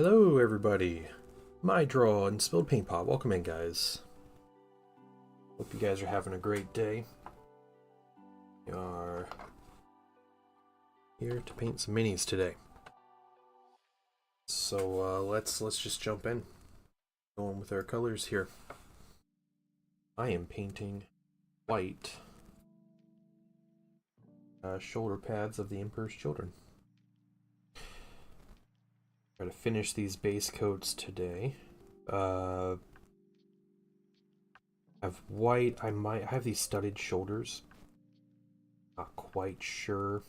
Hello everybody, my draw and spilled paint pot. Welcome in, guys. Hope you guys are having a great day. We are here to paint some minis today. So let's just jump in. Going with our colors here. I am painting white shoulder pads of the Emperor's Children. Try to finish these base coats today. Have white. I might have these studded shoulders. Not quite sure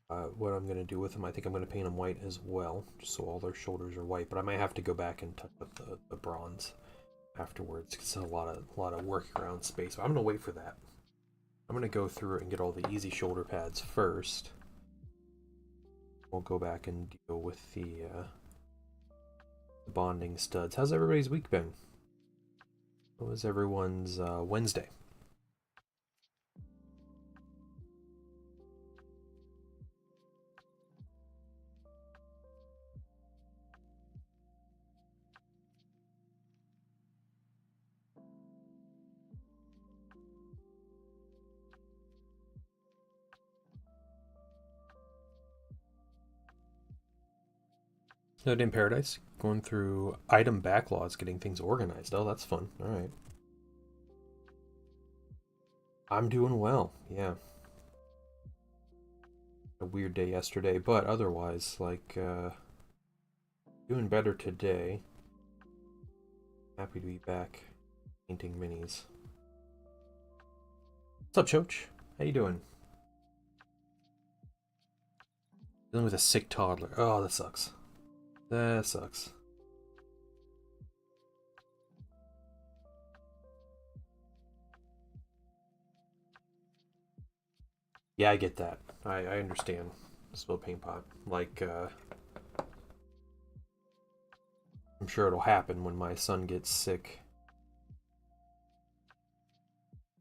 what I'm going to do with them. I think I'm going to paint them white as well, just so all their shoulders are white. But I might have to go back and touch up the bronze afterwards, because it's a lot of working around space. But I'm going to wait for that. I'm going to go through it and get all the easy shoulder pads first. We'll go back and deal with the bonding studs. How's everybody's week been? What was everyone's Wednesday? Snowed in Paradise, going through item backlogs, getting things organized. Oh, that's fun. All right. I'm doing well, yeah. A weird day yesterday, but otherwise, like, doing better today. Happy to be back painting minis. What's up, Choach? How you doing? Dealing with a sick toddler. Oh, that sucks. That sucks. Yeah, I get that. I understand. Spilled paint pot. Like, I'm sure it'll happen when my son gets sick.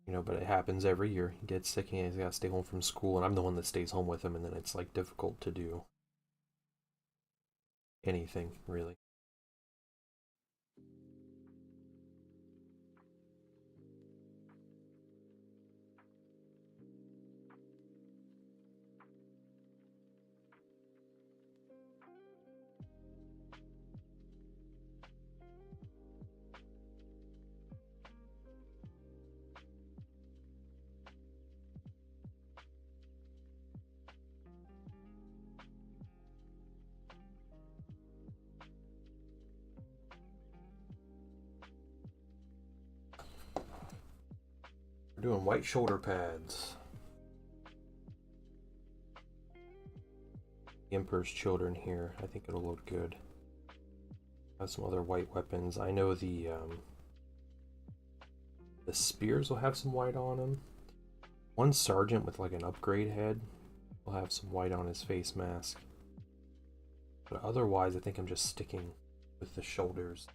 You know, but it happens every year. He gets sick and he's got to stay home from school, and I'm the one that stays home with him, and then it's, like, difficult to do anything, really. We're doing white shoulder pads. The Emperor's Children here. I think it'll look good. Have some other white weapons. I know the spears will have some white on them. One sergeant with like an upgrade head will have some white on his face mask. But otherwise, I think I'm just sticking with the shoulders.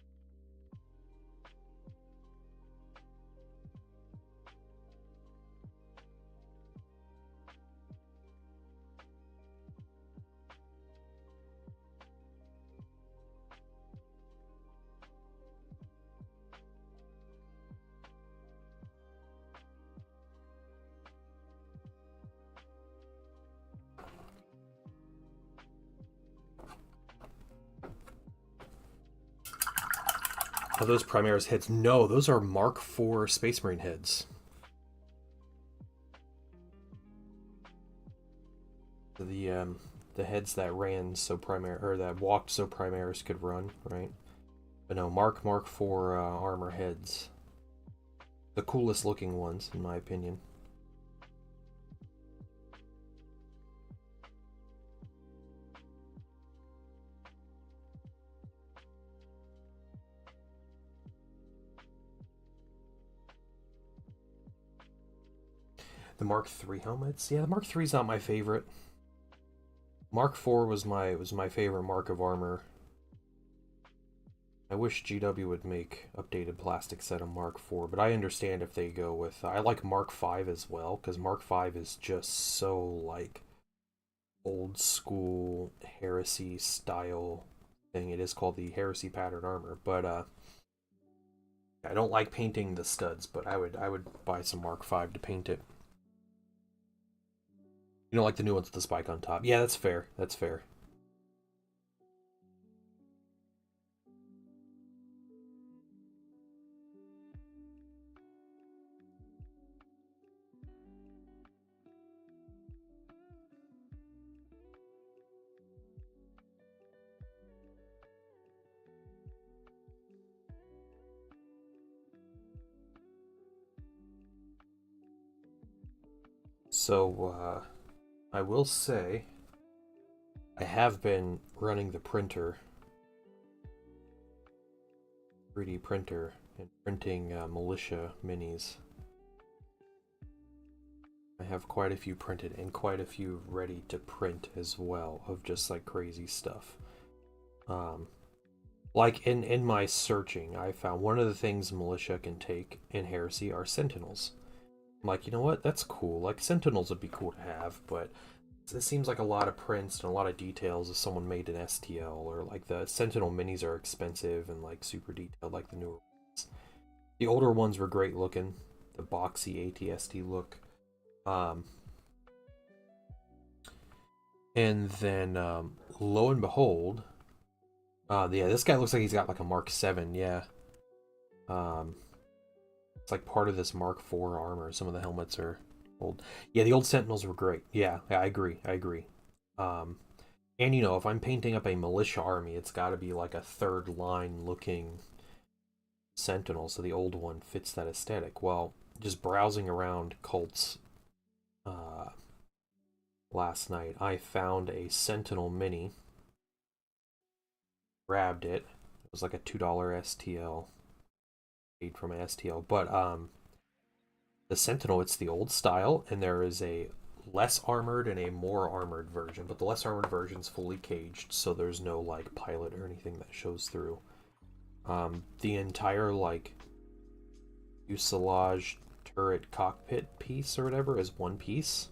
Are those Primaris heads? No, those are Mark IV Space Marine heads. The heads that ran so Primaris, or that walked so Primaris could run, right? But no, Mark IV armor heads. The coolest looking ones, in my opinion. The Mark III helmets? Yeah, the Mark III's not my favorite. Mark IV was my favorite mark of armor. I wish GW would make updated plastic set of Mark IV, but I understand if they go with... I like Mark V as well, because Mark V is just so, like, old school Heresy style thing. It is called the Heresy pattern armor, but I don't like painting the studs, but I would buy some Mark V to paint it. You know, like the new ones with the spike on top. Yeah, that's fair. That's fair. So, I will say, I have been running the printer, 3D printer, and printing militia minis. I have quite a few printed and quite a few ready to print as well of just like crazy stuff. Um, like in my searching, I found one of the things militia can take in Heresy are sentinels. I'm like, you know what? That's cool. Like sentinels would be cool to have, but it seems like a lot of prints and a lot of details if someone made an STL, or like the sentinel minis are expensive and like super detailed like the newer ones. The older ones were great looking, the boxy ATST look. Um, and then lo and behold, yeah, this guy looks like he's got like a Mark 7, yeah. Um, it's like part of this Mark 4 armor. Some of the helmets are old. Yeah, the old Sentinels were great. Yeah, I agree. I agree. Um, and you know, if I'm painting up a militia army, it's got to be like a third line looking Sentinel, so the old one fits that aesthetic. Well, just browsing around cults uh, last night, I found a Sentinel mini, grabbed it. It was like a $2 STL, paid from an STL. But the Sentinel, it's the old style, and there is a less armored and a more armored version. But the less armored version's fully caged, so there's no like pilot or anything that shows through. The entire like fuselage turret cockpit piece or whatever is one piece.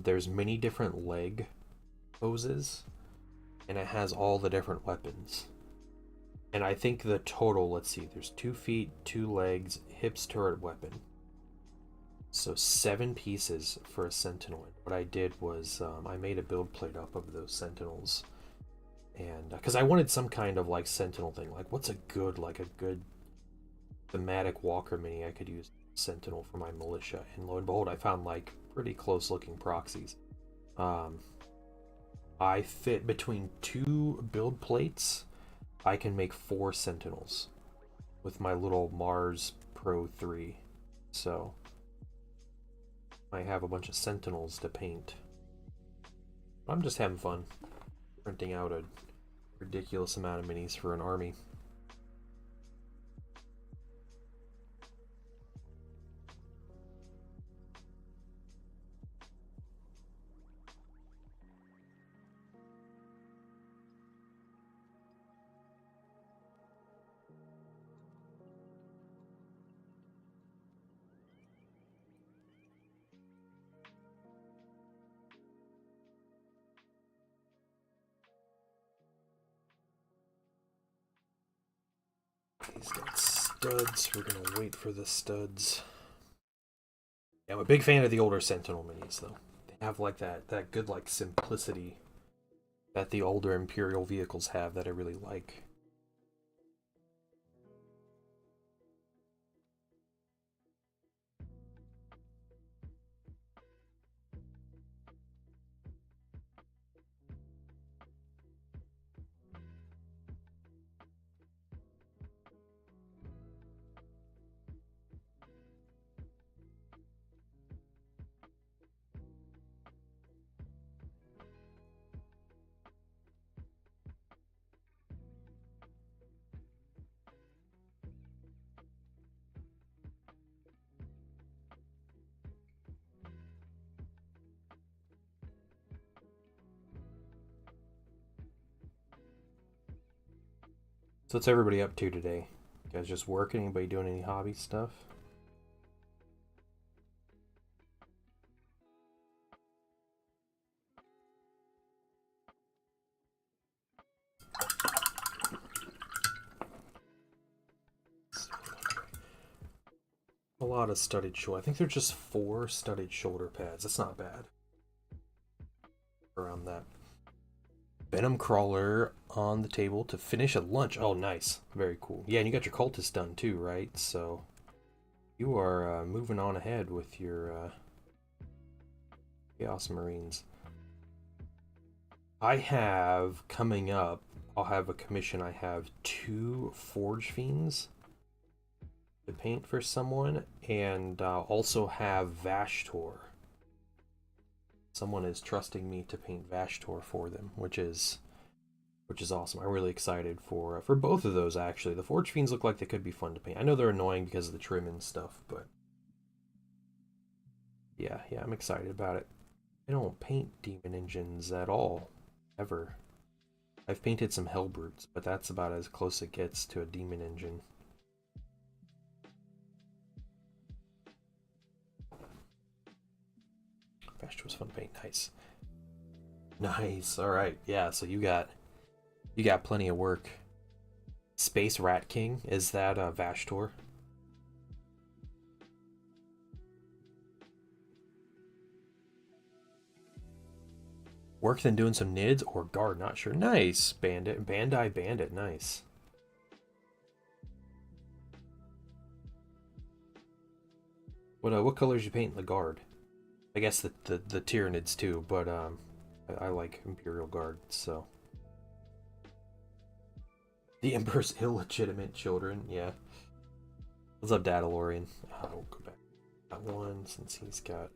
There's many different leg poses, and it has all the different weapons. And I think the total, let's see, there's 2 feet, 2 legs, hips, turret, weapon. So 7 pieces for a Sentinel. And what I did was I made a build plate up of those Sentinels. And because I wanted some kind of like Sentinel thing, like what's a good thematic Walker mini I could use Sentinel for my militia. And lo and behold, I found like pretty close looking proxies. I fit between 2 build plates. I can make 4 Sentinels with my little Mars Pro 3. So I have a bunch of Sentinels to paint. I'm just having fun printing out a ridiculous amount of minis for an army. He's got studs. We're gonna wait for the studs. Yeah, I'm a big fan of the older Sentinel minis, though. They have like that good like simplicity that the older Imperial vehicles have that I really like. So what's everybody up to today? You guys just working? Anybody doing any hobby stuff? A lot of studded shoulder. I think they're just 4 studded shoulder pads. That's not bad. Around that. Venom Crawler on the table to finish at lunch. Oh, nice. Very cool. Yeah, and you got your cultist done too, right? So you are moving on ahead with your Chaos Marines. I have coming up, I'll have a commission. I have 2 Forge Fiends to paint for someone, and also have Vashtor. Someone is trusting me to paint Vashtor for them, which is awesome. I'm really excited for both of those, actually. The Forge Fiends look like they could be fun to paint. I know they're annoying because of the trim and stuff, but yeah, I'm excited about it. I don't paint demon engines at all, ever. I've painted some Hellbrutes, but that's about as close it gets to a demon engine. Vashtor was fun to paint. Nice. Nice. All right. Yeah, so you got plenty of work. Space Rat King, is that Vashtor? Work than doing some nids or guard, not sure. Nice. Bandai Bandit, nice. What colors you paint in the guard? I guess the Tyranids too, but I like Imperial Guard, so. The Emperor's illegitimate children, yeah. What's up, Dadalorian? We'll go back to that one since he's got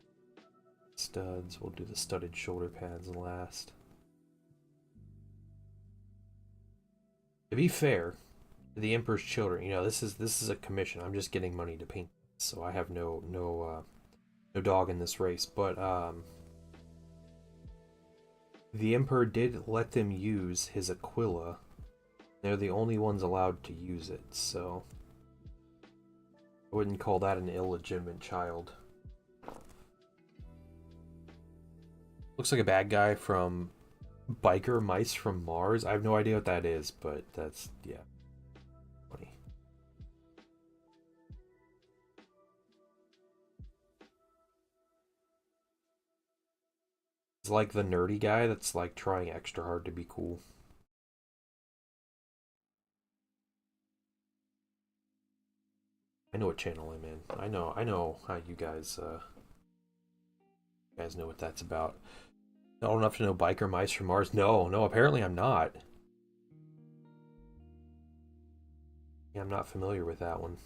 studs. We'll do the studded shoulder pads last. To be fair, the Emperor's children, you know, this is a commission. I'm just getting money to paint, so I have no dog in this race. But the Emperor did let them use his Aquila. They're the only ones allowed to use it, so I wouldn't call that an illegitimate child. Looks like a bad guy from Biker Mice from Mars. I have no idea what that is, but that's, yeah, funny. It's like the nerdy guy that's like trying extra hard to be cool. I know what channel I'm in. I know how you guys know what that's about. Not old enough to know Biker Mice from Mars? No, apparently I'm not. Yeah, I'm not familiar with that one.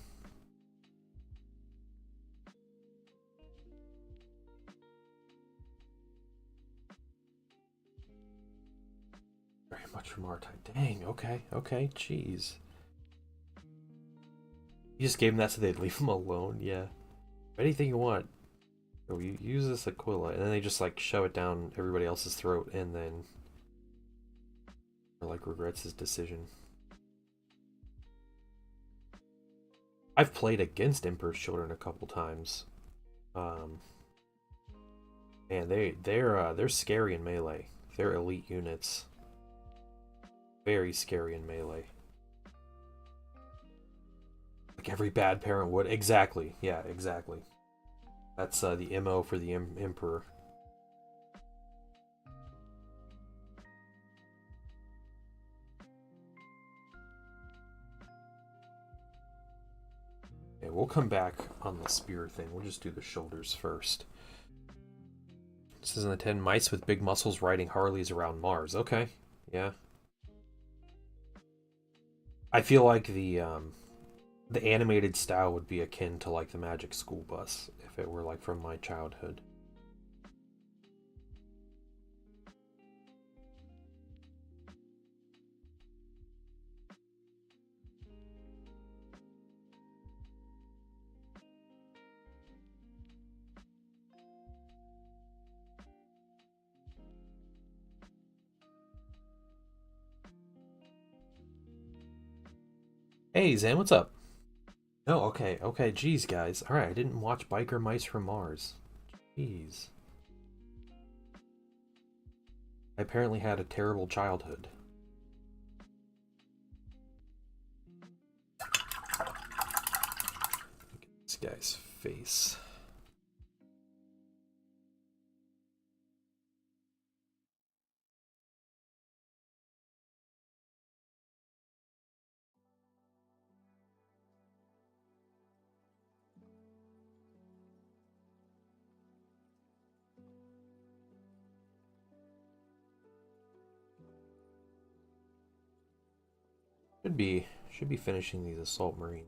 Very much from our time. Dang, okay, jeez. You just gave him that so they'd leave him alone? Yeah. Anything you want. Oh, you use this Aquila, and then they just like shove it down everybody else's throat, and then like regrets his decision. I've played against Emperor's Children a couple times. And they're scary in melee. They're elite units. Very scary in melee. Like every bad parent would. Exactly. Yeah, exactly. That's the MO for the Emperor. Okay, we'll come back on the spear thing. We'll just do the shoulders first. This is in the 10 mice with big muscles riding Harleys around Mars. Okay, yeah. I feel like the animated style would be akin to like the Magic School Bus if it were like from my childhood. Hey Zan, what's up? No, okay, geez guys. Alright, I didn't watch Biker Mice from Mars. Jeez. I apparently had a terrible childhood. This guy's face. Should be finishing these assault marines.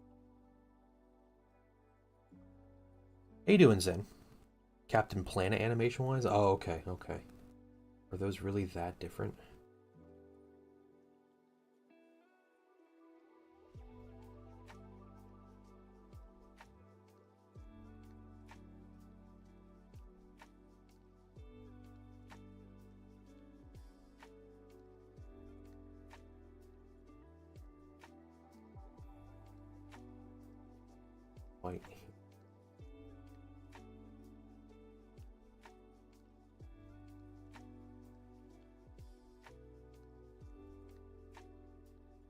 How you doing, Zen? Captain Planet animation wise? Oh, okay, okay. Are those really that different? White.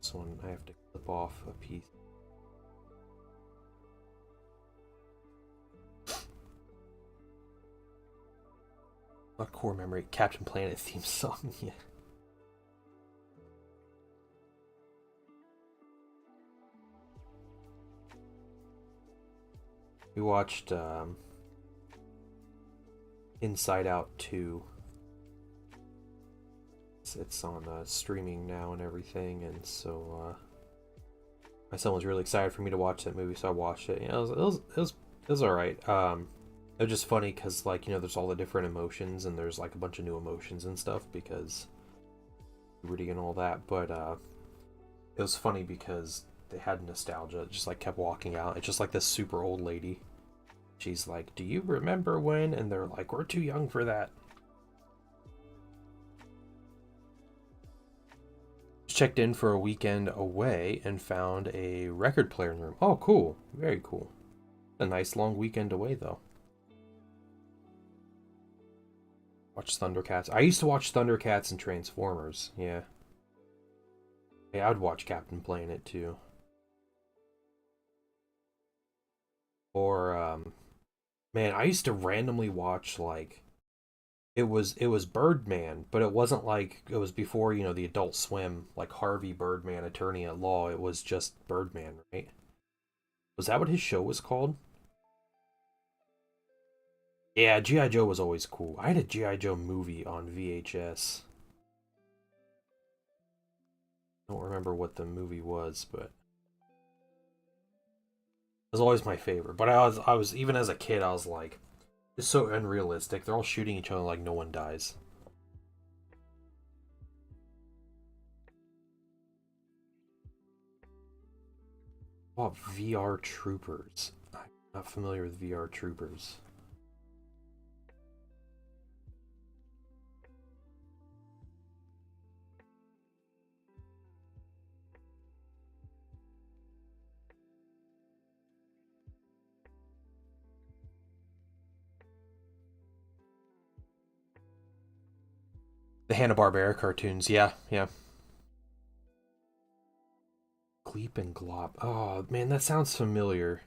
This one I have to clip off a piece. A core memory, Captain Planet theme song, yeah. We watched Inside Out 2. It's on streaming now and everything, and so my son was really excited for me to watch that movie, so I watched it. Yeah, it was all right. It was just funny because, like, you know, there's all the different emotions, and there's like a bunch of new emotions and stuff because puberty and all that. But it was funny because they had nostalgia. It just like kept walking out. It's just like this super old lady. She's like, "Do you remember when?" And they're like, "We're too young for that." Checked in for a weekend away and found a record player in the room. Oh, cool. Very cool. A nice long weekend away, though. Watch Thundercats. I used to watch Thundercats and Transformers. Yeah. Yeah, I'd watch Captain Planet, too. Or, man, I used to randomly watch, like, it was Birdman, but it wasn't like it was before, you know, the Adult Swim, like Harvey Birdman, Attorney at Law. It was just Birdman, right? Was that what his show was called? Yeah, G.I. Joe was always cool. I had a G.I. Joe movie on VHS. I don't remember what the movie was, but it was always my favorite. But I was even as a kid, I was like, it's so unrealistic. They're all shooting each other like no one dies. Oh, VR Troopers. I'm not familiar with VR Troopers. The Hanna-Barbera cartoons, yeah, yeah. Gleep and Glop. Oh, man, that sounds familiar.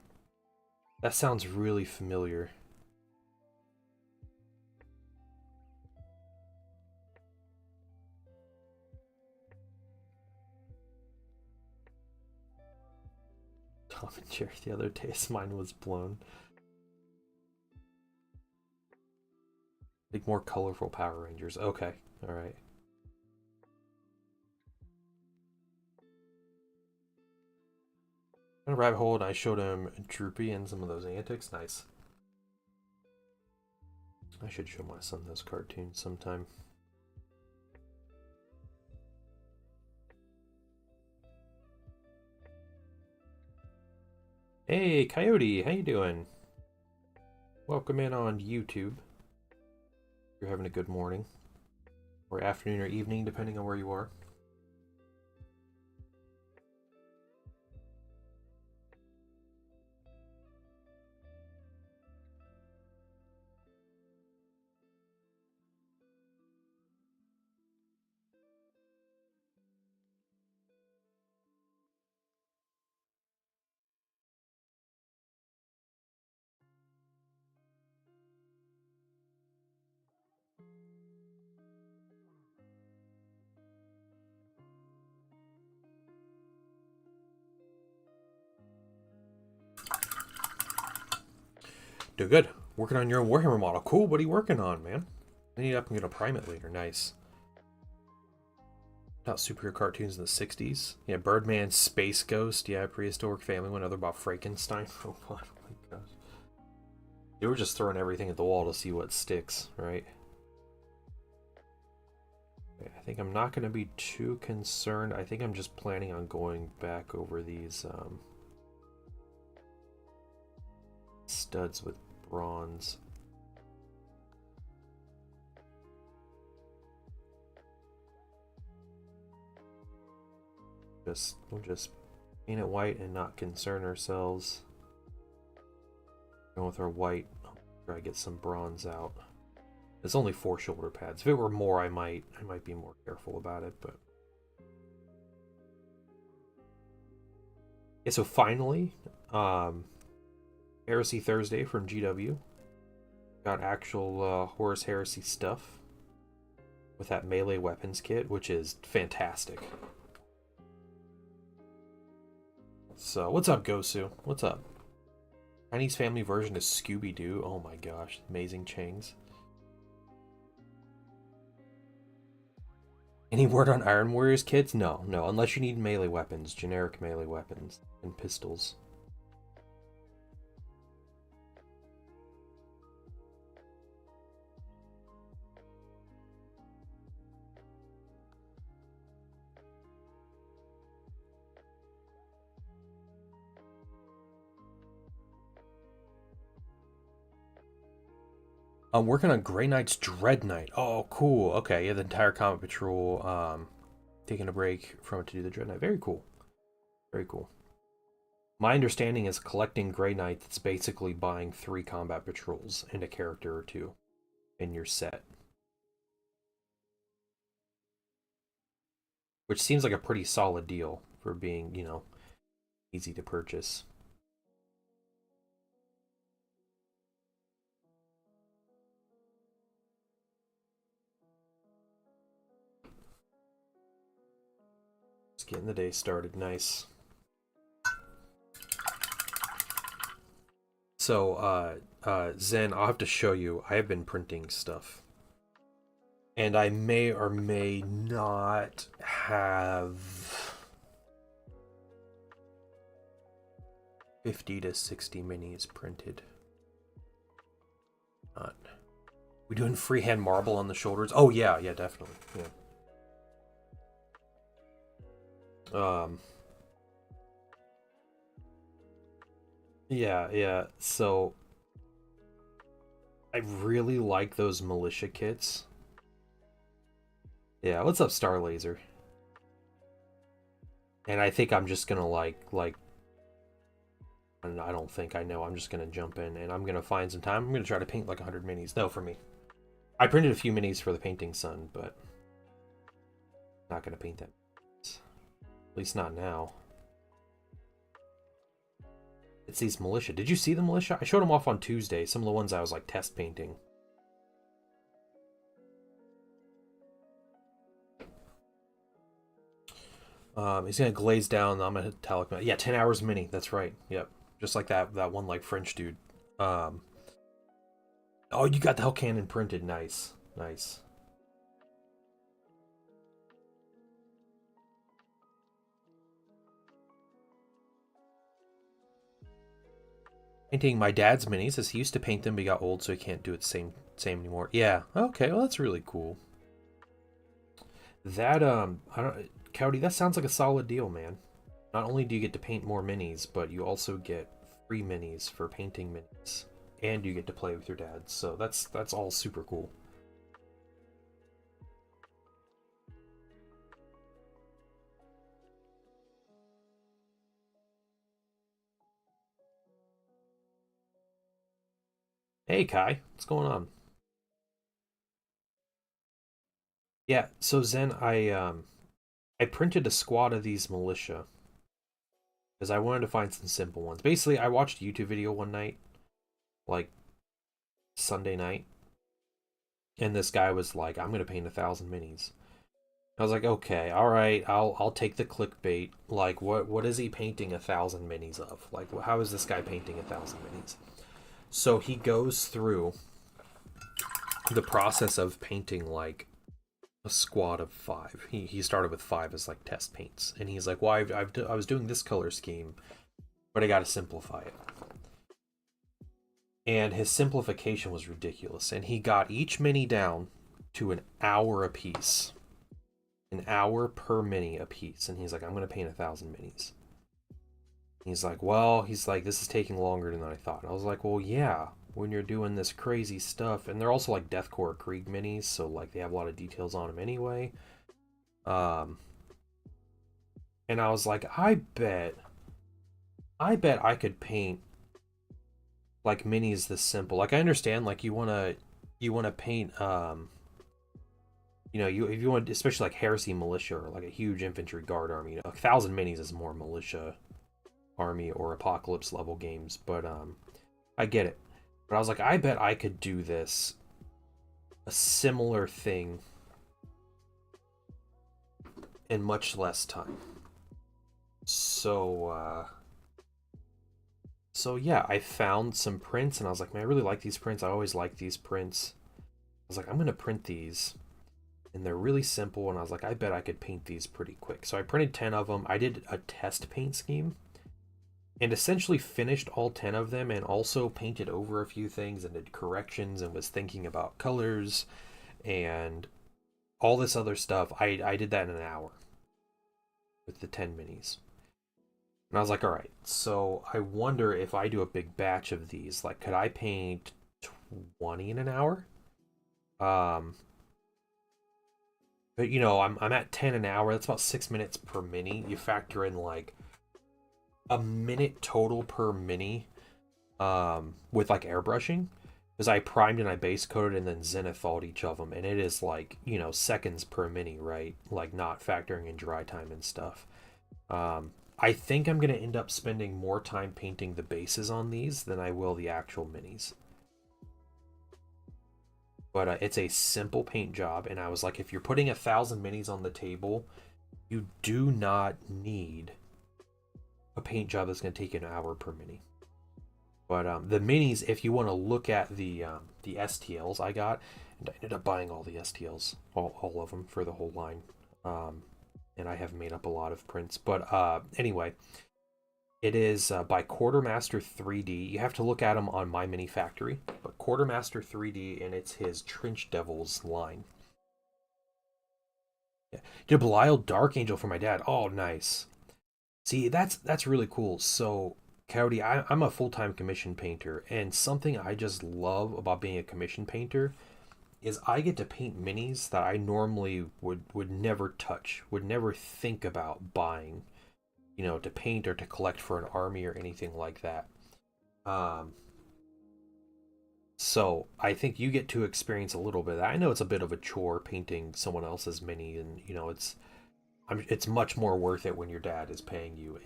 That sounds really familiar. Tom and Jerry the other day, his mind was blown. Like more colorful Power Rangers. Okay, alright. In a rabbit hole, and I showed him Droopy and some of those antics. Nice. I should show my son those cartoons sometime. Hey, Coyote, how you doing? Welcome in on YouTube. You're having a good morning, or afternoon, or evening, depending on where you are. Do good. Working on your own Warhammer model. Cool. What are you working on, man? I need up and get a primate later. Nice. About superhero cartoons in the 60s. Yeah, Birdman, Space Ghost. Yeah, Prehistoric Family. One other about Frankenstein. Oh my gosh. You were just throwing everything at the wall to see what sticks, right? Okay, I think I'm not going to be too concerned. I think I'm just planning on going back over these studs with bronze. We'll just paint it white and not concern ourselves. Going with our white, I'll try to get some bronze out. It's only 4 shoulder pads. If it were more, I might be more careful about it, but yeah. So finally, Heresy Thursday from GW. Got actual Horus Heresy stuff with that melee weapons kit, which is fantastic. So, what's up, Gosu? What's up? Chinese family version is Scooby-Doo. Oh my gosh, amazing Changs. Any word on Iron Warriors kits? No, unless you need melee weapons, generic melee weapons, and pistols. I'm working on Grey Knight's Dread Knight. Oh, cool. Okay, yeah, the entire Comet Patrol. Taking a break from it to do the Dread Knight. Very cool. Very cool. My understanding is collecting Grey Knight, that's basically buying 3 combat patrols and a character or 2 in your set. Which seems like a pretty solid deal for being, you know, easy to purchase. Just getting the day started. Nice. So, Zen, I'll have to show you. I have been printing stuff. And I may or may not have 50 to 60 minis printed. Not. We doing freehand marble on the shoulders? Oh yeah, definitely. Yeah. Yeah. So I really like those militia kits. Yeah, what's up, Star Laser? And I think I'm just gonna like and I don't think I know. I'm just gonna jump in and I'm gonna find some time. I'm gonna try to paint like 100 minis. No, for me. I printed a few minis for the painting sun, but not gonna paint that. At least not now. It's these militia. Did you see the militia? I showed them off on Tuesday. Some of the ones I was like test painting. He's gonna glaze down. I'm gonna metallic. Yeah, 10 hours mini. That's right. Yep, just like that one like French dude. Oh, you got the Hell Cannon printed. Nice. Painting my dad's minis. Says he used to paint them, but he got old, so he can't do it same anymore. Yeah. Okay. Well, that's really cool. That I don't. Cowdy, that sounds like a solid deal, man. Not only do you get to paint more minis, but you also get free minis for painting minis. And you get to play with your dad, so that's all super cool. Hey Kai, what's going on? Yeah, so Zen, I printed a squad of these militia because I wanted to find some simple ones. Basically, I watched a YouTube video one night, like Sunday night, and this guy was like, "I'm gonna paint 1,000 minis." I was like, "Okay, all right, I'll take the clickbait. Like, what is he painting 1,000 minis of? Like, how is this guy painting 1,000 minis?" So he goes through the process of painting like a squad of 5. He started with 5 as like test paints, and he's like, "Well, I was doing this color scheme, but I got to simplify it." And his simplification was ridiculous, and he got each mini down to an hour a piece, an hour per mini a piece, and he's like, "I'm gonna paint 1,000 minis." He's like, "Well, this is taking longer than I thought." And I was like, "Well, yeah, when you're doing this crazy stuff, and they're also like Deathcore Krieg minis, so like they have a lot of details on them anyway." Um, and I was like, I bet I could paint like minis this simple. Like I understand, like you wanna paint, if you want, especially like Heresy militia or like a huge infantry guard army, 1,000 minis is more militia army or apocalypse level games, but I get it. But I was like, I bet I could do this, a similar thing, in much less time. So yeah, I found some prints and I was like, man, I really like these prints. I always like these prints. I was like, I'm gonna print these, and they're really simple. And I was like, I bet I could paint these pretty quick. So I printed 10 of them. I did a test paint scheme, and essentially finished all 10 of them, and also painted over a few things and did corrections and was thinking about colors and all this other stuff. I did that in an hour with the 10 minis. And I was like, all right, so I wonder if I do a big batch of these, like, could I paint 20 in an hour? Um, but I'm at 10 an hour. That's about 6 minutes per mini. You factor in like a minute total per mini, with like airbrushing, because I primed and I base coated and then zenithalled each of them, and it is like seconds per mini, right? Like not factoring in dry time and stuff. I think I'm gonna end up spending more time painting the bases on these than I will the actual minis. But it's a simple paint job, and I was like, if you're putting 1,000 minis on the table, you do not need a paint job that's going to take you an hour per mini. But the minis, if you want to look at the STLs I got, and I ended up buying all the STLs, all of them for the whole line. And I have made up a lot of prints. But anyway, it is by Quartermaster 3D. You have to look at them on My Mini Factory, but Quartermaster 3D, and it's his Trench Devils line. Yeah. Did Belial Dark Angel for my dad. Oh, nice. See, that's really cool. So, Coyote, I'm a full-time commission painter, and something I just love about being a commission painter is I get to paint minis that I normally would never touch, would never think about buying, to paint or to collect for an army or anything like that. Um, so I think you get to experience a little bit of that. I know it's a bit of a chore painting someone else's mini, and it's much more worth it when your dad is paying you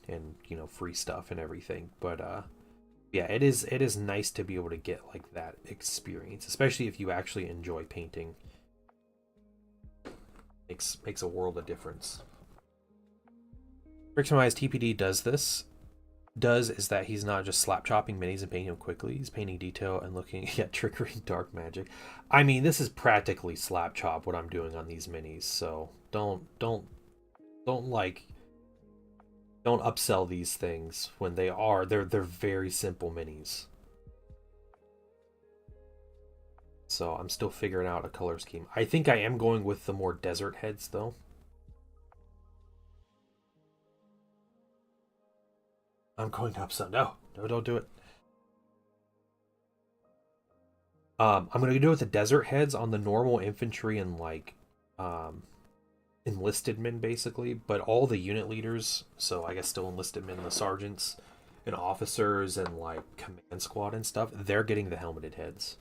in free stuff and everything. But yeah, it is nice to be able to get like that experience, especially if you actually enjoy painting. Makes a world of difference. Brixmai's TPD is that he's not just slap chopping minis and painting them quickly. He's painting detail and looking at trickery dark magic. I mean, this is practically slap chop what I'm doing on these minis, so don't upsell these things when they're very simple minis. So I'm still figuring out a color scheme. I think I am going with the more desert heads though. I'm going to upsell. No, don't do it. I'm gonna do it with the desert heads on the normal infantry and like enlisted men basically, but all the unit leaders, so I guess still enlisted men, the sergeants and officers and like command squad and stuff, they're getting the helmeted heads.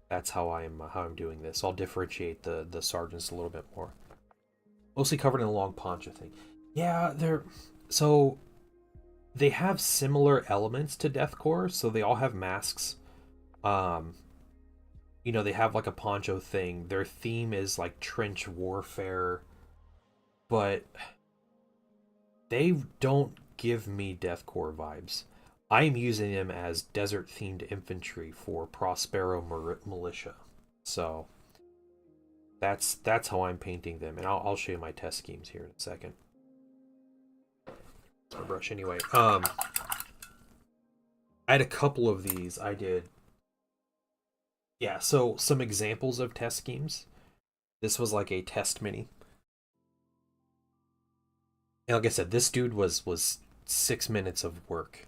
That's how I'm doing this. I'll differentiate the sergeants a little bit more. Mostly covered in a long poncho thing. Yeah, they have similar elements to Deathcore, so they all have masks. Um, they have like a poncho thing. Their theme is like trench warfare, but they don't give me Deathcore vibes. I'm using them as desert-themed infantry for Prospero Militia. So that's how I'm painting them, and I'll show you my test schemes here in a second. That's my brush anyway. I had a couple of these. I did. Yeah, so some examples of test schemes. This was like a test mini. And like I said, this dude was 6 minutes of work.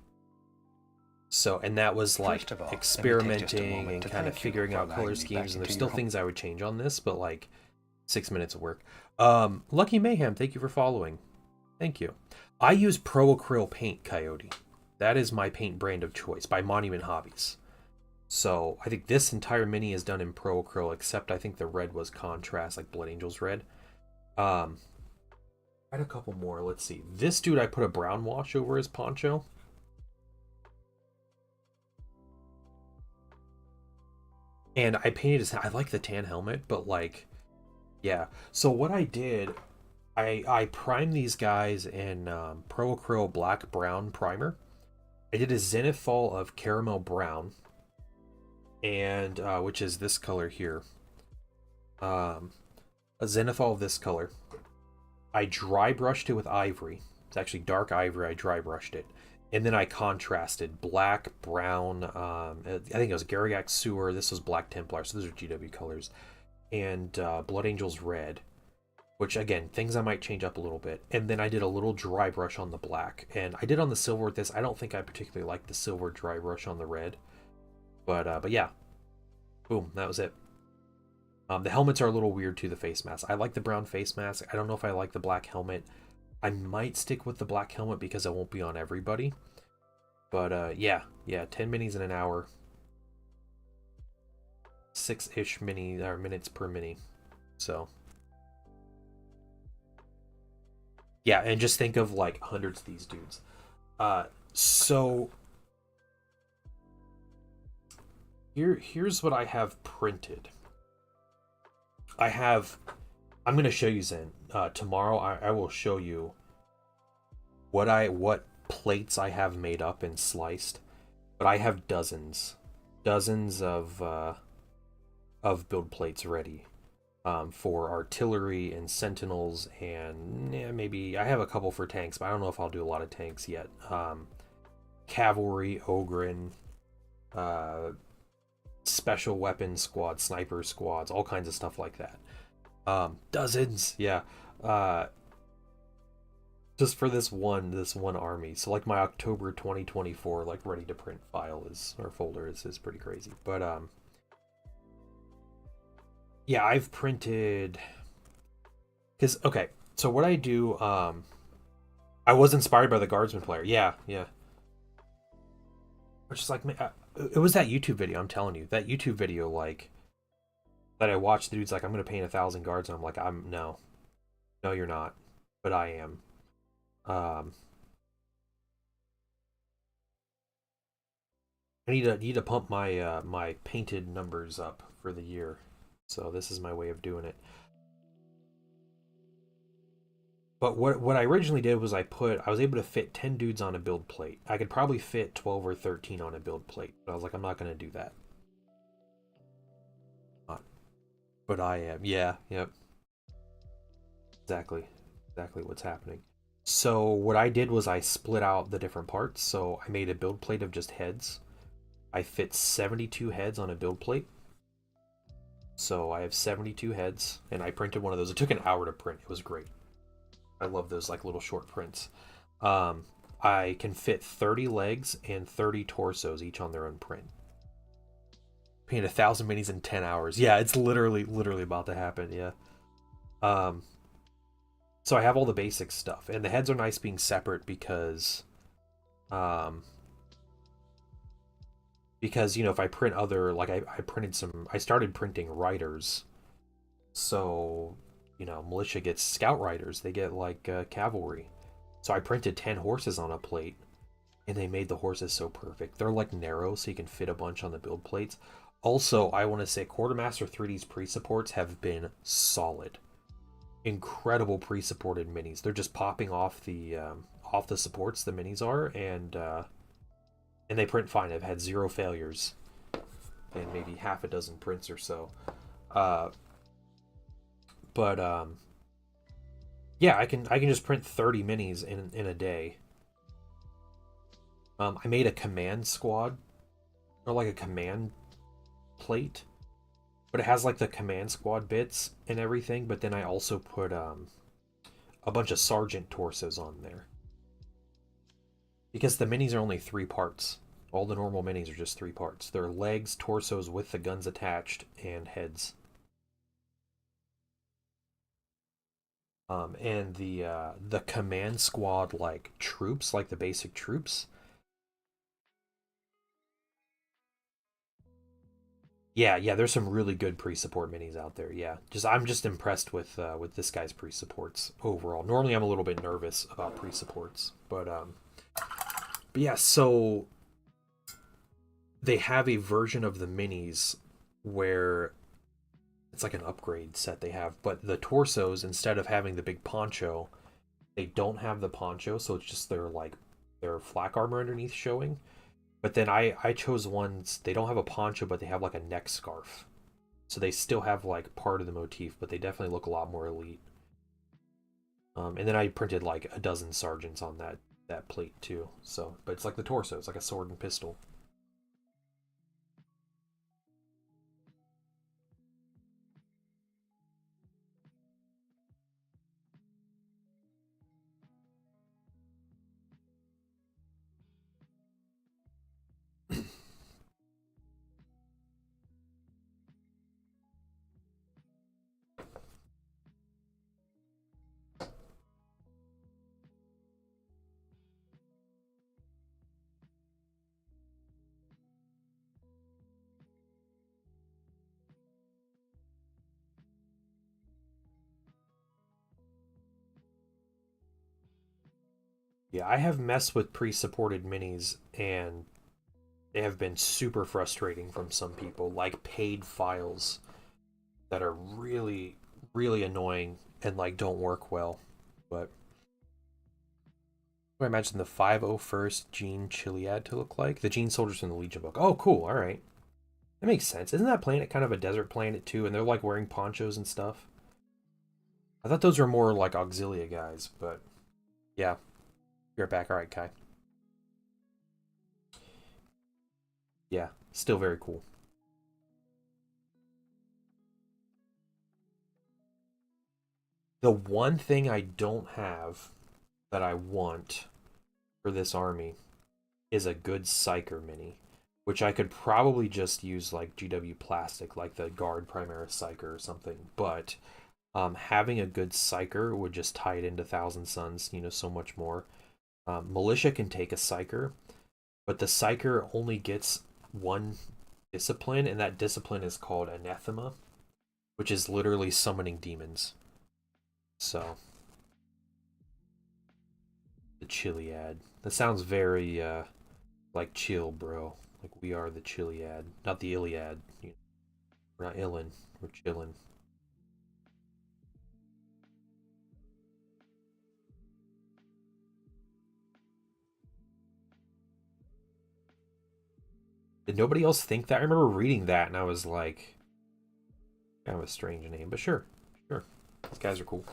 So, and that was like all, experimenting and kind of figuring out color schemes, and there's still things I would change on this, but like 6 minutes of work. Lucky Mayhem, thank you for following. Thank you. I use Pro Acryl paint, Coyote. That is my paint brand of choice by Monument Hobbies. So I think this entire mini is done in Pro Acryl, except I think the red was contrast, like Blood Angels red. I had a couple more. Let's see. This dude, I put a brown wash over his poncho. And I painted his... I like the tan helmet, but like... Yeah. So what I did... I primed these guys in Pro Acryl Black Brown Primer. I did a Zenithal of Caramel Brown. And... which is this color here. A Zenithal of this color. I dry brushed it with ivory. It's actually dark ivory. I dry brushed it. And then I contrasted black, brown, I think it was Garagax Sewer. This was Black Templar, so those are GW colors. And Blood Angels red, which, again, things I might change up a little bit. And then I did a little dry brush on the black. And I did on the silver with this. I don't think I particularly like the silver dry brush on the red. But yeah. Boom, that was it. The helmets are a little weird, too, the face mask. I like the brown face mask. I don't know if I like the black helmet. I might stick with the black helmet because it won't be on everybody. But yeah, 10 minis in an hour. 6-ish minutes per mini. So yeah, and just think of like hundreds of these dudes. So here's what I have printed. I'm going to show you, Zen. Tomorrow I will show you what plates I have made up and sliced. But I have dozens of build plates ready for artillery and sentinels, and maybe I have a couple for tanks, but I don't know if I'll do a lot of tanks yet. Cavalry, Ogren, special weapons squad, sniper squads, all kinds of stuff like that. Dozens, yeah. Just for this one army. So like my October 2024 like ready to print file or folder is pretty crazy. But yeah, I've printed because okay, so what I do, I was inspired by the Guardsman player. Yeah. Which is like, it was that YouTube video, I'm telling you. That YouTube video, like, that I watched, the dude's like, I'm going to paint 1,000 guards. And I'm like, no, you're not. But I am. I need to pump my my painted numbers up for the year. So this is my way of doing it. But what I originally did was I was able to fit 10 dudes on a build plate. I could probably fit 12 or 13 on a build plate. But I was like, I'm not going to do that. But I am. Yeah, yep. Exactly what's happening. So what I did was I split out the different parts. So I made a build plate of just heads. I fit 72 heads on a build plate. So I have 72 heads, and I printed one of those. It took an hour to print. It was great. I love those like little short prints. I can fit 30 legs and 30 torsos, each on their own print. Paint 1,000 minis in 10 hours. Yeah, it's literally about to happen. Yeah. So I have all the basic stuff, and the heads are nice being separate because you know, if I print other, like I started printing riders, so you know, militia gets scout riders, they get like cavalry. So I printed 10 horses on a plate, and they made the horses so perfect. They're like narrow, so you can fit a bunch on the build plates. Also, I want to say Quartermaster 3D's pre-supports have been solid. Incredible pre-supported minis. They're just popping off the supports, the minis are, and and they print fine. I've had 0 failures, and maybe half a dozen prints or so. Uh, but yeah, I can just print 30 minis in a day. I made a command squad, or like a command plate, but it has like the command squad bits and everything. But then I also put a bunch of sergeant torsos on there because the minis are only 3 parts. All the normal minis are just 3 parts. They're legs, torsos with the guns attached, and heads. And the command squad like troops, like the basic troops. Yeah, there's some really good pre-support minis out there. Yeah, I'm just impressed with this guy's pre-supports overall. Normally, I'm a little bit nervous about pre-supports, but yeah. So they have a version of the minis where it's like an upgrade set they have, but the torsos, instead of having the big poncho, they don't have the poncho, so it's just their flak armor underneath showing. But then I chose ones, they don't have a poncho, but they have like a neck scarf. So they still have like part of the motif, but they definitely look a lot more elite. And then I printed like a dozen sergeants on that plate too. So, but it's like the torso, it's like a sword and pistol. Yeah, I have messed with pre-supported minis, and they have been super frustrating from some people, like paid files that are really, really annoying and like don't work well. But I imagine the 501st Gene Chiliad to look like? The Gene soldiers from the Legion book. Oh, cool. All right. That makes sense. Isn't that planet kind of a desert planet too? And they're like wearing ponchos and stuff. I thought those were more like Auxilia guys, but yeah. You're back. All right, Kai. Yeah, still very cool. The one thing I don't have that I want for this army is a good Psyker mini, which I could probably just use like GW plastic, like the Guard Primaris Psyker or something. But having a good Psyker would just tie it into Thousand Suns, so much more. Militia can take a Psyker, but the Psyker only gets one discipline, and that discipline is called Anathema, which is literally summoning demons. So, the Chiliad. That sounds very like chill, bro. Like we are the Chiliad, not the Iliad. We're not illin, we're chillin'. Did nobody else think that? I remember reading that and I was like, kind of a strange name, but sure, sure. These guys are cool.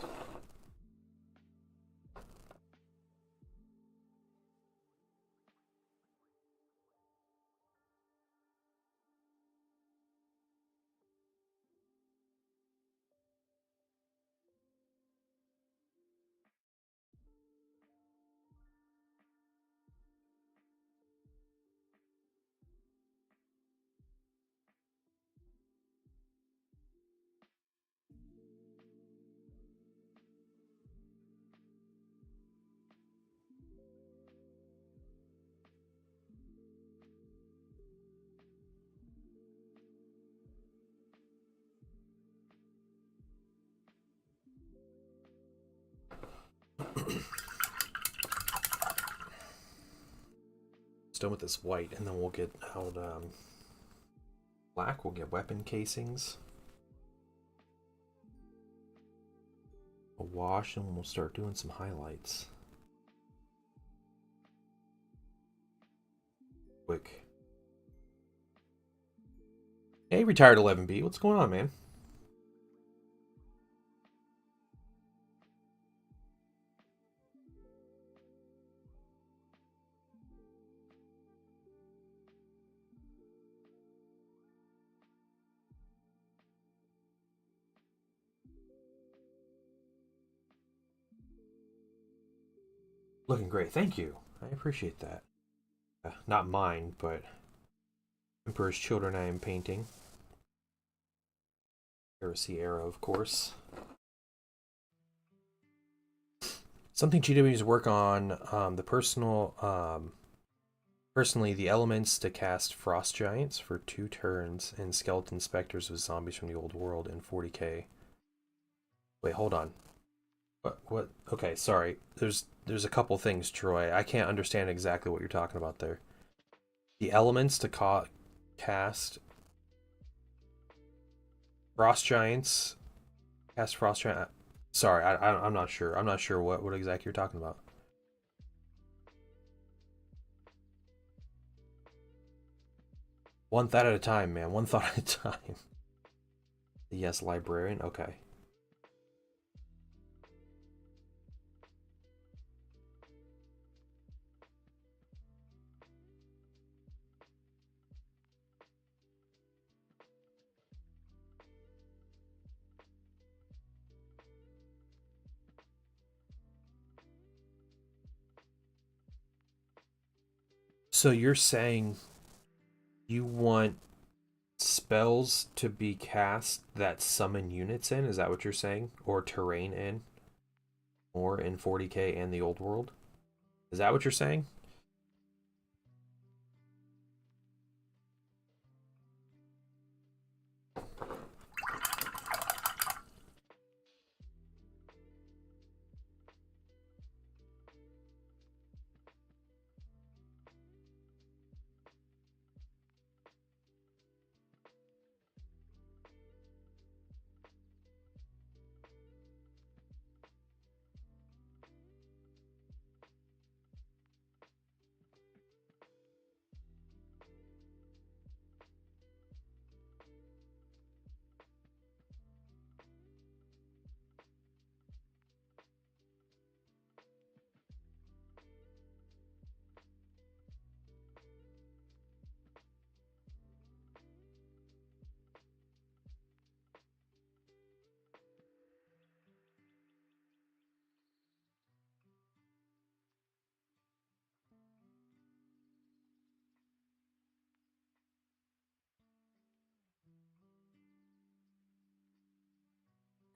Just done with this white, and then we'll get out black. We'll get weapon casings, a wash, and we'll start doing some highlights. quick. Hey, retired 11B, what's going on, man? Looking great, thank you. I appreciate that. Not mine, but Emperor's Children I am painting. Heresy era, of course. Something GW's work on, personally, the elements to cast Frost Giants for 2 turns and Skeleton Specters with zombies from the old world in 40k. Wait, hold on. What? Okay, sorry. There's a couple things, Troy. I can't understand exactly what you're talking about there. The elements to cast Frost Giants. Cast Frost Giant. Sorry, I'm not sure. I'm not sure what exactly you're talking about. One thought at a time, man. One thought at a time. Yes, librarian. Okay. So you're saying you want spells to be cast that summon units in? Is that what you're saying? Or terrain in? Or in 40k and the old world? Is that what you're saying?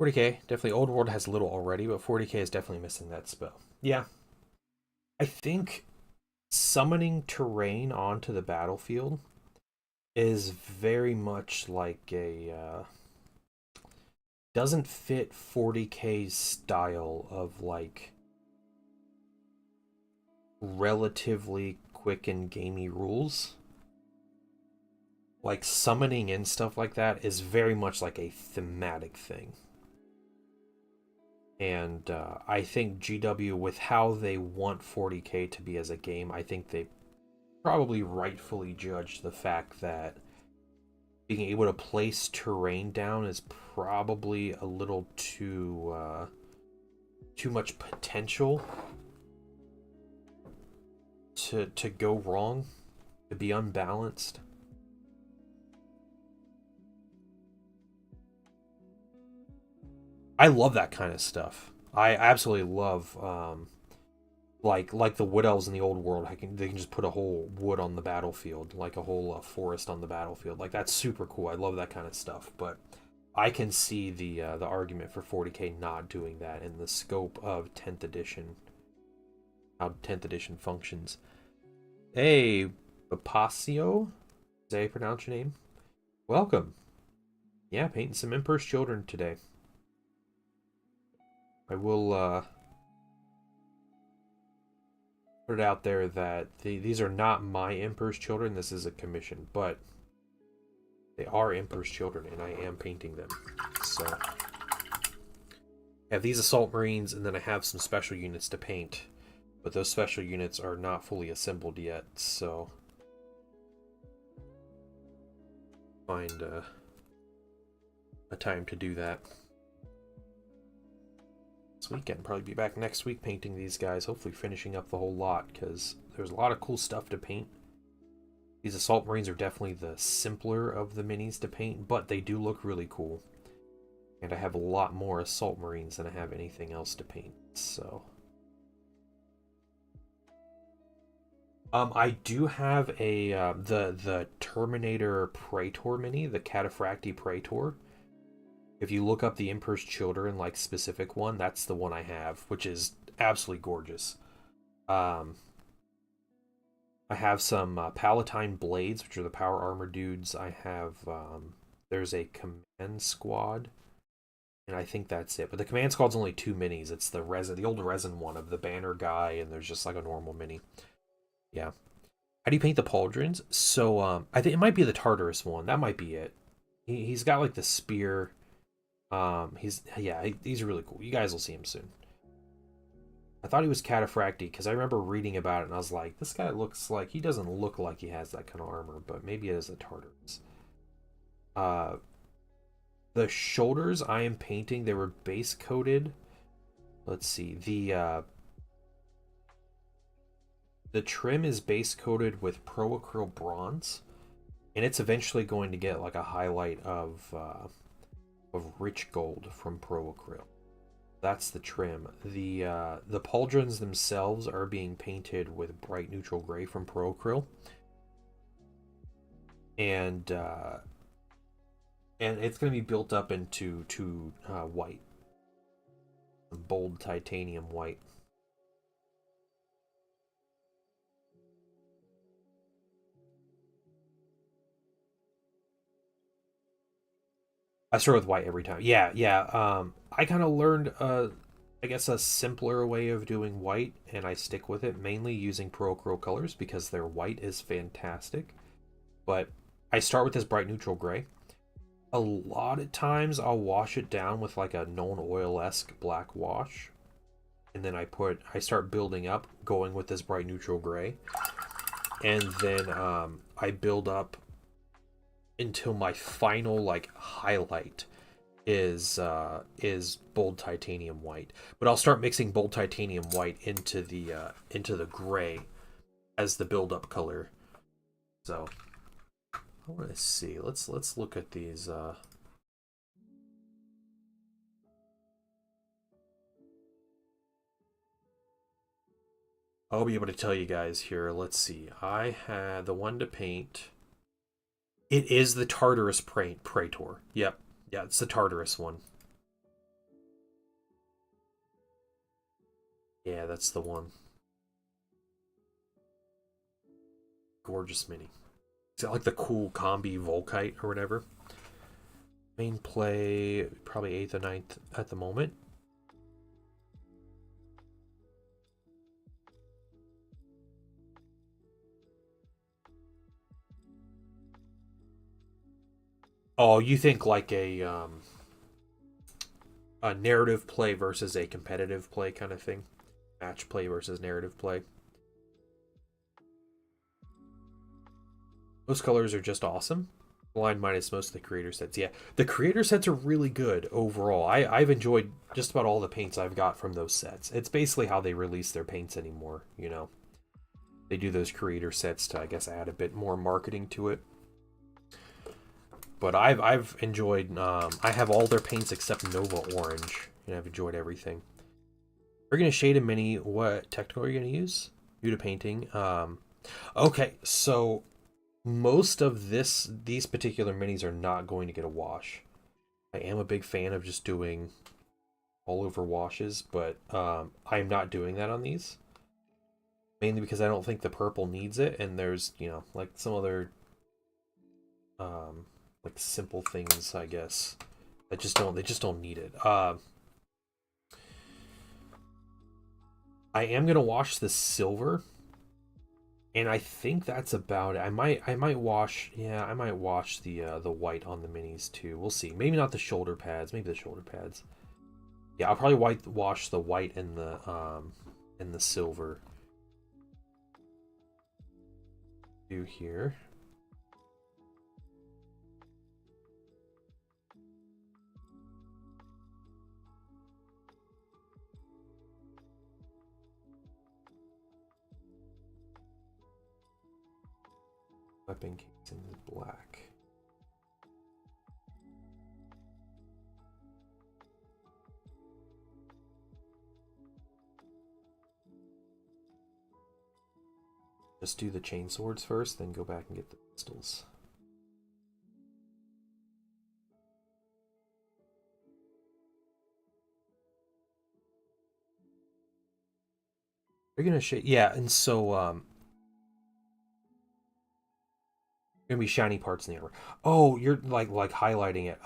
.40k, definitely old world has a little already, but 40k is definitely missing that spell. Yeah. I think summoning terrain onto the battlefield is very much like a doesn't fit 40k's style of like relatively quick and gamey rules. Like summoning in stuff like that is very much like a thematic thing. And I think GW, with how they want 40k to be as a game, I think they probably rightfully judge the fact that being able to place terrain down is probably a little too much potential to go wrong, to be unbalanced. I love that kind of stuff. I absolutely love like the wood elves in the old world. They can just put a whole wood on the battlefield, like a whole forest on the battlefield. Like that's super cool. I love that kind of stuff. But I can see the argument for 40k not doing that in the scope of 10th edition. How 10th edition functions. Hey, Bapasio? Is that how you pronounce your name? Welcome. Yeah, painting some Emperor's Children today. I will put it out there that these are not my Emperor's Children. This is a commission, but they are Emperor's Children, and I am painting them. So I have these Assault Marines, and then I have some special units to paint, but those special units are not fully assembled yet, so find a time to do that this weekend. Probably be back next week painting these guys, hopefully finishing up the whole lot, because there's a lot of cool stuff to paint. These Assault Marines are definitely the simpler of the minis to paint, but they do look really cool. And I have a lot more Assault Marines than I have anything else to paint, so... I do have a the Terminator Praetor mini, the Cataphracti Praetor. If you look up the Emperor's Children, like, specific one, that's the one I have, which is absolutely gorgeous. I have some Palatine Blades, which are the power armor dudes. I have, there's a Command Squad, and I think that's it. But the Command Squad's only 2 minis. It's the old resin one of the Banner guy, and there's just like a normal mini. Yeah. How do you paint the pauldrons? So, I think it might be the Tartarus one. That might be it. He's got like the spear. He's really cool. You guys will see him soon. I thought he was Cataphracti because I remember reading about it and I was like, this guy looks like, he doesn't look like he has that kind of armor, but maybe it is a Tartarus. The shoulders I am painting, they were base coated. Let's see, the trim is base coated with Pro-Acryl bronze, and it's eventually going to get like a highlight of rich gold from Pro-Acryl. That's the trim. The pauldrons themselves are being painted with bright neutral gray from Pro-Acryl, and it's going to be built up into white, bold titanium white. I start with white every time. Yeah. I kind of learned, I guess, a simpler way of doing white, and I stick with it, mainly using Pro-Acryl colors because their white is fantastic. But I start with this bright neutral gray. A lot of times I'll wash it down with like a known oil-esque black wash, and then I start building up, going with this bright neutral gray, and then I build up until my final like highlight is bold titanium white. But I'll start mixing bold titanium white into the gray as the build up color. So I want to see. Let's look at these. I'll be able to tell you guys here. Let's see. I had the one to paint. It is the Tartarus Praetor. Yep. Yeah, it's the Tartarus one. Yeah, that's the one. Gorgeous mini. Is that like the cool combi Volkite or whatever? Main play, probably 8th or 9th at the moment. Oh, you think like a narrative play versus a competitive play kind of thing? Match play versus narrative play. Those colors are just awesome. Line minus most of the creator sets. Yeah, the creator sets are really good overall. I've enjoyed just about all the paints I've got from those sets. It's basically how they release their paints anymore, you know. They do those creator sets to, I guess, add a bit more marketing to it. But I've enjoyed. I have all their paints except Nova Orange, and I've enjoyed everything. We're gonna shade a mini. What technical are you gonna use? Due to painting. Okay, so most of these particular minis are not going to get a wash. I am a big fan of just doing all over washes, but I'm not doing that on these. Mainly because I don't think the purple needs it, and there's, you know, like some other like simple things, I guess, that they just don't need it. I am gonna wash the silver, and I think that's about it. I might wash, yeah, I might wash the white on the minis too. We'll see. Maybe not the shoulder pads. Maybe the shoulder pads. Yeah, I'll probably wash the white and the silver. Do here. wrapping casing is black. Just do the chain swords first, then go back and get the pistols. You're gonna yeah, and so gonna be shiny parts in the armor. Oh, you're like highlighting it.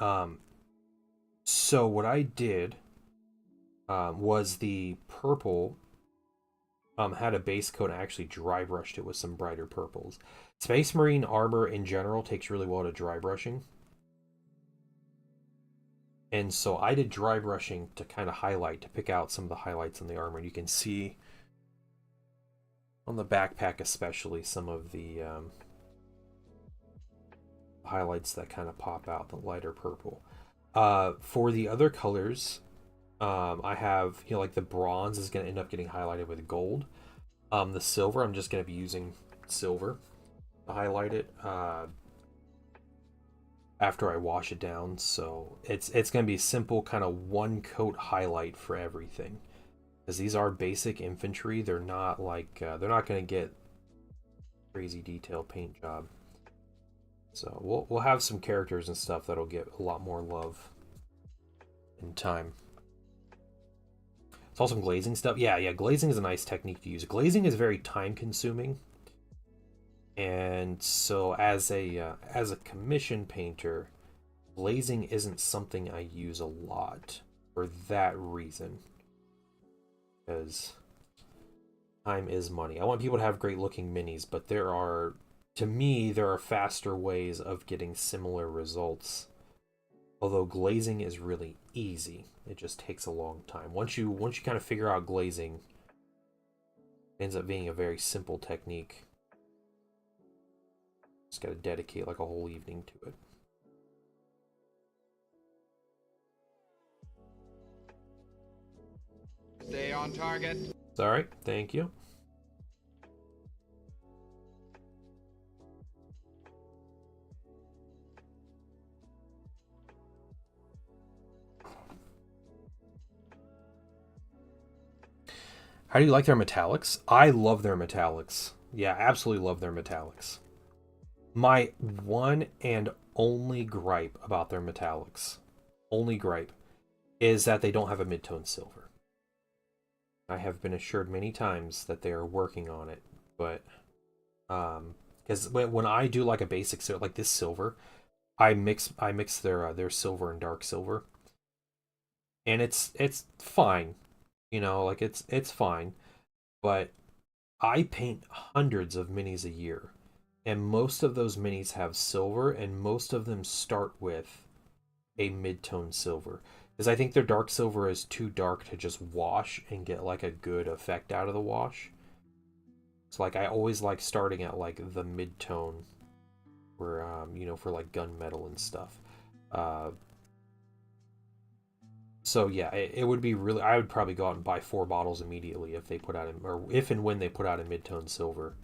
So what I did was the purple had a base coat and I actually dry brushed it with some brighter purples. Space Marine armor in general takes really well to dry brushing. And so I did dry brushing to kind of highlight, to pick out some of the highlights in the armor. And you can see on the backpack especially some of the highlights that kind of pop out, the lighter purple. For the other colors, I have, like the bronze is going to end up getting highlighted with gold. The silver, I'm just going to be using silver to highlight it after I wash it down. So it's going to be simple, kind of one coat highlight for everything. Because these are basic infantry, they're not like they're not going to get crazy detailed paint job. So we'll have some characters and stuff that'll get a lot more love in time. It's also some glazing stuff. Yeah, glazing is a nice technique to use. Glazing is very time consuming. And so as a commission painter, glazing isn't something I use a lot for that reason. Because time is money. I want people to have great looking minis, but to me, there are faster ways of getting similar results. Although glazing is really easy. It just takes a long time. Once you kind of figure out glazing, it ends up being a very simple technique. Just got to dedicate like a whole evening to it. Stay on target. Sorry, thank you. How do you like their metallics? I love their metallics. Yeah, absolutely love their metallics. My one and only gripe about their metallics, is that they don't have a mid-tone silver. I have been assured many times that they are working on it, but because when I do like a basic silver, like this silver, I mix their silver and dark silver, and it's fine, like it's fine, but I paint hundreds of minis a year, and most of those minis have silver, and most of them start with a mid-tone silver. Because I think their dark silver is too dark to just wash and get like a good effect out of the wash. So like I always like starting at like the mid-tone for for like gunmetal and stuff. So yeah, it would be really, I would probably go out and buy 4 bottles immediately if they put out or if and when they put out a mid-tone silver.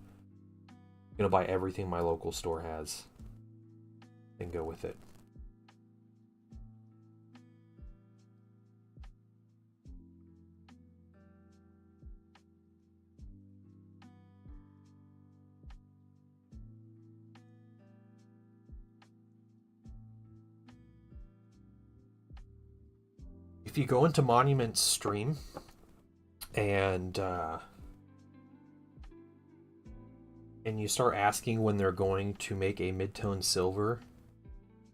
I'm gonna buy everything my local store has and go with it. If you go into Monument's stream and you start asking when they're going to make a mid-tone silver,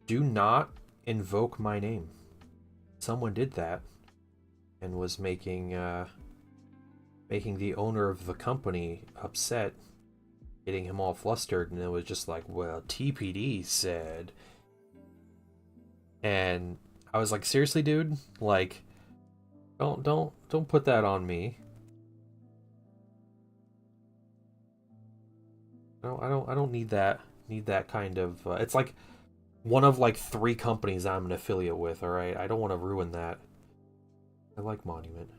do not invoke my name. Someone did that and was making the owner of the company upset, getting him all flustered, and it was just like, well, TPD said. And I was like, seriously, dude? Like, don't put that on me. No, I don't need that kind of it's like one of like 3 companies I'm an affiliate with, all right? I don't want to ruin that. I like Monument.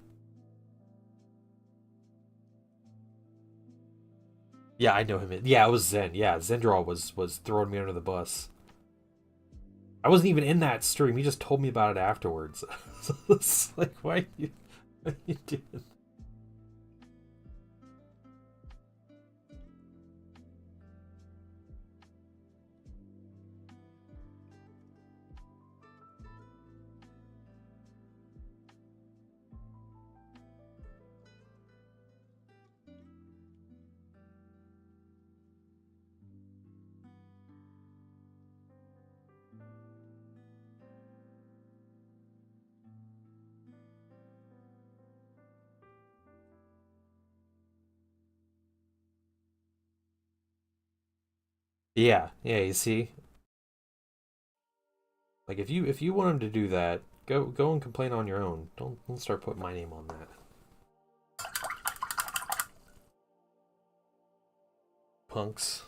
Yeah, I know him. Yeah, it was Zen. Yeah, Zendraw was throwing me under the bus. I wasn't even in that stream. He just told me about it afterwards. So it's like, why you doing? Yeah, yeah. You see, like if you want him to do that, go and complain on your own. Don't start putting my name on that. Punks.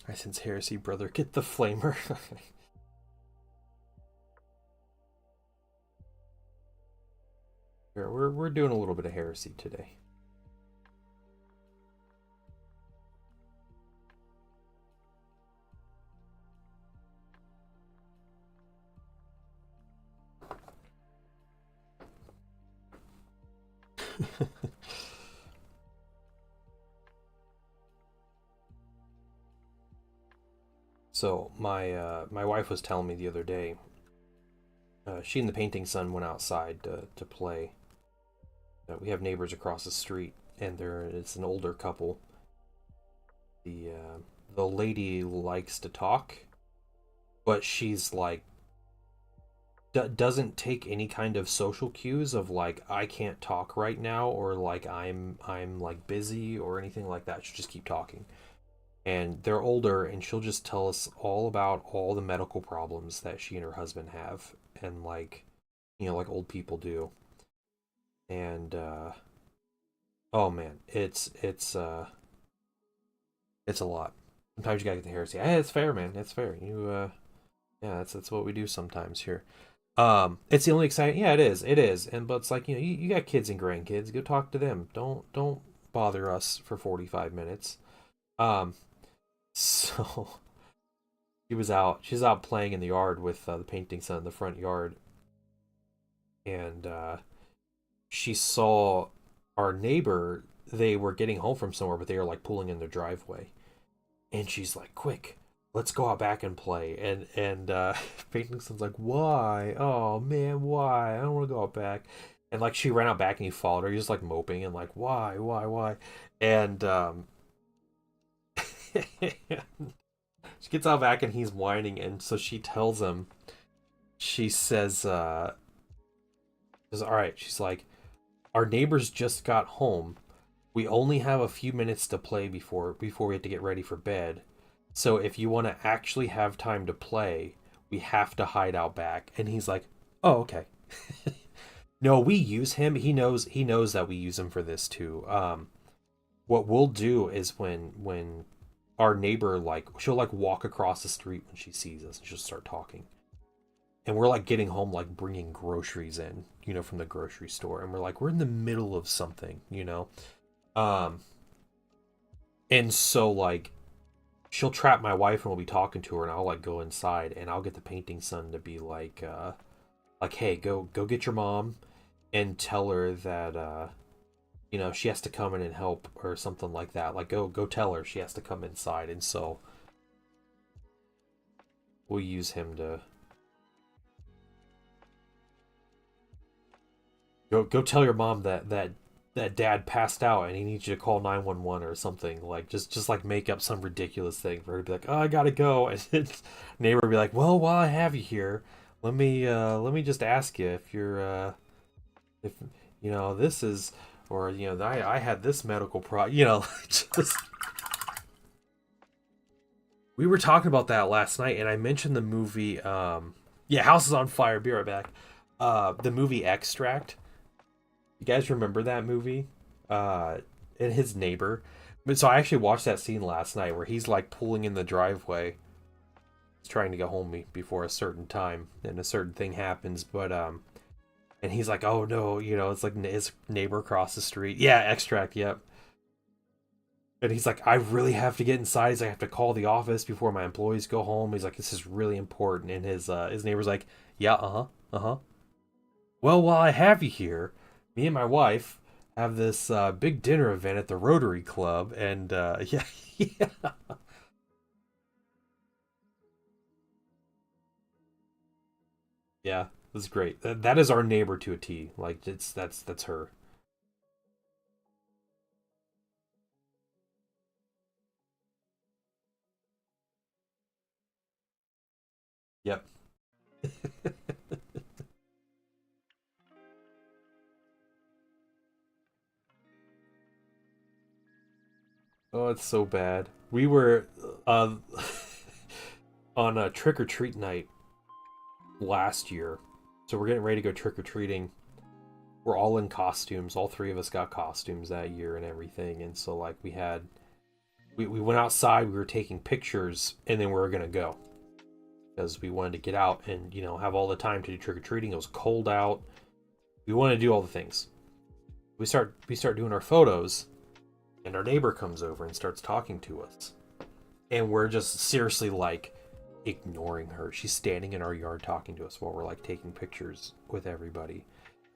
I sense heresy, brother. Get the flamer. We're doing a little bit of heresy today. So my wife was telling me the other day, she and the painting son went outside to play. We have neighbors across the street, and it's an older couple. The lady likes to talk, but she's like doesn't take any kind of social cues of like I can't talk right now, or like I'm like busy or anything like that. She'll just keep talking. And they're older, and she'll just tell us all about all the medical problems that she and her husband have, and like, like old people do. And oh man, it's a lot. Sometimes you gotta get the heresy. Hey, it's fair, man. It's fair. Yeah, that's what we do sometimes here. It's the only exciting. Yeah, it is. It is. And but it's like, you got kids and grandkids. Go talk to them. Don't bother us for 45 minutes. Um, so she's out playing in the yard with the painting son in the front yard, and she saw our neighbor. They were getting home from somewhere, but they were like pulling in their driveway, and she's like, "Quick, let's go out back and play." And painting son's like, "Why? Oh man, why? I don't want to go out back." And like she ran out back, and he followed her. He's just like moping and like, "Why?" And she gets out back and he's whining, and so she tells him, she says, all right, she's like, our neighbors just got home. We only have a few minutes to play before we have to get ready for bed. So if you want to actually have time to play, we have to hide out back. And he's like, oh, okay. No, we use him. He knows that we use him for this too. What we'll do is when our neighbor, like, she'll like walk across the street when she sees us, and she'll start talking, and we're like getting home, like bringing groceries in, from the grocery store, and we're in the middle of something, um and so like she'll trap my wife, and we'll be talking to her, and I'll like go inside, and I'll get the painting son to be like, hey, go get your mom and tell her that she has to come in and help, or something like that. Like, go tell her she has to come inside. And so we'll use him to go tell your mom that dad passed out and he needs you to call 911 or something. Like just like make up some ridiculous thing for her to be like, oh, I gotta go. And neighbor would be like, well, while I have you here, let me just ask you if you're if this is, or I had this medical just. We were talking about that last night, and I mentioned the movie. Yeah, House is on Fire. Be right back. The movie Extract. You guys remember that movie? And his neighbor. But so I actually watched that scene last night where he's like pulling in the driveway. He's trying to go home before a certain time, and a certain thing happens. But and he's like, "Oh no, it's like his neighbor across the street." Yeah, Extract. Yep. And he's like, I really have to get inside. He's like, I have to call the office before my employees go home. He's like, this is really important. And his neighbor's like, yeah, uh-huh. Well, while I have you here, me and my wife have this big dinner event at the Rotary Club. And yeah, yeah. Yeah, that's great. That is our neighbor to a T. Like, that's her. Yep. Oh, it's so bad. We were on a trick or treat night last year. So we're getting ready to go trick or treating. We're all in costumes. All three of us got costumes that year and everything. And so like we went outside, we were taking pictures, and then we were gonna go. Because we wanted to get out and, have all the time to do trick or treating. It was cold out. We wanted to do all the things. We start doing our photos, and our neighbor comes over and starts talking to us. And we're just seriously like ignoring her. She's standing in our yard talking to us while we're like taking pictures with everybody.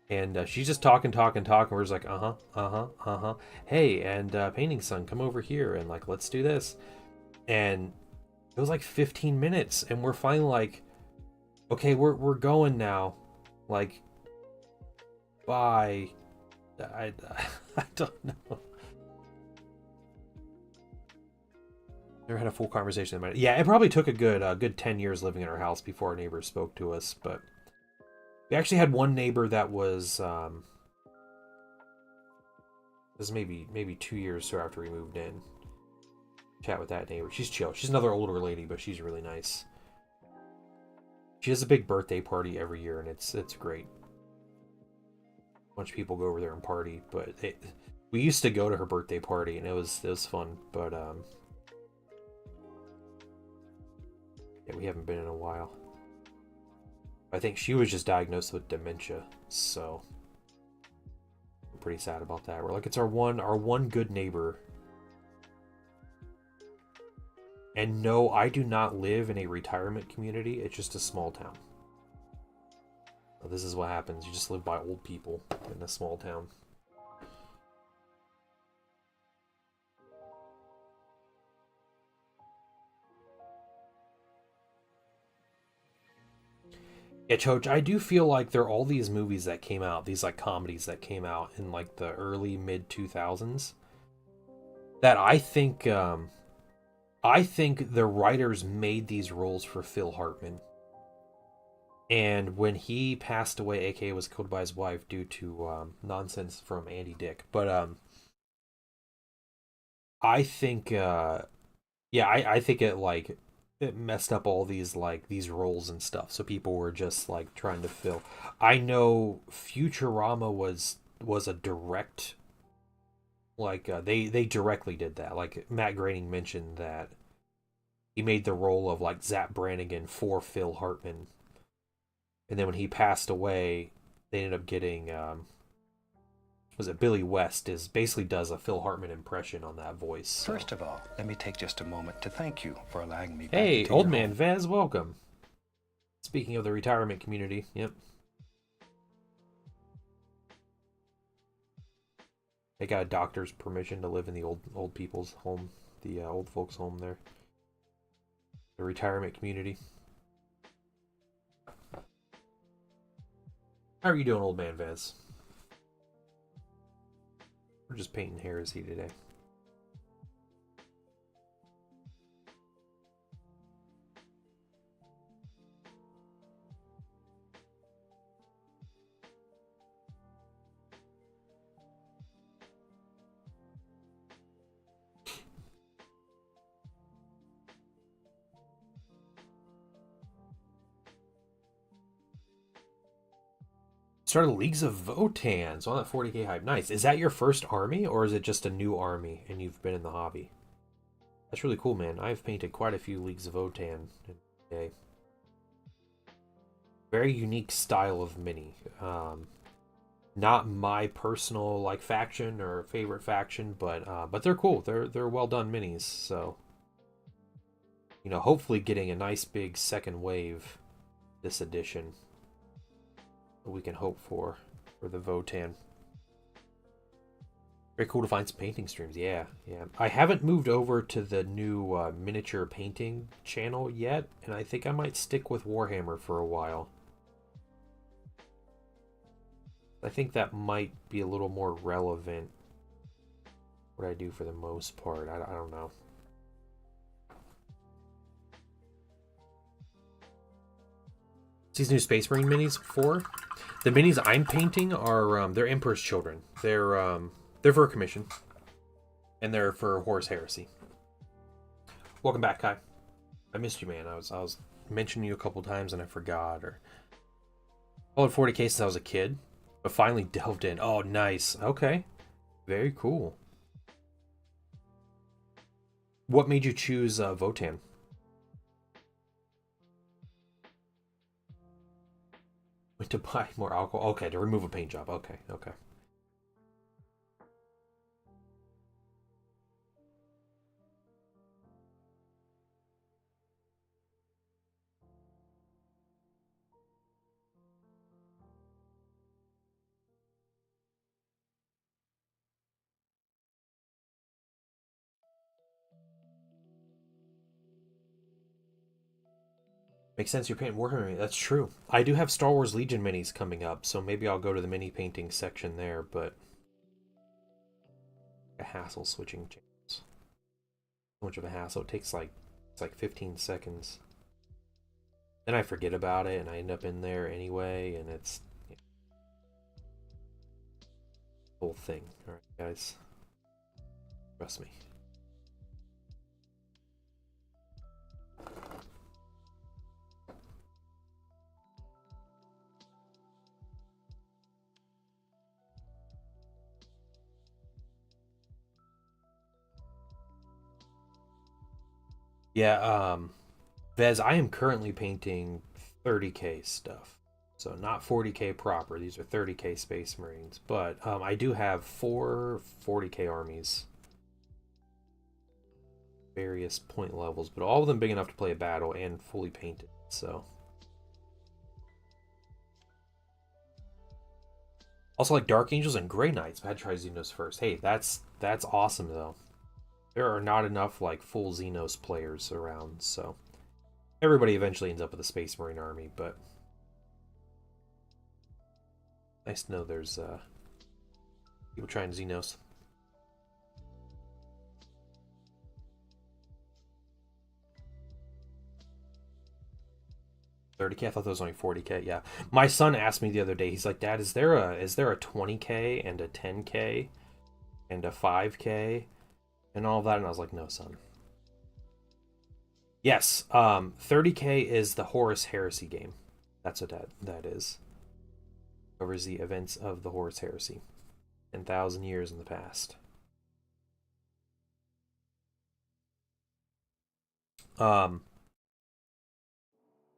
And she's just talking. We're just like, uh-huh. Hey, and Painting Son, come over here and like, let's do this. And it was like 15 minutes, and we're finally like, okay, we're going now. Like, bye. I I don't know. Never had a full conversation about it. Yeah, it probably took a good 10 years living in our house before our neighbors spoke to us, but we actually had one neighbor that was this is maybe 2 years or so after we moved in. Chat with that neighbor. She's chill. She's another older lady, but she's really nice. She has a big birthday party every year, and it's great. A bunch of people go over there and party, but we used to go to her birthday party, and it was fun, but yeah, we haven't been in a while. I think she was just diagnosed with dementia, so we're pretty sad about that. We're like, it's our one good neighbor. And no, I do not live in a retirement community. It's just a small town. So this is what happens. You just live by old people in a small town. Yeah, Choach, I do feel like there are all these movies that came out, these like comedies that came out in like the early mid 2000s that I think the writers made these roles for Phil Hartman. And when he passed away, aka was killed by his wife due to nonsense from Andy Dick. But I think yeah, I think it messed up all these roles and stuff. So people were just like trying to fill. I know Futurama was a direct they directly did that. Like Matt Groening mentioned that he made the role of like Zap Brannigan for Phil Hartman. And then when he passed away, they ended up getting was it Billy West is basically does a Phil Hartman impression on that voice. So. First of all, let me take just a moment to thank you for allowing me back Hey, into old your man home. Vez, welcome. Speaking of the retirement community, yep. They got a doctor's permission to live in the old people's home, the old folks' home there. The retirement community. How are you doing, old man Vez? We're just painting Heresy today. Started Leagues of Votan, so on that 40k hype. Nice. Is that your first army, or is it just a new army and you've been in the hobby? That's really cool, man. I've painted quite a few Leagues of Votan today. Very unique style of mini. Not my personal like faction or favorite faction, but they're cool. They're well done minis. So, you know, hopefully getting a nice big second wave this edition. We can hope for the Votan. Very cool to find some painting streams. Yeah. I haven't moved over to the new miniature painting channel yet, and I think I might stick with Warhammer for a while. I think that might be a little more relevant. What I do for the most part, I don't know. These new Space Marine minis for the minis I'm painting are they're Emperor's Children. They're for a commission, and they're for Horus Heresy. Welcome back, Kai. I missed you, man. I was mentioning you a couple times and I forgot. Or followed 40k since I was a kid, but finally delved in. Oh, nice. Okay, very cool. What made you choose Votan? To buy more alcohol. Okay, to remove a paint job. Okay. Makes sense. You're painting Warhammer. That's true. I do have Star Wars Legion minis coming up, so maybe I'll go to the mini painting section there. But a hassle switching channels. So much of a hassle. It takes like 15 seconds. Then I forget about it, and I end up in there anyway, and it's whole thing. All right, guys. Trust me. Yeah, Vez, I am currently painting 30k stuff. So not 40k proper. These are 30k Space Marines. But I do have 4 40k armies. Various point levels, but all of them big enough to play a battle and fully painted. So also like Dark Angels and Grey Knights. I had to try Xenos first. Hey, that's awesome though. There are not enough like full Xenos players around, so everybody eventually ends up with a Space Marine army, but nice to know there's people trying Xenos. 30k? I thought that was only 40k. Yeah. My son asked me the other day, he's like, Dad, is there a 20k and a 10k and a 5k and all of that? And I was like, no, son. Yes, 30k is the Horus Heresy game. That's what that is. Covers the events of the Horus Heresy. 10,000 years in the past.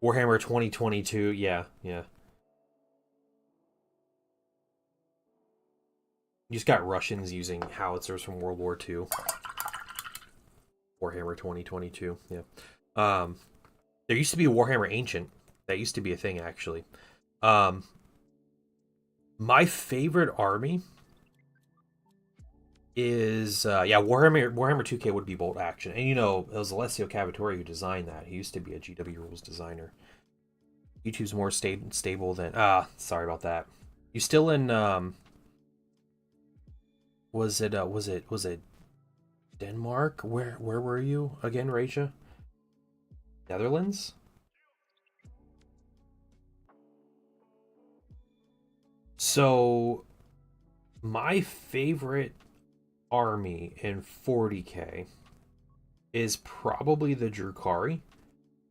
Warhammer 2022, yeah. You just got Russians using howitzers from World War II. Warhammer 2022, yeah. There used to be a Warhammer Ancient. That used to be a thing, actually. My favorite army is Warhammer 2K would be Bolt Action. And you know, it was Alessio Cavatore who designed that. He used to be a GW Rules designer. YouTube's more stable than sorry about that. You still in was it Denmark? Where were you again, Raja? Netherlands? So my favorite army in 40k is probably the Drukari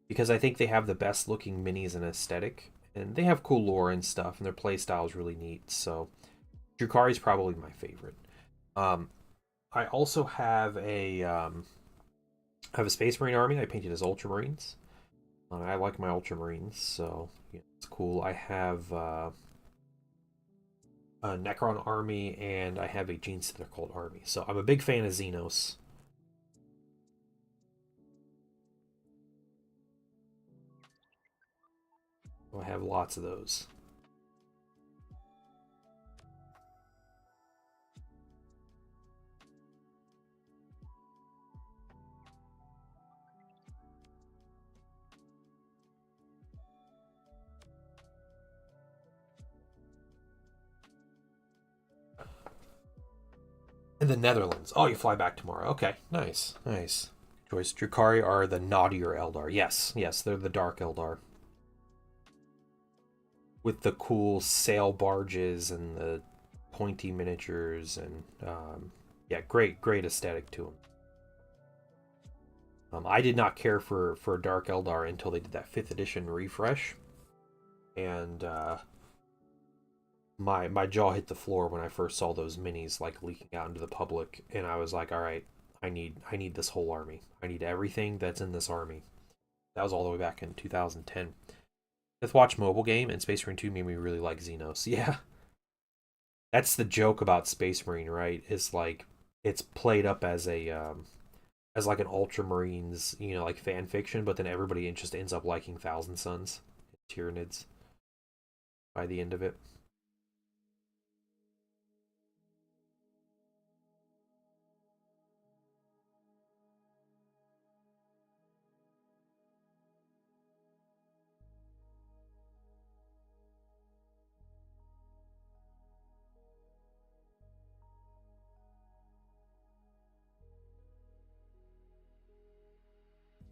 because I think they have the best looking minis and aesthetic, and they have cool lore and stuff, and their playstyle is really neat. So Drukari is probably my favorite. Um, I also have a Space Marine army I painted as Ultramarines. I like my Ultramarines, so yeah, it's cool. I have a Necron army, and I have a Gene Stealer Cult army. So I'm a big fan of Xenos. I have lots of those. In the Netherlands. Oh, you fly back tomorrow. Okay, nice, nice. Choice. Drukari are the naughtier Eldar. Yes, yes, they're the dark Eldar. With the cool sail barges and the pointy miniatures and yeah, great aesthetic to them. I did not care for Dark Eldar until they did that 5th edition refresh, and my jaw hit the floor when I first saw those minis like leaking out into the public, and I was like, all right, I need this whole army. I need everything that's in this army. That was all the way back in 2010. Death Watch mobile game and Space Marine 2 made me really like Xenos. Yeah, that's the joke about Space Marine, right? It's like it's played up as like an Ultramarines, like fan fiction, but then everybody just ends up liking Thousand Suns, Tyranids by the end of it.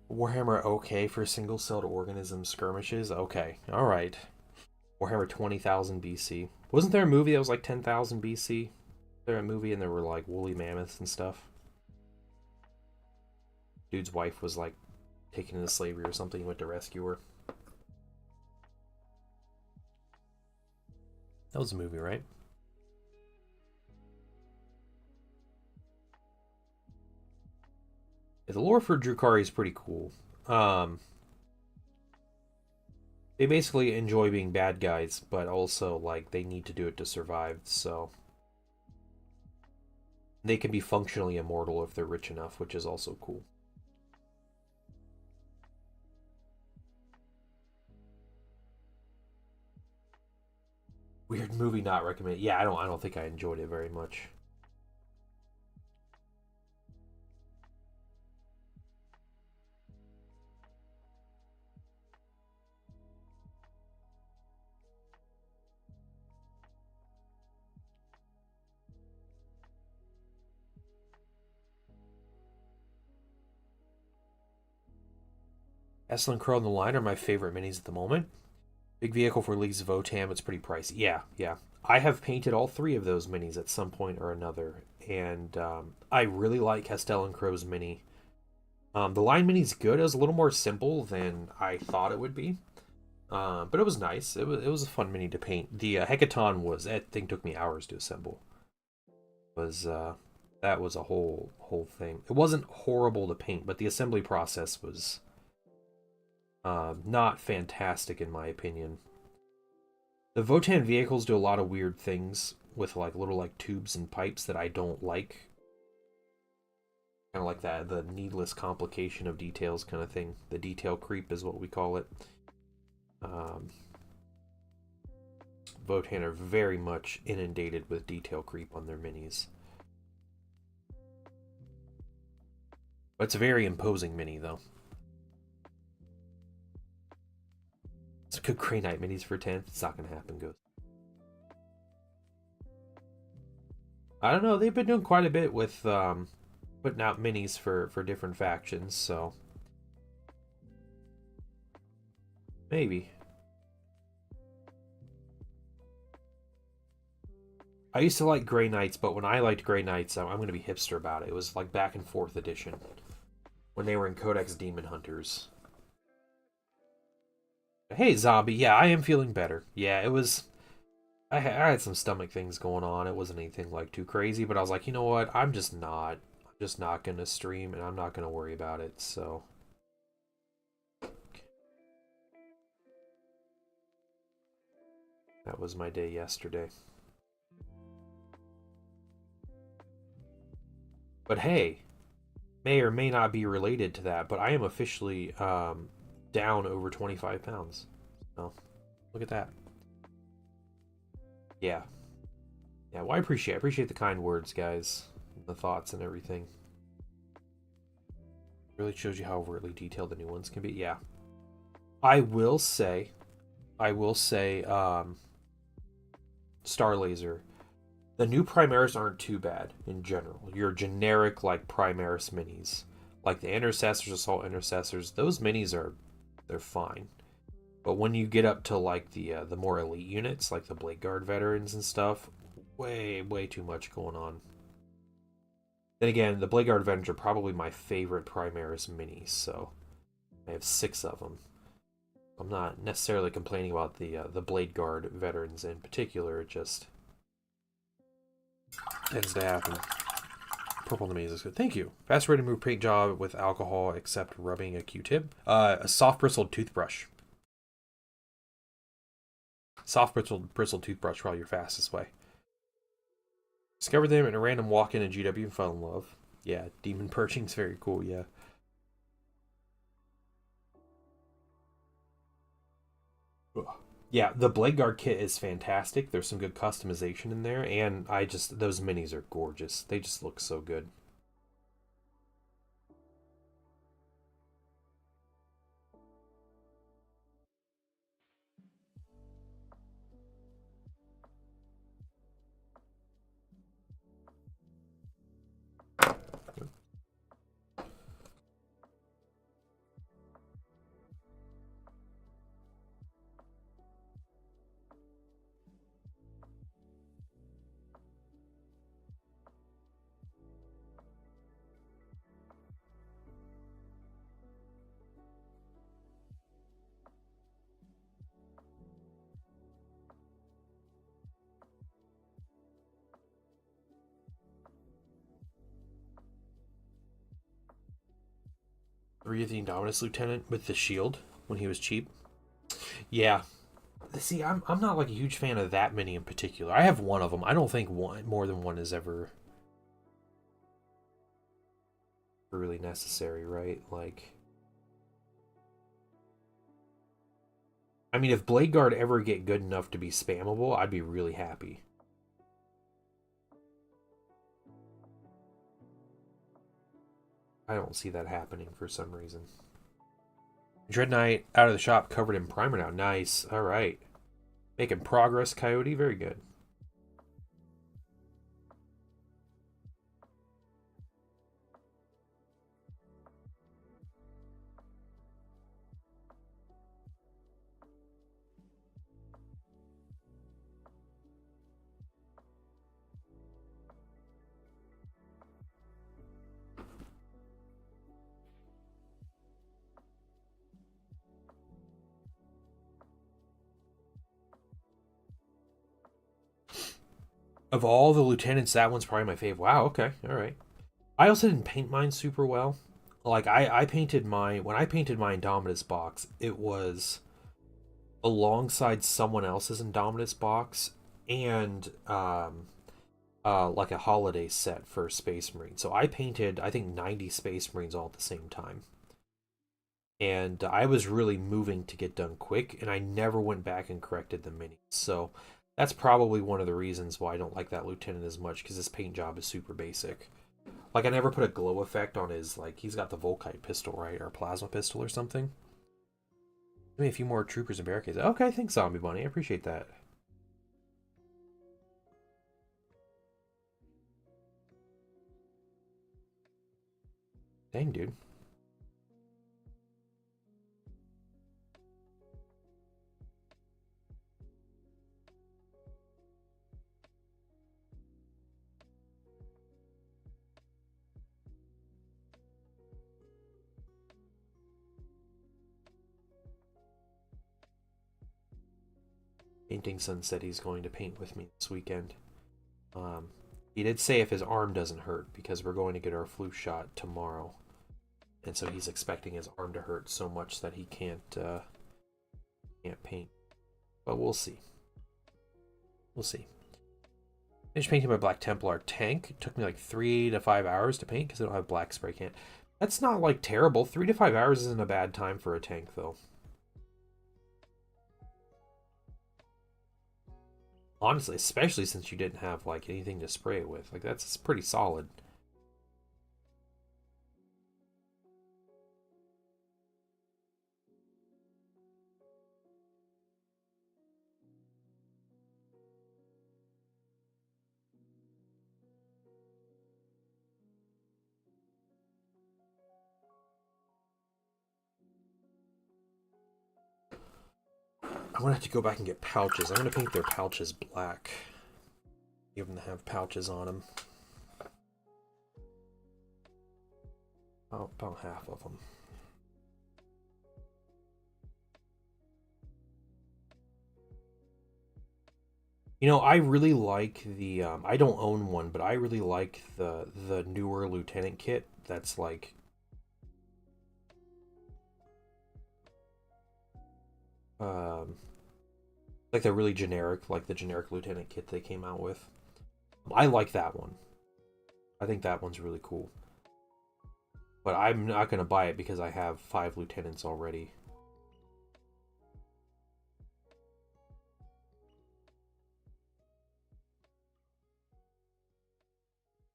Warhammer okay for single-celled organism skirmishes? Okay, alright. Warhammer 20,000 BC. Wasn't there a movie that was like 10,000 BC? There a movie and there were like woolly mammoths and stuff? Dude's wife was like taken into slavery or something. He went to rescue her. That was a movie, right? Yeah, the lore for Drukari is pretty cool. Um, they basically enjoy being bad guys, but also like they need to do it to survive. So they can be functionally immortal if they're rich enough, which is also cool. Weird movie not recommended. Yeah, I don't think I enjoyed it very much. Eslan Crow and the Line are my favorite minis at the moment. Big vehicle for Leagues of Votam. It's pretty pricey. Yeah, yeah. I have painted all three of those minis at some point or another, and I really like Hestel and Crow's mini. The line mini's good. It was a little more simple than I thought it would be, but it was nice. It was a fun mini to paint. The Hecaton was that thing took me hours to assemble. Was That was a whole thing. It wasn't horrible to paint, but the assembly process was not fantastic in my opinion. The Votan vehicles do a lot of weird things with like little like tubes and pipes that I don't like. Kind of like that, the needless complication of details kind of thing. The detail creep is what we call it. Um, Votan are very much inundated with detail creep on their minis. It's a very imposing mini though. It's a good Grey Knight minis for 10th. It's not gonna happen, Ghost. I don't know. They've been doing quite a bit with putting out minis for different factions, so maybe. I used to like Grey Knights, but when I liked Grey Knights, I'm going to be hipster about it. It was like back and forth edition when they were in Codex Demon Hunters. Hey, zombie. Yeah, I am feeling better. Yeah, it was. I had some stomach things going on. It wasn't anything like too crazy, but I was like, you know what? I'm just not gonna stream, and I'm not gonna worry about it. So that was my day yesterday. But hey, may or may not be related to that, but I am officially down over 25 pounds. So look at that. Yeah. Yeah, well, I appreciate the kind words, guys. The thoughts and everything. Really shows you how overtly detailed the new ones can be. Yeah. I will say, Star Laser. The new Primaris aren't too bad in general. Your generic like Primaris minis, like the Intercessors, Assault Intercessors, those minis they're fine. But when you get up to like the more elite units, like the Blade Guard veterans and stuff, way too much going on. Then again, the Blade Guard veterans are probably my favorite Primaris minis, so I have 6 of them. I'm not necessarily complaining about the Blade Guard veterans in particular. It just tends to happen. Purple Maze is good. Thank you. Fast way to remove paint job with alcohol except rubbing a Q-tip. A soft bristled toothbrush. Soft bristled toothbrush, probably your fastest way. Discovered them in a random walk-in in GW and fell in love. Yeah, demon perching's very cool, yeah. Ugh. Yeah, the Blade Guard kit is fantastic. There's some good customization in there, and those minis are gorgeous. They just look so good. Three of the Indominus Lieutenant with the shield when he was cheap. Yeah. See, I'm not like a huge fan of that many in particular. I have one of them. I don't think more than one is ever really necessary, right? Like, I mean, if Blade Guard ever get good enough to be spammable, I'd be really happy. I don't see that happening for some reason. Dread Knight out of the shop, covered in primer now. Nice. All right. Making progress, Coyote. Very good. Of all the lieutenants, that one's probably my favorite. Wow, okay, all right. I also didn't paint mine super well. Like I painted my when I painted my Indominus box, it was alongside someone else's Indominus box and like a holiday set for Space Marine. So I painted I think 90 Space Marines all at the same time. And I was really moving to get done quick, and I never went back and corrected the minis. So that's probably one of the reasons why I don't like that lieutenant as much, because his paint job is super basic. Like, I never put a glow effect on his, like, he's got the Volkite pistol, right? Or plasma pistol or something. Give me a few more troopers and barricades. Okay, thanks, Zombie Bunny. I appreciate that. Dang, dude. Painting Son said he's going to paint with me this weekend. He did say if his arm doesn't hurt, because we're going to get our flu shot tomorrow. And so he's expecting his arm to hurt so much that he can't paint. But we'll see. We'll see. Finished painting my Black Templar tank. It took me like 3 to 5 hours to paint because I don't have black spray can. That's not like terrible. 3 to 5 hours isn't a bad time for a tank though. Honestly, especially since you didn't have like anything to spray it with. Like that's pretty solid. I'm gonna have to go back and get pouches. I'm gonna paint their pouches black. Give them to have pouches on them. Oh, about half of them. You know, I really like the. I don't own one, but I really like the newer Lieutenant kit. That's like. Like the really generic, like the generic Lieutenant kit they came out with. I like that one. I think that one's really cool. But I'm not going to buy it because I have 5 lieutenants already.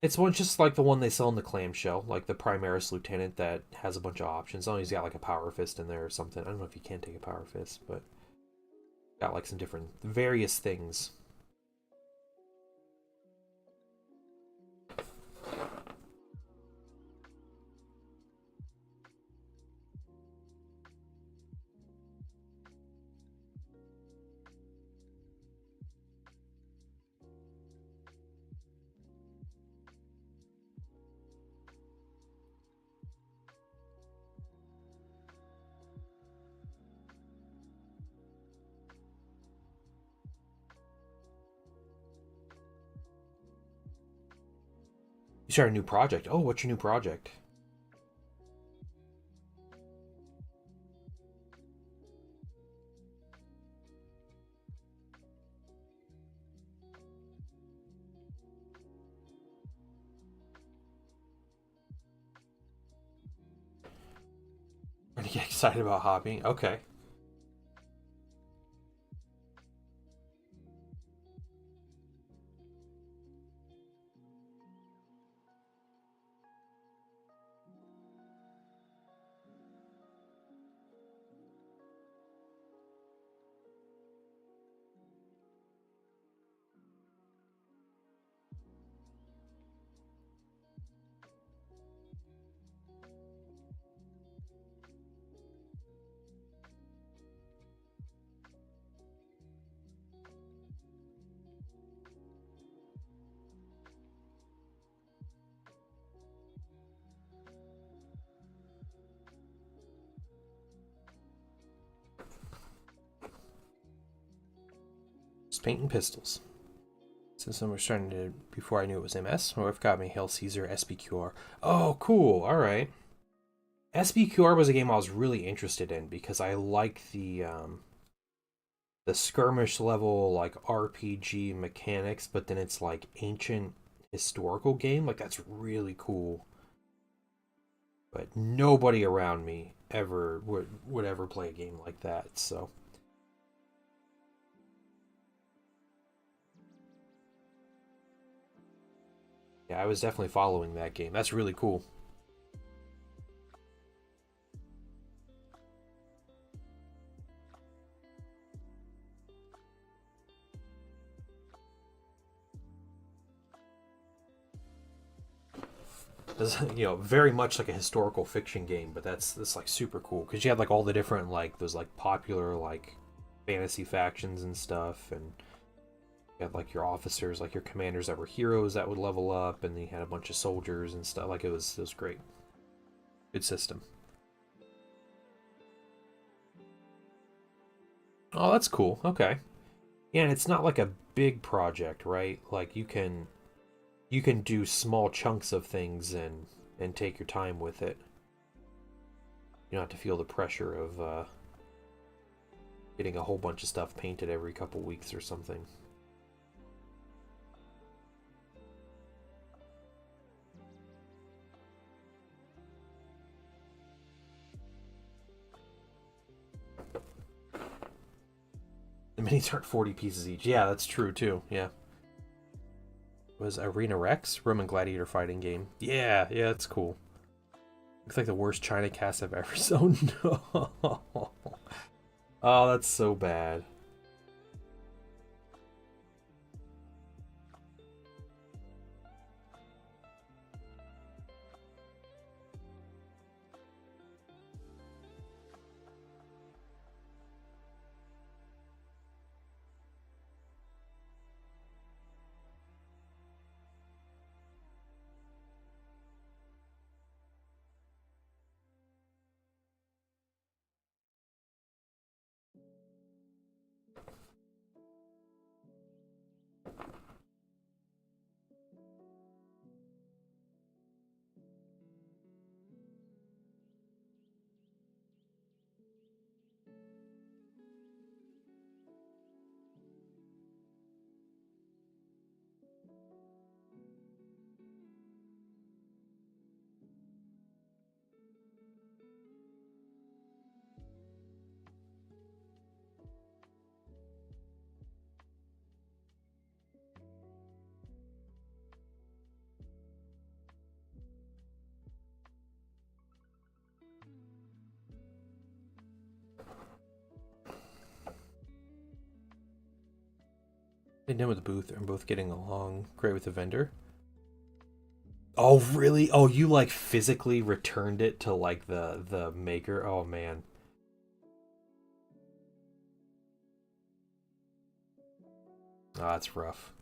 It's one just like the one they sell in the clamshell, like the Primaris Lieutenant that has a bunch of options. Oh, he's got like a Power Fist in there or something. I don't know if you can take a Power Fist, but got like some different various things. You start a new project. Oh, what's your new project? Trying to get excited about hobbying. Okay. Just painting pistols. Since I was starting to, before I knew it was MS, my wife got me Hail Caesar SBQR. Oh, cool. All right. SBQR was a game I was really interested in because I like the skirmish level like RPG mechanics, but then it's like ancient historical game. Like that's really cool. But nobody around me ever would ever play a game like that. So yeah, I was definitely following that game. That's really cool. It's, very much like a historical fiction game, but that's like super cool because you had like all the different like those like popular like fantasy factions and stuff, and you had like your officers, like your commanders that were heroes that would level up, and then you had a bunch of soldiers and stuff. Like it was great. Good system. Oh, that's cool. Okay. Yeah, and it's not like a big project, right? Like you can do small chunks of things and take your time with it. You don't have to feel the pressure of getting a whole bunch of stuff painted every couple weeks or something. The minis aren't 40 pieces each. Yeah, that's true too. Yeah. Was Arena Rex Roman Gladiator fighting game? Yeah, yeah, that's cool. Looks like the worst China cast I've ever seen. No. Oh, that's so bad. They done with the booth and both getting along great with the vendor. Oh really? Oh, you like physically returned it to like the maker? Oh man. Oh, that's rough.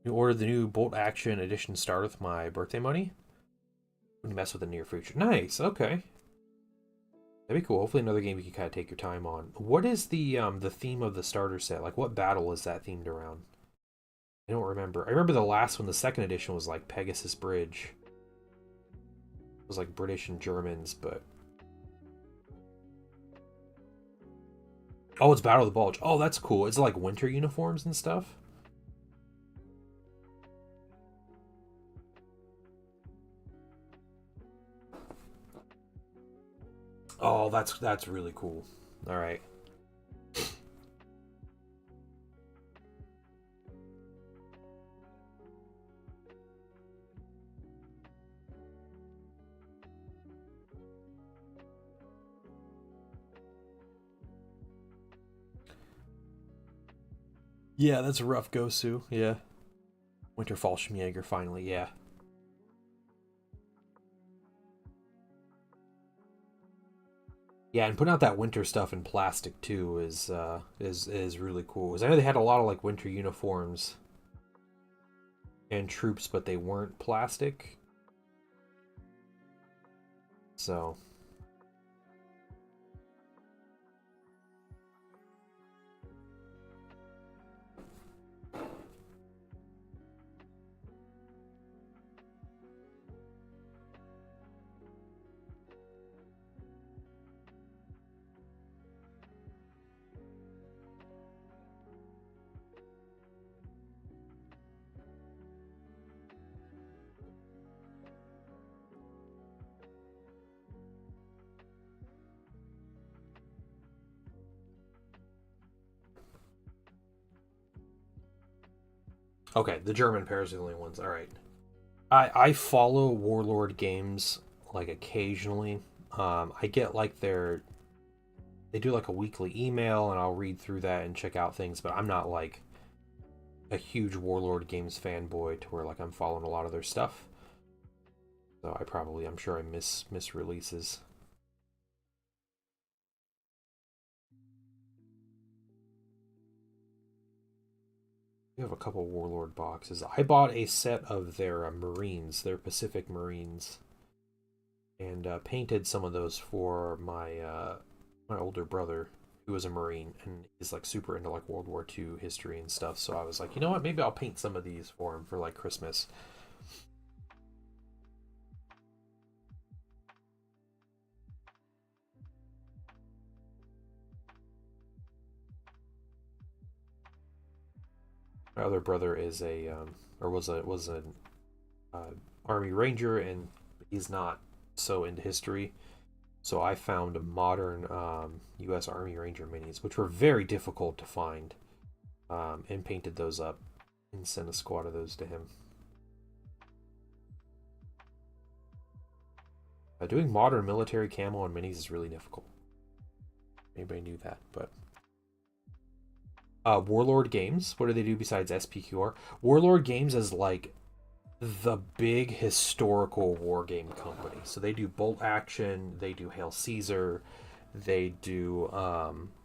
You ordered the new Bolt Action Edition starter with my birthday money? Wouldn't mess with the near future. Nice, okay. That'd be cool. Hopefully another game you can kind of take your time on. What is the theme of the starter set? Like what battle is that themed around? I don't remember. I remember the last one, the second edition was like Pegasus Bridge. It was like British and Germans, but oh, it's Battle of the Bulge. Oh, that's cool. Is it like winter uniforms and stuff? Oh, that's really cool. All right. Yeah, that's a rough go, Sue. Yeah. Winter Fallschirmjäger finally. Yeah. Yeah, and putting out that winter stuff in plastic too is really cool. 'Cause I know they had a lot of like winter uniforms and troops, but they weren't plastic. So okay, the German pairs are the only ones. All right. I follow Warlord games like occasionally. I get like they do like a weekly email and I'll read through that and check out things, but I'm not like a huge Warlord games fanboy to where like I'm following a lot of their stuff. So I'm sure I miss releases. We have a couple Warlord boxes. I bought a set of their Marines, their Pacific Marines, and painted some of those for my older brother, who was a Marine, and he's like super into like World War II history and stuff. So I was like, you know what? Maybe I'll paint some of these for him for like Christmas. My other brother is was an Army Ranger, and he's not so into history. So I found modern U.S. Army Ranger minis, which were very difficult to find, and painted those up and sent a squad of those to him. Doing modern military camo on minis is really difficult. Anybody knew that, but Warlord Games. What do they do besides SPQR? Warlord Games is like the big historical war game company. So they do Bolt Action, they do Hail Caesar, they do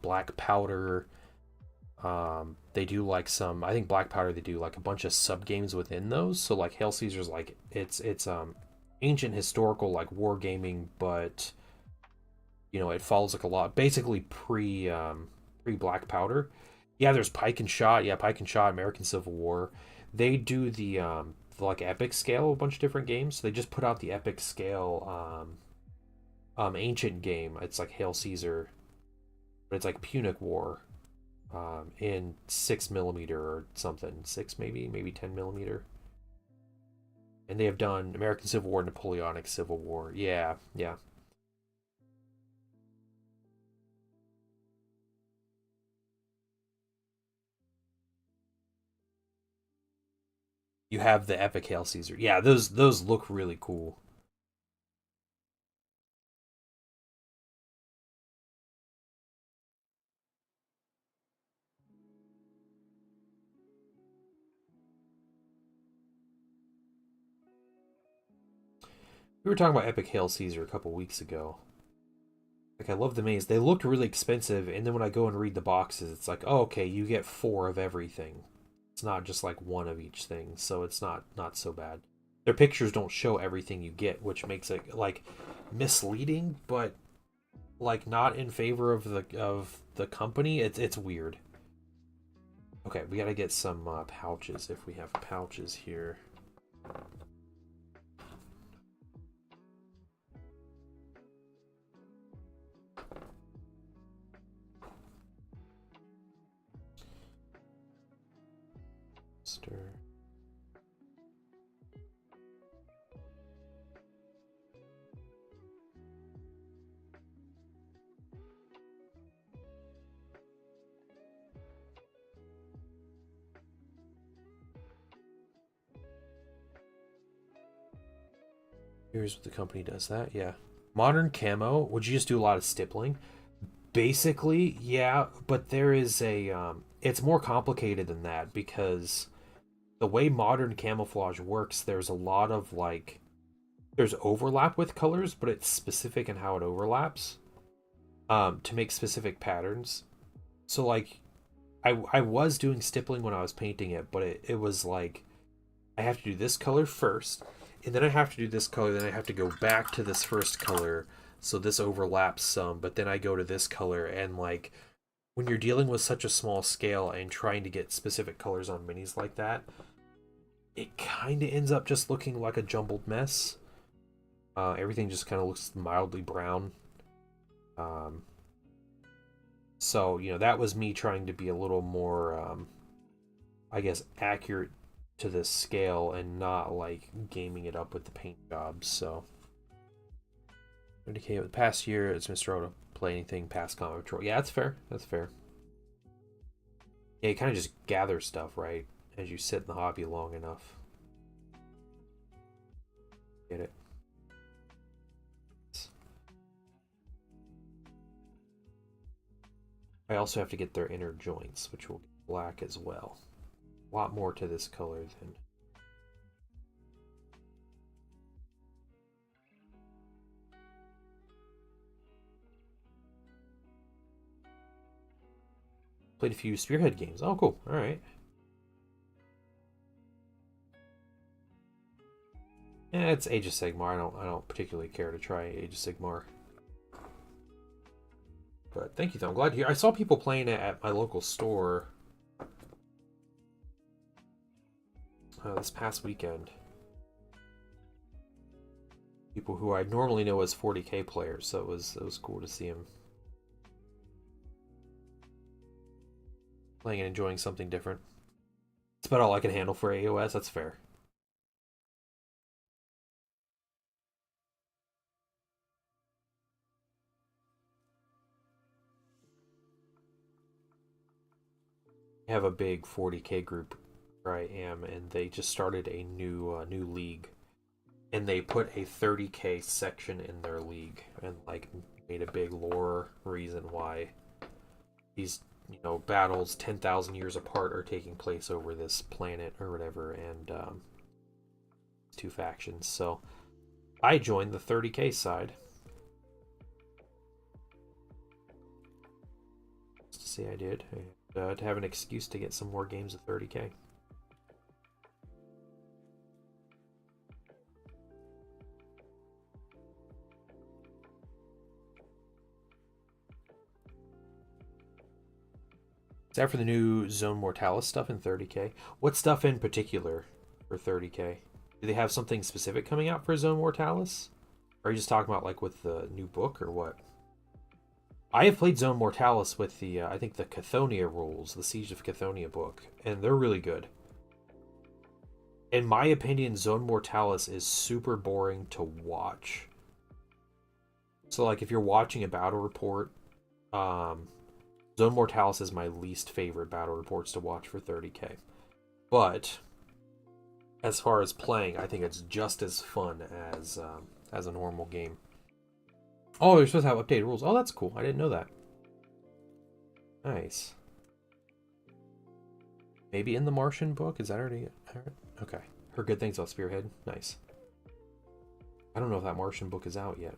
Black Powder. They do like some. I think Black Powder. They do like a bunch of sub games within those. So like Hail Caesar's like it's ancient historical like war gaming, but you know it follows like a lot basically pre Black Powder. Yeah, there's Pike and Shot. Yeah, Pike and Shot, American Civil War. They do the like epic scale, a bunch of different games. So they just put out the epic scale ancient game. It's like Hail Caesar, but it's like Punic War in 6mm or something. Six maybe 10mm. And they have done American Civil War, Napoleonic Civil War. Yeah, yeah. You have the epic Hail Caesar. Yeah, those look really cool. We were talking about epic Hail Caesar a couple weeks ago. Like I love the maze. They looked really expensive, and then when I go and read the boxes, it's like, oh, okay, you get 4 of everything. It's not just like 1 of each thing, so it's not so bad. Their pictures don't show everything you get, which makes it like misleading, but like not in favor of the company. It's weird. Okay, we gotta get some pouches if we have pouches here. Stir. Here's what the company does that, yeah. Modern camo, would you just do a lot of stippling? Basically, yeah, but there is a it's more complicated than that because the way modern camouflage works, there's a lot of like there's overlap with colors, but it's specific in how it overlaps to make specific patterns. So like I was doing stippling when I was painting it, but it was like I have to do this color first, and then I have to do this color, then I have to go back to this first color, so this overlaps some, but then I go to this color, and like when you're dealing with such a small scale and trying to get specific colors on minis like that, it kind of ends up just looking like a jumbled mess. Everything just kind of looks mildly brown. Um, so, you know, that was me trying to be a little more, I guess, accurate to this scale and not like gaming it up with the paint jobs. So indicate with the past year it's Mr. O to play anything past Combat Patrol. Yeah, that's fair. That's fair. Yeah, you kind of just gather stuff, right? As you sit in the hobby long enough. Get it? I also have to get their inner joints, which will get black as well. A lot more to this color than Played a few Spearhead games. Oh, cool. All right. Yeah, it's Age of Sigmar. I don't particularly care to try Age of Sigmar. But thank you, though. I'm glad to hear. I saw people playing it at my local store this past weekend. People who I normally know as 40K players, so it was cool to see them playing and enjoying something different. It's about all I can handle for AOS. That's fair. I have a big 40K group where I am, and they just started a new league, and they put a 30K section in their league, and like made a big lore reason why these battles 10,000 years apart are taking place over this planet or whatever, and two factions. So I joined the 30K side. Just to say I did. To have an excuse to get some more games of 30K. Is that for the new Zone Mortalis stuff in 30K? What stuff in particular for 30K? Do they have something specific coming out for Zone Mortalis? Or are you just talking about like with the new book or what? I have played Zone Mortalis with the, I think the Cathonia rules, the Siege of Cathonia book, and they're really good. In my opinion, Zone Mortalis is super boring to watch. So like if you're watching a battle report, Zone Mortalis is my least favorite battle reports to watch for 30K. But as far as playing, I think it's just as fun as a normal game. Oh, they're supposed to have updated rules. Oh, that's cool. I didn't know that. Nice. Maybe in the Martian book? Is that already... Okay. Heard good things about Spearhead. Nice. I don't know if that Martian book is out yet.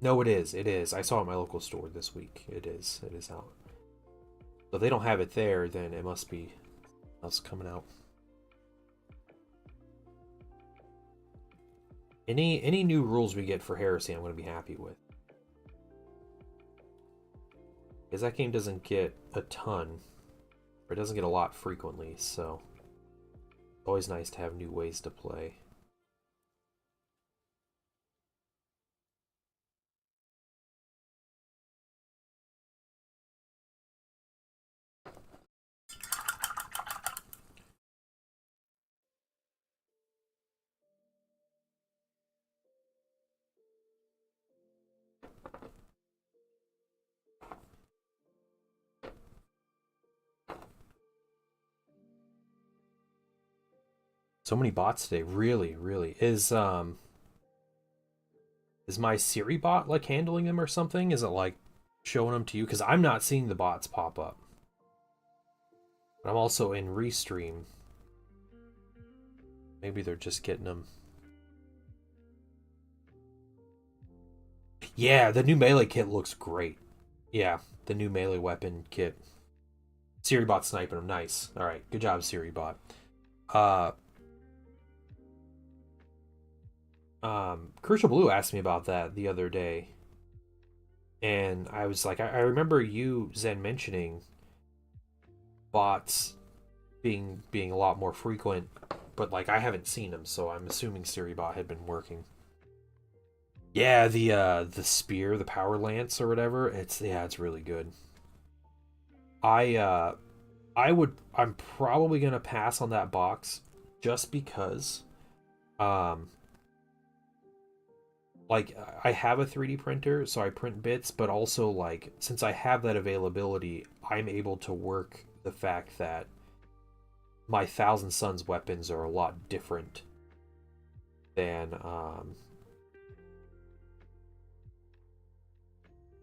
No, it is. It is. I saw it at my local store this week. It is. It is out. So if they don't have it there, then it must be else coming out. Any new rules we get for Heresy, I'm going to be happy with. Because that game doesn't get a ton, or it doesn't get a lot frequently, so it's always nice to have new ways to play. So many bots today. Really, really. Is my Siri bot like handling them or something? Is it like showing them to you? Because I'm not seeing the bots pop up. But I'm also in Restream. Maybe they're just getting them. Yeah, the new melee kit looks great. Yeah, the new melee weapon kit. Siri bot sniping them. Nice. All right, good job, Siri bot. Crucial Blue asked me about that the other day, and I was like, I remember you, Zen, mentioning bots being a lot more frequent, but like I haven't seen them, so I'm assuming Siri bot had been working. Yeah, the spear, the power lance or whatever. It's really good. I'm probably gonna pass on that box just because like I have a 3D printer, so I print bits, but also like since I have that availability, I'm able to work the fact that my Thousand Suns weapons are a lot different than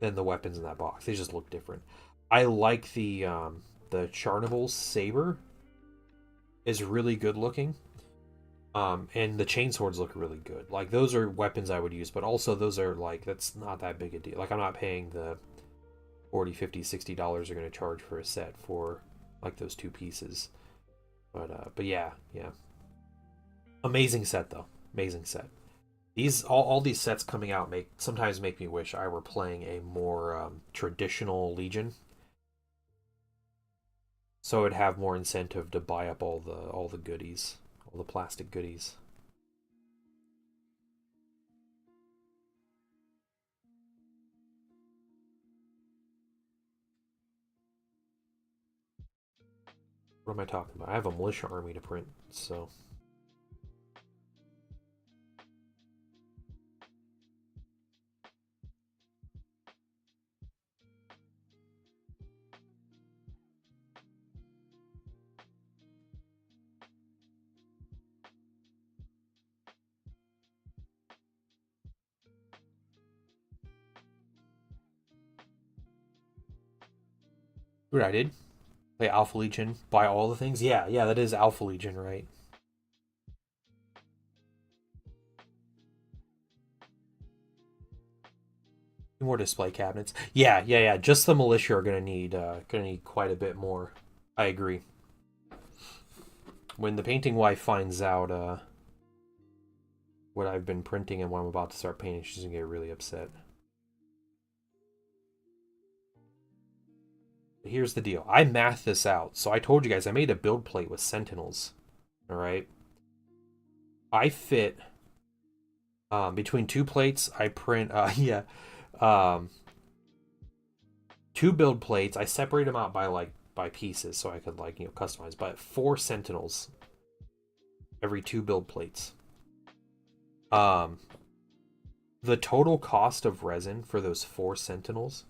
than the weapons in that box. They just look different. I like the Charnival's saber is really good looking. And the chainswords look really good. Like, those are weapons I would use, but also those are, like, that's not that big a deal. Like, I'm not paying the $40, $50, $60 they're going to charge for a set for, like, those two pieces. But yeah. Amazing set, though. Amazing set. All these sets coming out sometimes make me wish I were playing a more traditional Legion. So I'd have more incentive to buy up all the goodies. All the plastic goodies. What am I talking about? I have a militia army to print, so... What I did? Play Alpha Legion, buy all the things? Yeah, that is Alpha Legion, right? More display cabinets. Yeah. Just the militia are gonna need quite a bit more. I agree. When the painting wife finds out what I've been printing and what I'm about to start painting, she's gonna get really upset. But here's the deal. I mathed this out. So I told you guys I made a build plate with Sentinels. Alright? I fit between two plates, I print two build plates. I separate them out by pieces so I could customize. But 4 Sentinels every 2 build plates. The total cost of resin for those 4 Sentinels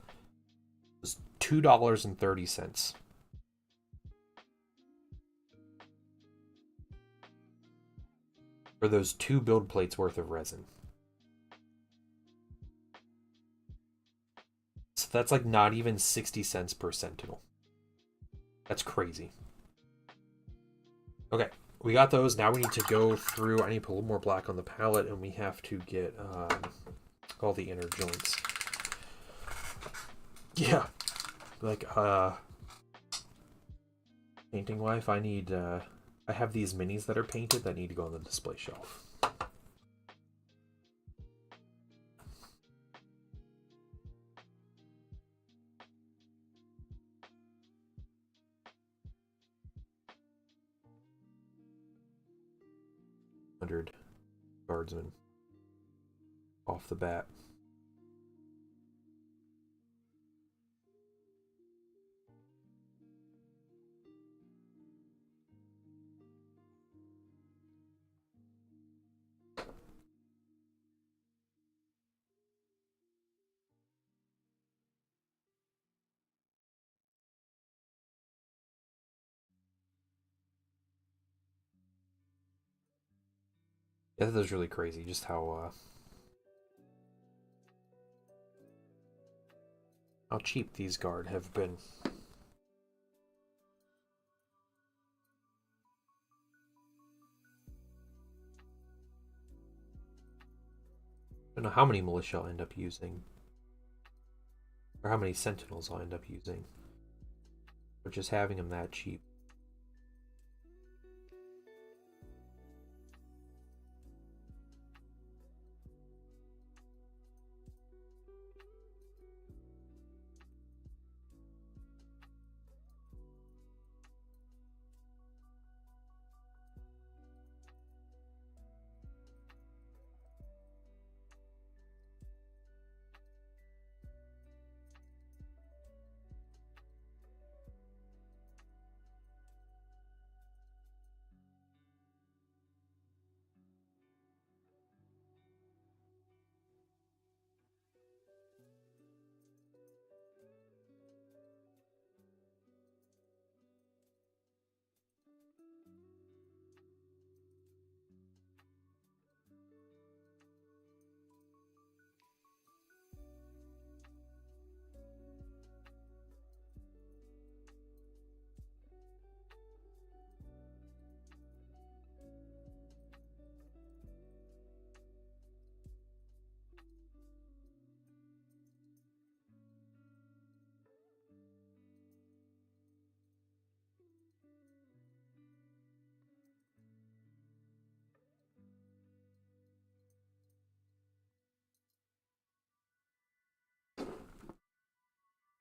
was $2.30. For those 2 build plates worth of resin. So that's like not even 60 cents per Sentinel. That's crazy. Okay, we got those. Now we need to go through. I need to put a little more black on the palette, and we have to get all the inner joints. Yeah. Like, painting wife, I need, I have these minis that are painted that need to go on the display shelf. Guardsmen off the bat. Yeah, that was really crazy, just how cheap these guard have been. I don't know how many militia I'll end up using. Or how many sentinels I'll end up using. But just having them that cheap.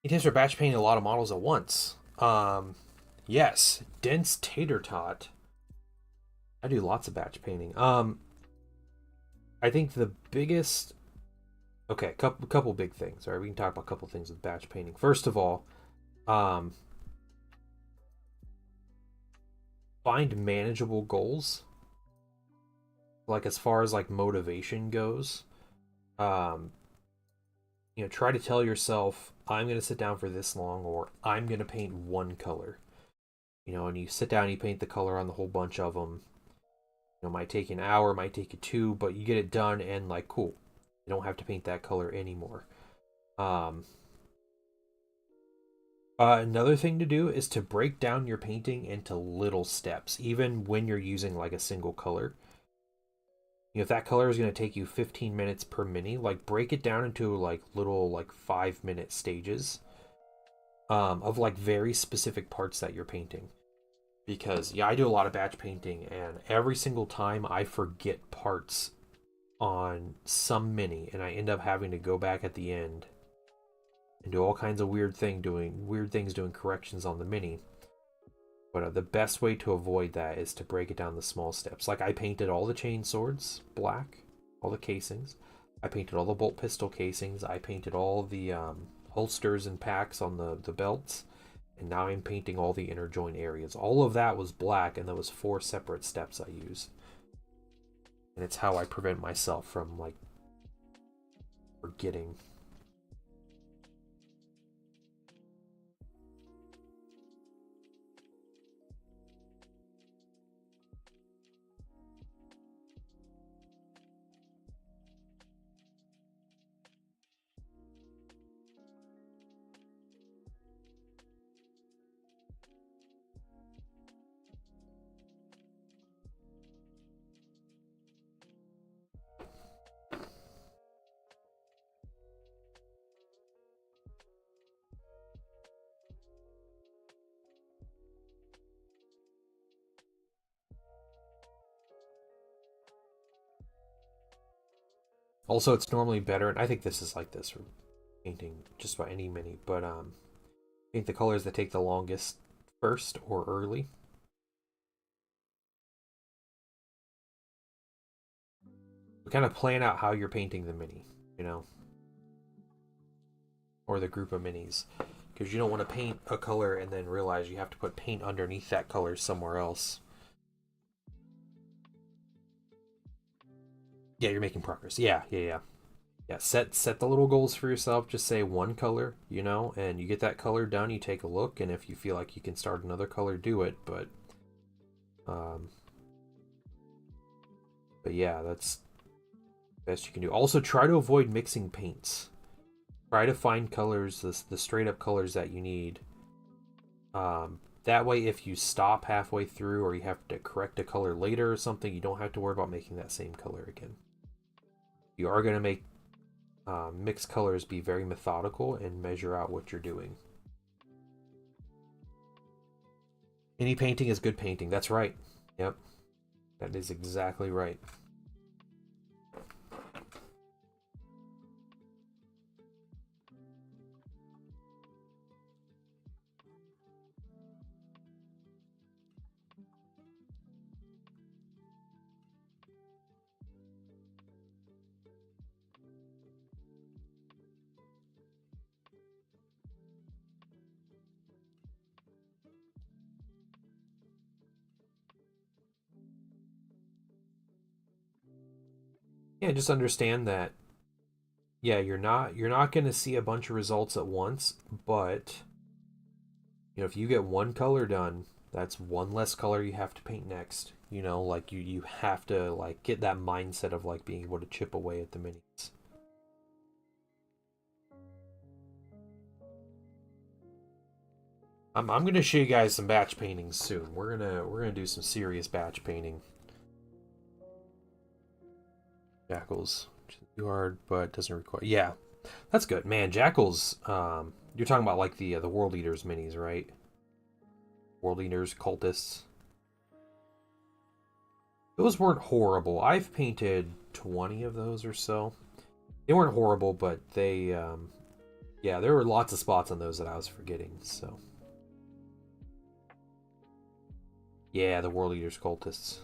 Any tips for batch painting a lot of models at once? Yes, dense tater tot. I do lots of batch painting. I think the biggest. Okay, couple big things. All right, we can talk about a couple things with batch painting. First of all, find manageable goals. Like as far as like motivation goes, try to tell yourself, I'm gonna sit down for this long, or I'm gonna paint one color. And you sit down, and you paint the color on the whole bunch of them. It might take an hour, might take you two, but you get it done, and like, cool. You don't have to paint that color anymore. Another thing to do is to break down your painting into little steps, even when you're using like a single color. If that color is going to take you 15 minutes per mini, like break it down into like little like 5-minute stages of like very specific parts that you're painting. Because yeah, I do a lot of batch painting, and every single time I forget parts on some mini, and I end up having to go back at the end and do all kinds of weird things doing corrections on the mini. But the best way to avoid that is to break it down to small steps. Like I painted all the chain swords black, all the casings. I painted all the bolt pistol casings. I painted all the holsters and packs on the belts. And now I'm painting all the inner joint areas. All of that was black, and there was 4 separate steps I used. And it's how I prevent myself from like forgetting. Also, it's normally better, and I think this is like this for painting just about any mini, but paint the colors that take the longest first or early. Kind of plan out how you're painting the mini, or the group of minis, because you don't want to paint a color and then realize you have to put paint underneath that color somewhere else. Yeah, you're making progress. Yeah. Set the little goals for yourself. Just say one color, and you get that color done. You take a look, and if you feel like you can start another color, do it. But yeah, that's the best you can do. Also, try to avoid mixing paints. Try to find colors, the straight up colors that you need. That way, if you stop halfway through or you have to correct a color later or something, you don't have to worry about making that same color again. You are going to make mixed colors, be very methodical and measure out what you're doing. Any painting is good painting. That's right. Yep. That is exactly right. Yeah, just understand that yeah, you're not going to see a bunch of results at once, but if you get one color done, that's one less color you have to paint next. Like you have to like get that mindset of like being able to chip away at the minis. I'm going to show you guys some batch paintings soon. We're going to do some serious batch painting. Jackals. Too hard, but doesn't require. Yeah, that's good, man. Jackals. You're talking about like the World Eaters minis, right? World Eaters, cultists. Those weren't horrible. I've painted 20 of those or so. They weren't horrible, but they Yeah, there were lots of spots on those that I was forgetting, so. Yeah, the World Eaters cultists.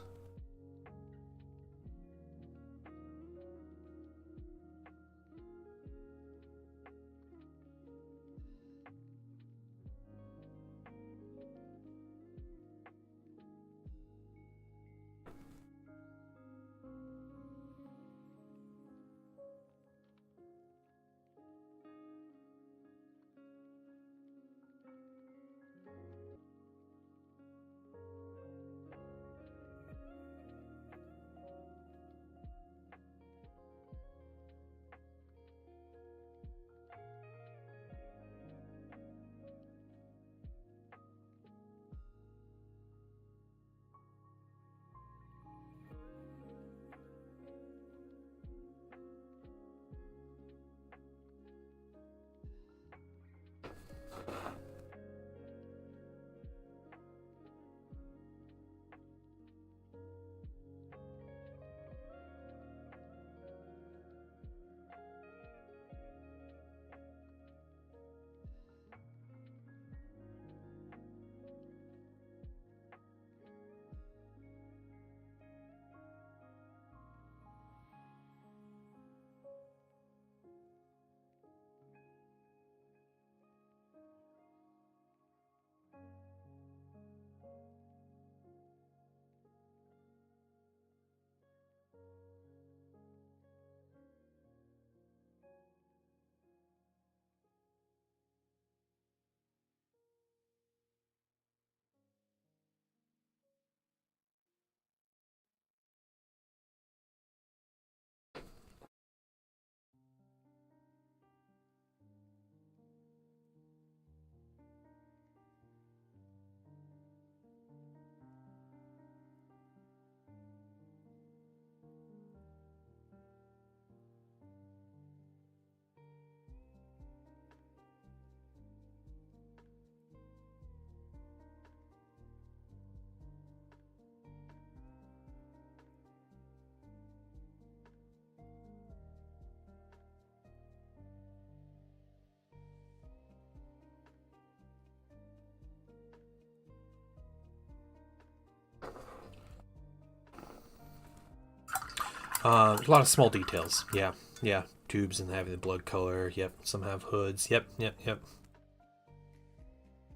A lot of small details. Yeah, yeah. Tubes and having the blood color. Yep. Some have hoods. Yep, yep, yep.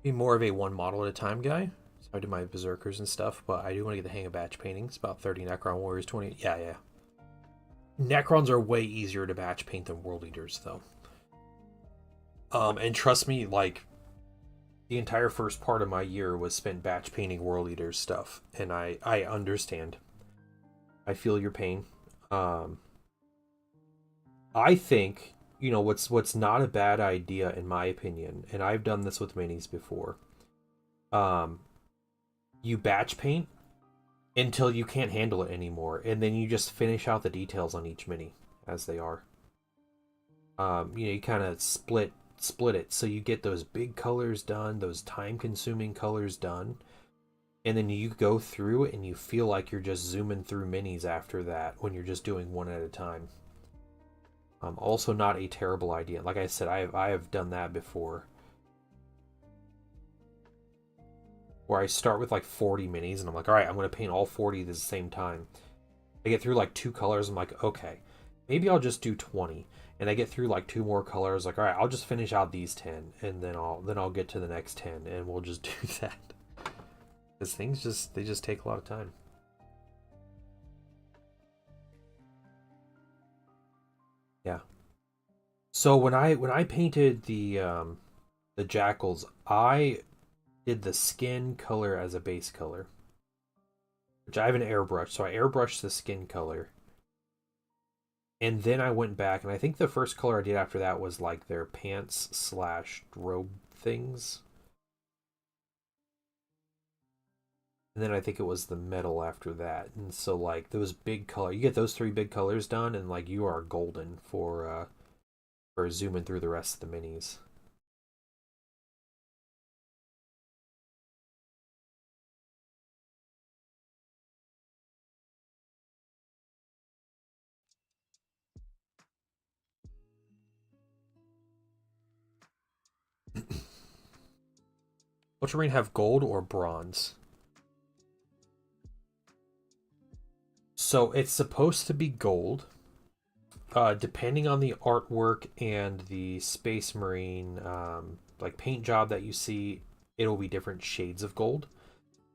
Be more of a one model at a time guy. So I do my berserkers and stuff, but I do want to get the hang of batch painting. It's about 30 Necron warriors, 20. Yeah, yeah. Necrons are way easier to batch paint than World Eaters, though. And trust me, like the entire first part of my year was spent batch painting World Eaters stuff, and I understand. I feel your pain. Um, I think what's not a bad idea in my opinion, and I've done this with minis before. Um, you batch paint until you can't handle it anymore, and then you just finish out the details on each mini as they are. You kind of split it so you get those big colors done, those time-consuming colors done, and then you go through and you feel like you're just zooming through minis after that when you're just doing one at a time. Also not a terrible idea. Like I said, I have done that before. Where I start with like 40 minis and I'm like, all right, I'm going to paint all 40 at the same time. I get through like 2 colors. I'm like, okay, maybe I'll just do 20. And I get through like 2 more colors. Like, all right, I'll just finish out these 10, and then I'll get to the next 10, and we'll just do that. Because they just take a lot of time. Yeah. So when I painted the jackals, I did the skin color as a base color, which I have an airbrush. So I airbrushed the skin color, and then I went back, and I think the first color I did after that was like their pants slash robe things, and then I think it was the metal after that. And so like those big color, you get those 3 big colors done, and like you are golden for zooming through the rest of the minis. Ultramarine have gold or bronze? So it's supposed to be gold. Depending on the artwork and the Space Marine like paint job that you see, it'll be different shades of gold.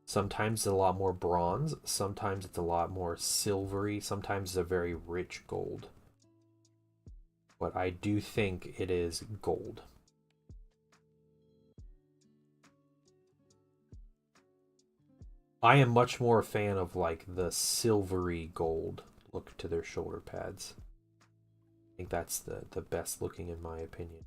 Sometimes it's a lot more bronze, sometimes it's a lot more silvery, sometimes it's a very rich gold. But I do think it is gold. I am much more a fan of like the silvery gold look to their shoulder pads. I think that's the best looking in my opinion.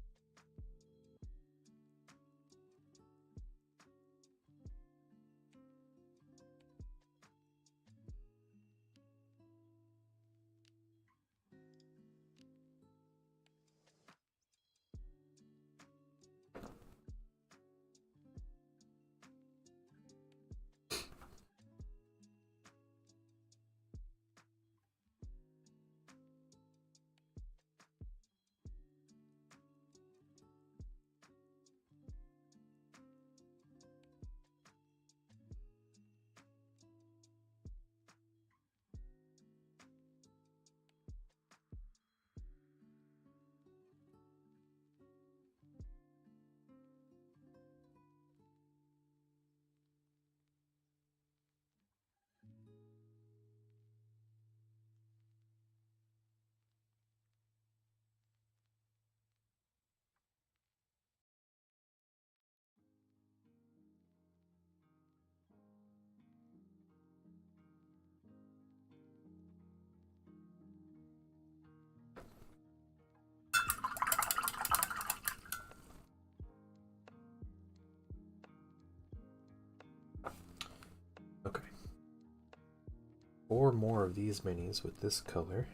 Okay. 4 more of these minis with this color.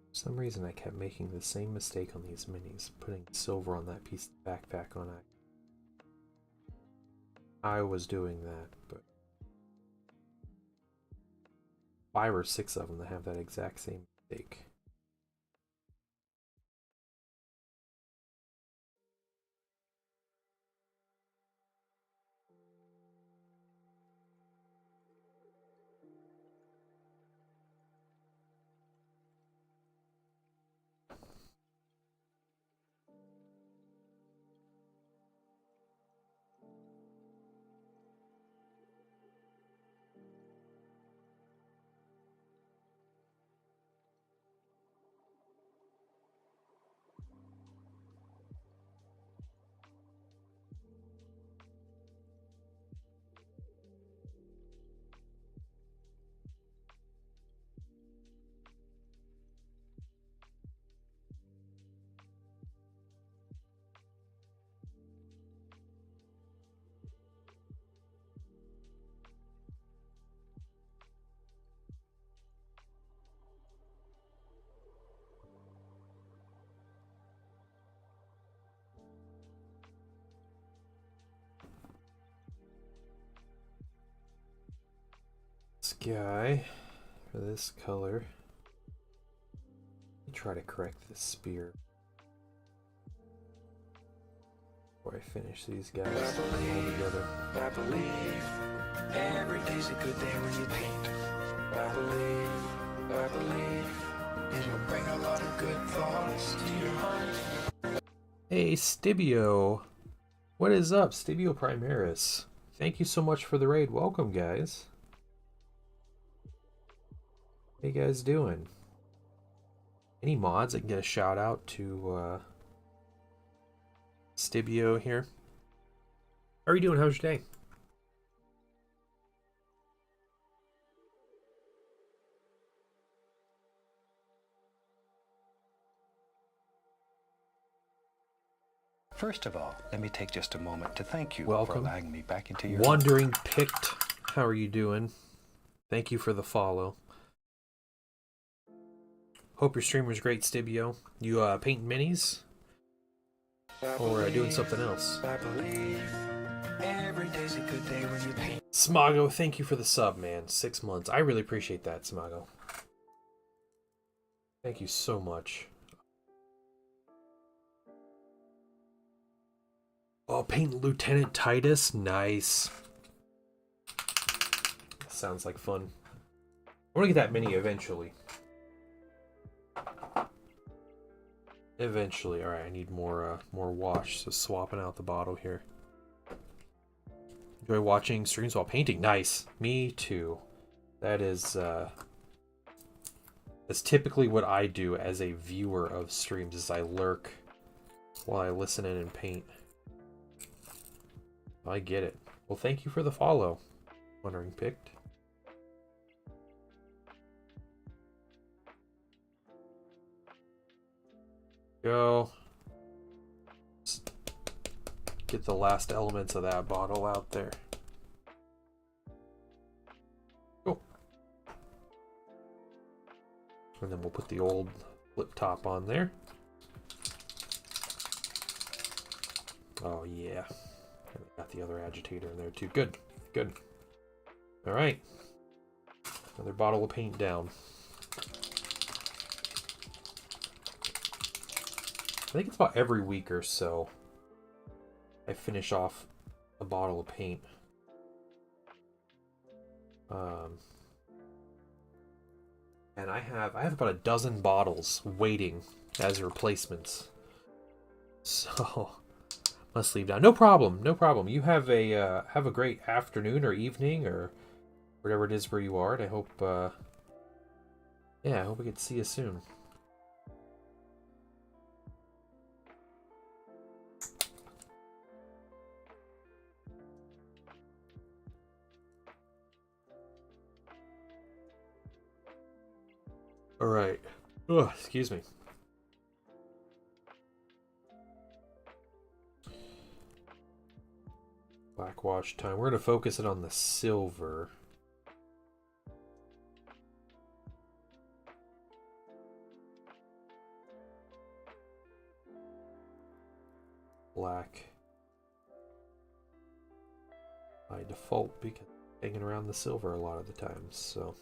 For some reason I kept making the same mistake on these minis, putting silver on that piece of backpack on it. I was doing that, but 5 or 6 of them that have that exact same mistake. This guy, for this color, let me try to correct this spear before I finish these guys all together. I believe every day's a good day when you paint. I believe it'll bring a lot of good thoughts to your heart. Hey, Stibio. What is up, Stibio Primaris? Thank you so much for the raid. Welcome, guys. How you guys doing? Any mods that can get a shout out to Stibio here? How are you doing? How's your day? First of all, let me take just a moment to thank you for Welcome. allowing me back into your Wandering Picked. How are you doing? Thank you for the follow. Hope your stream was great, Stibio. You painting minis? Or doing something else? I believe every day's a good day when you paint. Smago, thank you for the sub, man. 6 months. I really appreciate that, Smago. Thank you so much. Oh, paint Lieutenant Titus? Nice. Sounds like fun. I want to get that mini eventually. Eventually. Alright, I need more wash, so swapping out the bottle here. Enjoy watching streams while painting. Nice. Me too. That is that's typically what I do as a viewer of streams, is I lurk while I listen in and paint. I get it. Well, thank you for the follow. Wondering Picked. Go. Just get the last elements of that bottle out there. Cool. And then we'll put the old flip top on there. Oh yeah. And I got the other agitator in there too. Good. Good. Alright. Another bottle of paint down. I think it's about every week or so I finish off a bottle of paint. And I have about a dozen bottles waiting as replacements. So must leave now. No problem, no problem. You have a great afternoon or evening or whatever it is where you are, and I hope yeah, I hope we get to see you soon. All right. Oh, excuse me. Black wash time. We're going to focus it on the silver. Black. By default, because I'm hanging around the silver a lot of the times, so...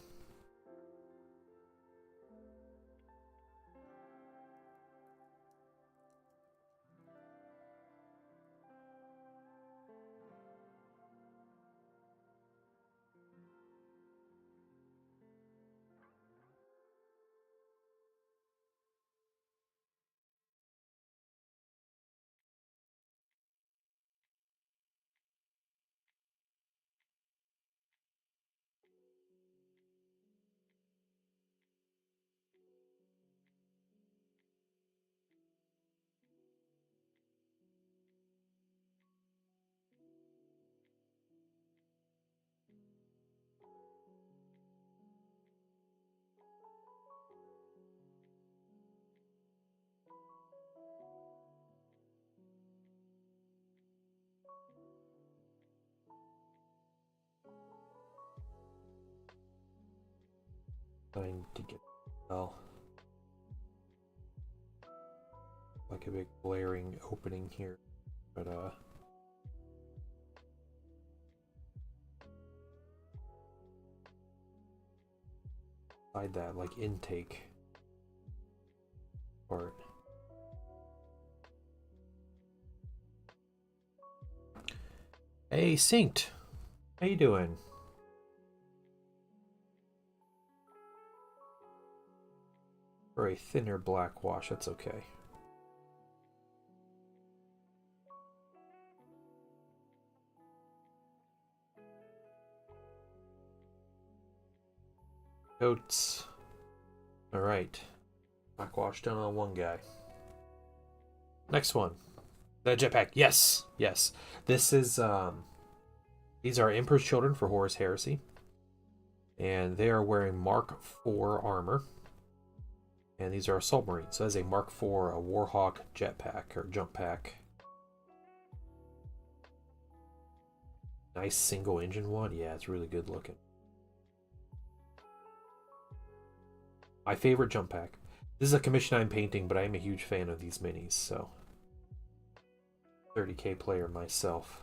Trying to get well, like a big glaring opening here, but hide that like intake part. Hey, Synced, how you doing? For a thinner black wash, that's okay. Goats. Alright. Backwash done on one guy. Next one. The jetpack. Yes! Yes. This is, these are Emperor's Children for Horus Heresy. And they are wearing Mark IV armor. And these are Assault Marines. So that's a Mark IV, a Warhawk jetpack, or jump pack. Nice single engine one. Yeah, it's really good looking. My favorite jump pack. This is a commission I'm painting, but I am a huge fan of these minis, so 30k player myself.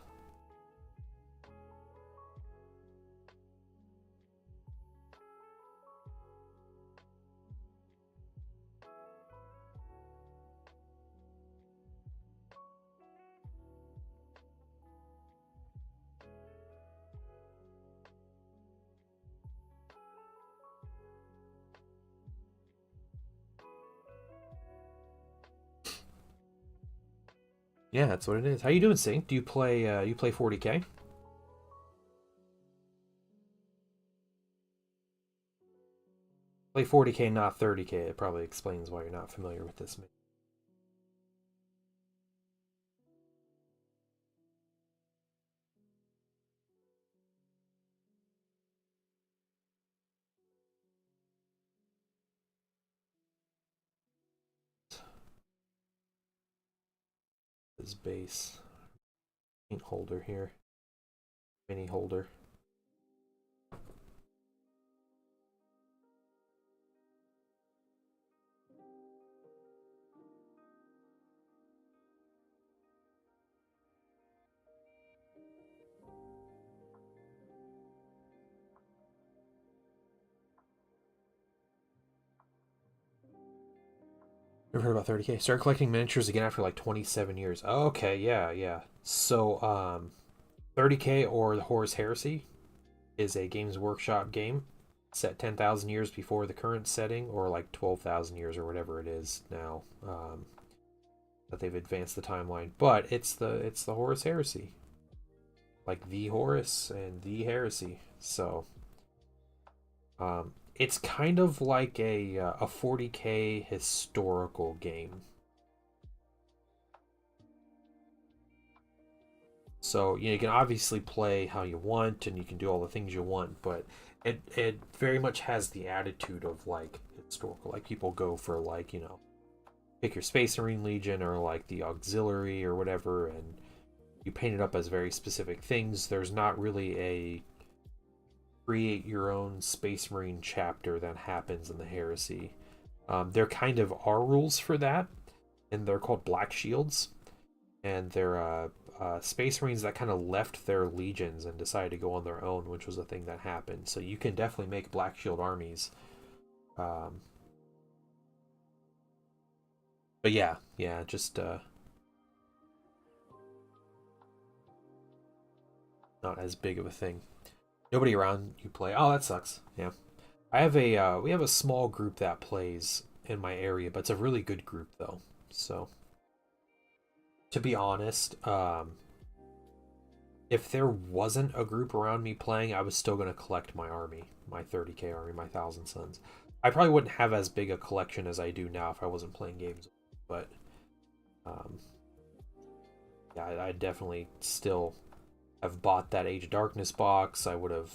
Yeah, that's what it is. How you doing, Sync? Do you play 40k? Play 40k, not 30k. It probably explains why you're not familiar with this. This base paint holder here, mini holder. Never heard about 30k. Started collecting miniatures again after like 27 years. Okay, yeah. So, 30k or the Horus Heresy is a Games Workshop game set 10,000 years before the current setting, or like 12,000 years or whatever it is now, that they've advanced the timeline. But it's the Horus Heresy, like the Horus and the Heresy. So, it's kind of like a 40k historical game. So you can obviously play how you want and you can do all the things you want, but it very much has the attitude of like historical. Like people go for like, pick your Space Marine Legion or like the auxiliary or whatever, and you paint it up as very specific things. There's not really a create your own Space Marine chapter that happens in the Heresy. There kind of are rules for that, and they're called Black Shields, and they're Space Marines that kind of left their legions and decided to go on their own, which was a thing that happened. So you can definitely make Black Shield armies. But yeah, just not as big of a thing. Nobody around you play. Oh, that sucks. Yeah, I have we have a small group that plays in my area, but it's a really good group though. So, to be honest, if there wasn't a group around me playing, I was still going to collect my army, my 30k army, my Thousand Sons. I probably wouldn't have as big a collection as I do now if I wasn't playing games, but yeah, I definitely still have bought that Age of Darkness box. I would have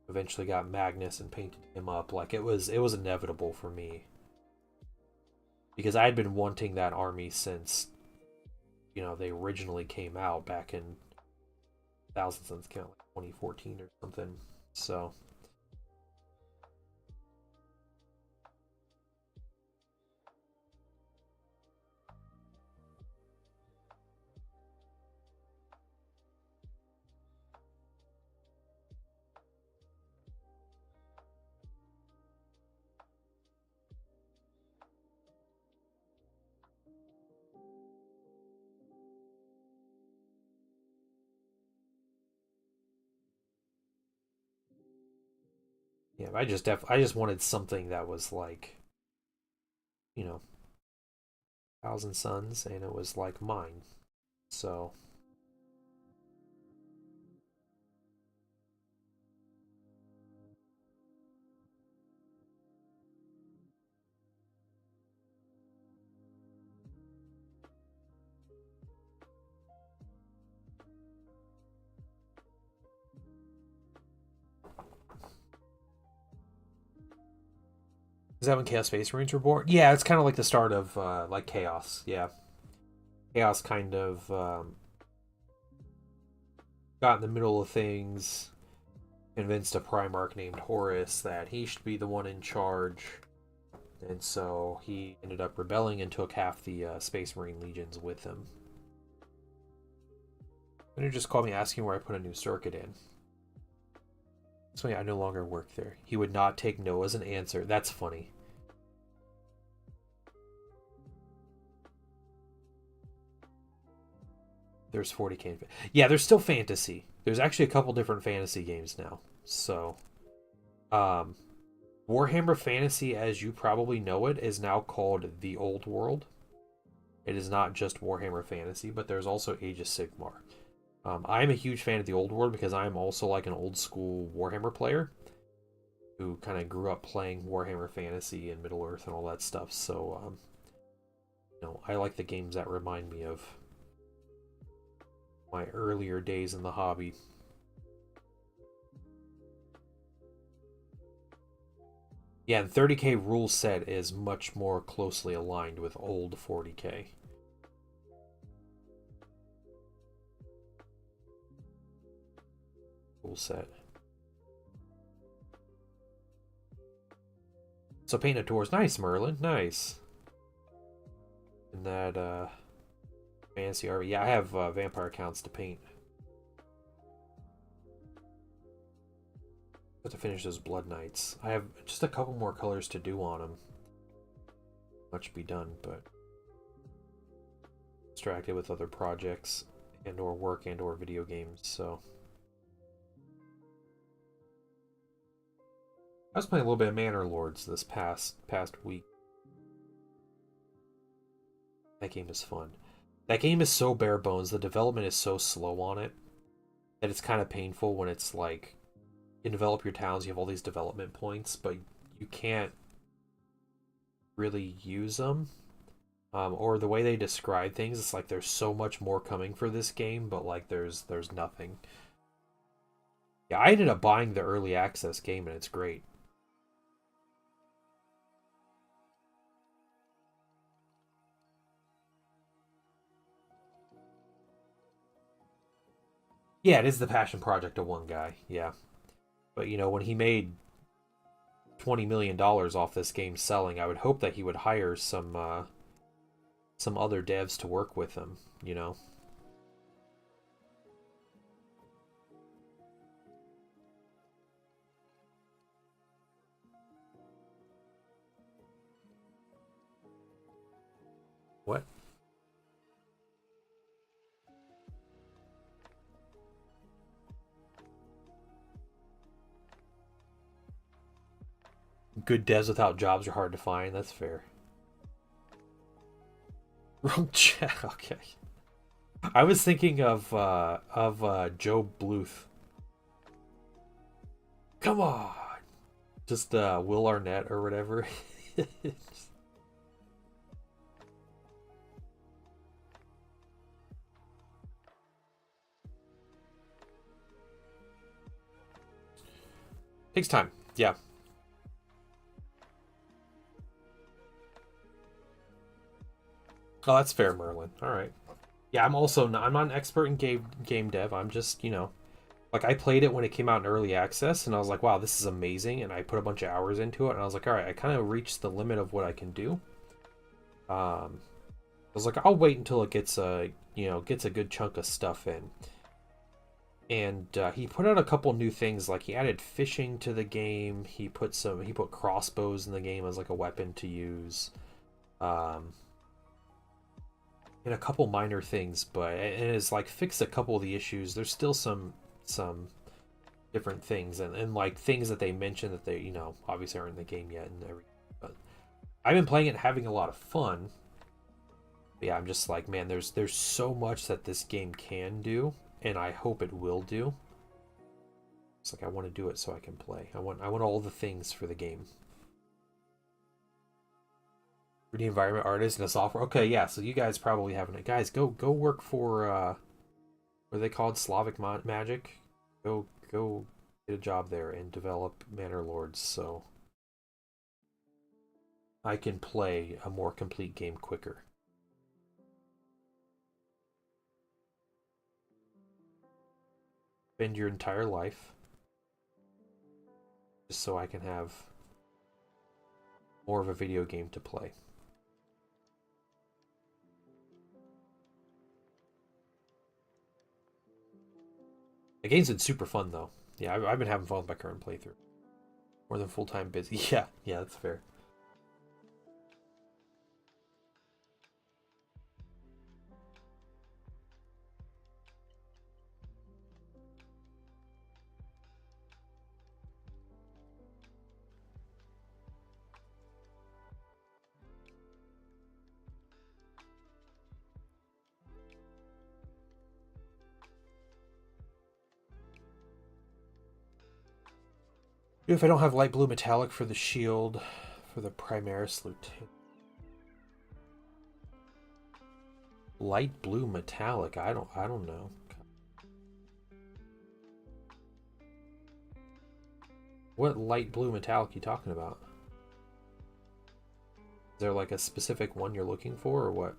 eventually got Magnus and painted him up. Like it was inevitable for me, because I had been wanting that army since they originally came out back in Thousand Sons count like 2014 or something. So yeah, I just wanted something that was like, you know, Thousand Sons, and it was like mine. So Is that when Chaos Space Marines were born? Yeah, it's kind of like the start of like Chaos. Yeah, Chaos kind of got in the middle of things, convinced a Primarch named Horus that he should be the one in charge, and so he ended up rebelling and took half the Space Marine legions with him. And he just called me asking where I put a new circuit in. So yeah, I no longer work there. He would not take no as an answer. That's funny. There's 40k. Yeah, there's still fantasy. There's actually a couple different fantasy games now. So, Warhammer Fantasy, as you probably know it, is now called The Old World. It is not just Warhammer Fantasy, but there's also Age of Sigmar. I'm a huge fan of The Old World because I'm also like an old school Warhammer player who kind of grew up playing Warhammer Fantasy and Middle Earth and all that stuff. So, I like the games that remind me of my earlier days in the hobby. Yeah, and 30k rule set is much more closely aligned with old 40k. Rule set. So painted doors. Nice, Merlin. Nice. And that, fantasy RV. Yeah, I have vampire accounts to paint. Have to finish those Blood Knights. I have just a couple more colors to do on them. Much be done, but distracted with other projects and or work and or video games, so. I was playing a little bit of Manor Lords this past week. That game is fun. That game is so bare bones. The development is so slow on it that it's kind of painful when it's like, you develop your towns, you have all these development points, but you can't really use them. Or the way they describe things, it's like there's so much more coming for this game, but like there's nothing. Yeah, I ended up buying the early access game and it's great. Yeah, it is the passion project of one guy, yeah. But when he made $20 million off this game selling, I would hope that he would hire some other devs to work with him, What? Good devs without jobs are hard to find. That's fair. Wrong chat. Okay. I was thinking of Joe Bluth. Come on. Just Will Arnett or whatever. Takes time. Yeah. Oh, that's fair, Merlin. All right. Yeah, I'm not an expert in game dev. I'm just, like I played it when it came out in early access and I was like, wow, this is amazing, and I put a bunch of hours into it and I was like, all right, I kind of reached the limit of what I can do. I was like, I'll wait until it gets a good chunk of stuff in. And he put out a couple new things, like he added fishing to the game. He put crossbows in the game as like a weapon to use. And a couple minor things, but it has like fixed a couple of the issues. There's still some different things and like things that they mentioned that they obviously aren't in the game yet and everything. But I've been playing it and having a lot of fun. But yeah, I'm just like, man, there's so much that this game can do, and I hope it will do. It's like I want to do it so I can play. I want all the things for the game. The environment artist and a software. Okay, yeah. So you guys probably haven't. Guys, go work for what are they called? Slavic Magic. Go get a job there and develop Manor Lords. So I can play a more complete game quicker. Spend your entire life just so I can have more of a video game to play. The game's been super fun though. Yeah, I've been having fun with my current playthrough. More than full-time busy. Yeah, that's fair. If I don't have light blue metallic for the shield, for the Primaris Lieutenant. Light blue metallic, I don't know. What light blue metallic you talking about? Is there like a specific one you're looking for or what?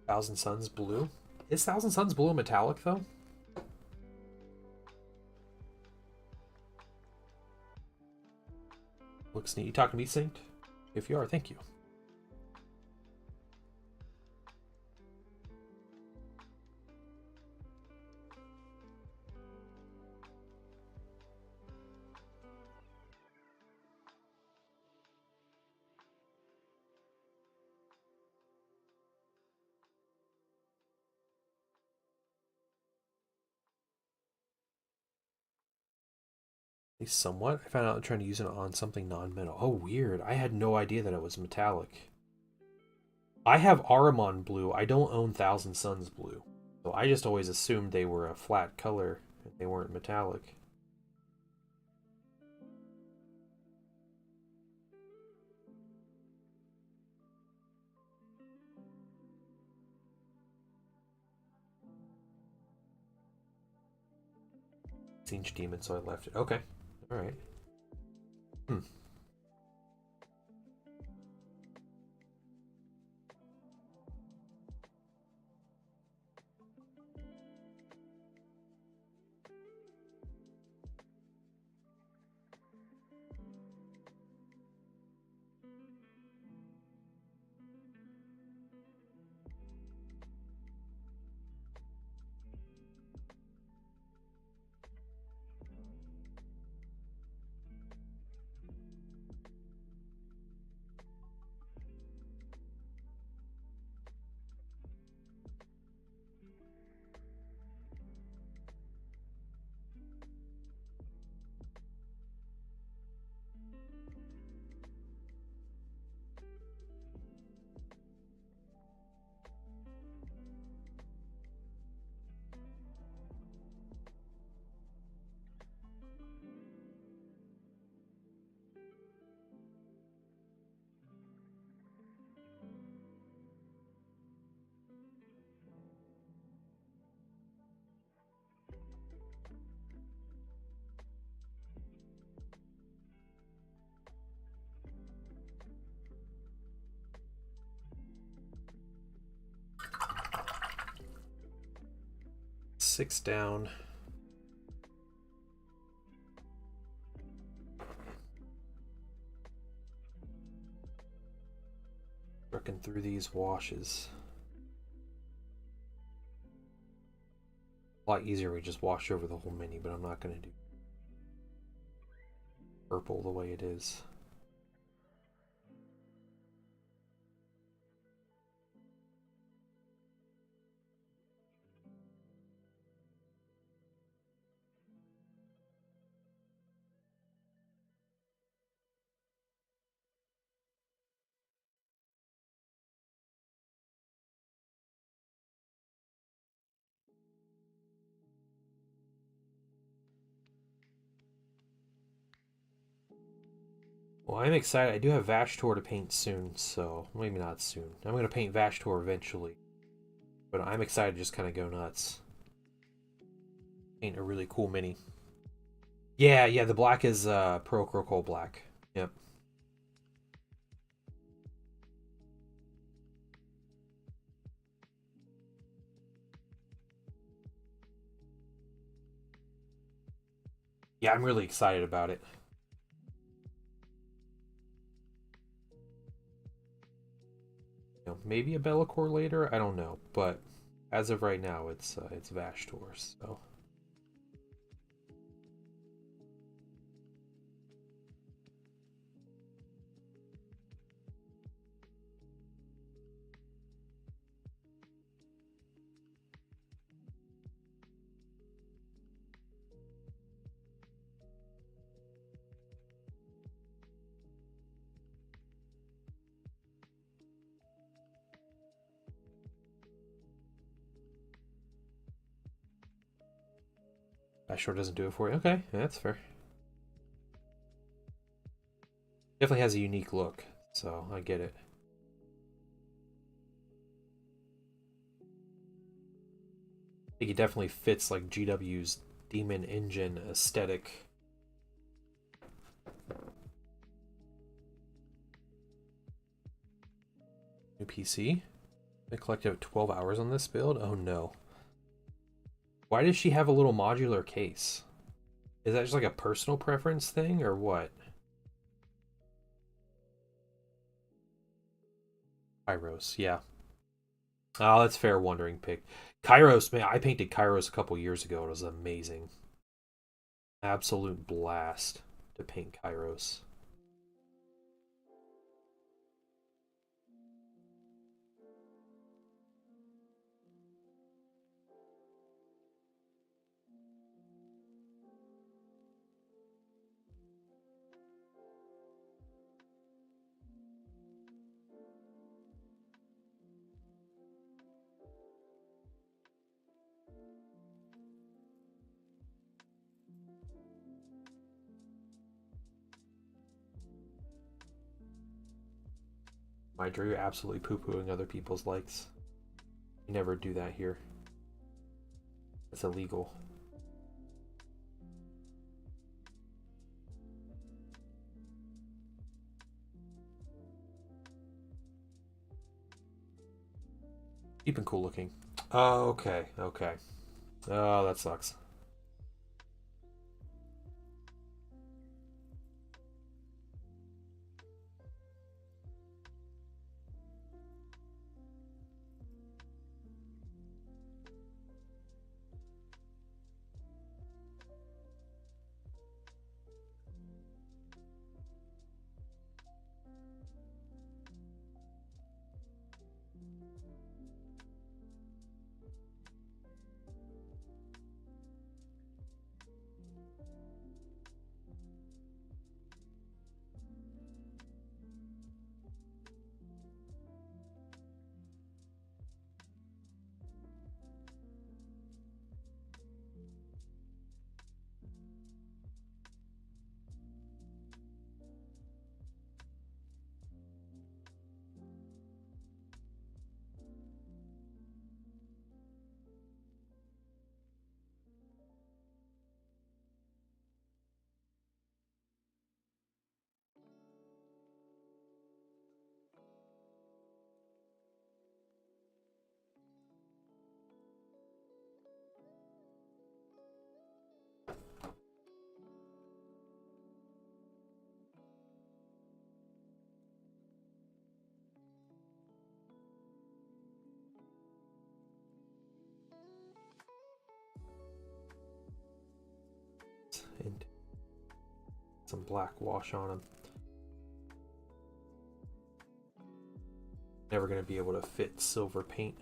Thousand Suns blue? Is Thousand Suns blue metallic though? Looks neat. You talking to me, Synced? If you are, thank you. At least somewhat. I found out I'm trying to use it on something non-metal. Oh, weird. I had no idea that it was metallic. I have Aramon blue. I don't own Thousand Suns blue. So I just always assumed they were a flat color and they weren't metallic. Siege Demon, so I left it. Okay. Alright. Hmm. Six down. Working through these washes. A lot easier if we just wash over the whole mini, but I'm not going to do purple the way it is. Well, I'm excited. I do have Vashtor to paint soon, so maybe not soon. I'm going to paint Vashtor eventually. But I'm excited to just kind of go nuts. Paint a really cool mini. Yeah, the black is Pearl Crocol black. Yep. Yeah, I'm really excited about it. You know, maybe a Be'lakor later, I don't know, but as of right now, it's Vashtor. So Vashtor doesn't do it for you. Okay, yeah, that's fair. Definitely has a unique look, so I get it. I think it definitely fits like GW's Demon Engine aesthetic. New PC. I collected 12 hours on this build. Oh no. Why does she have a little modular case? Is that just like a personal preference thing or what? Kairos, yeah. Oh, that's fair wondering pick. Kairos, man, I painted Kairos a couple years ago and it was amazing. Absolute blast to paint Kairos. My Drew absolutely poo-pooing other people's likes. You never do that here. It's illegal. Keeping cool looking. Oh, okay, okay. Oh, that sucks. And some black wash on them. Never gonna be able to fit silver paint.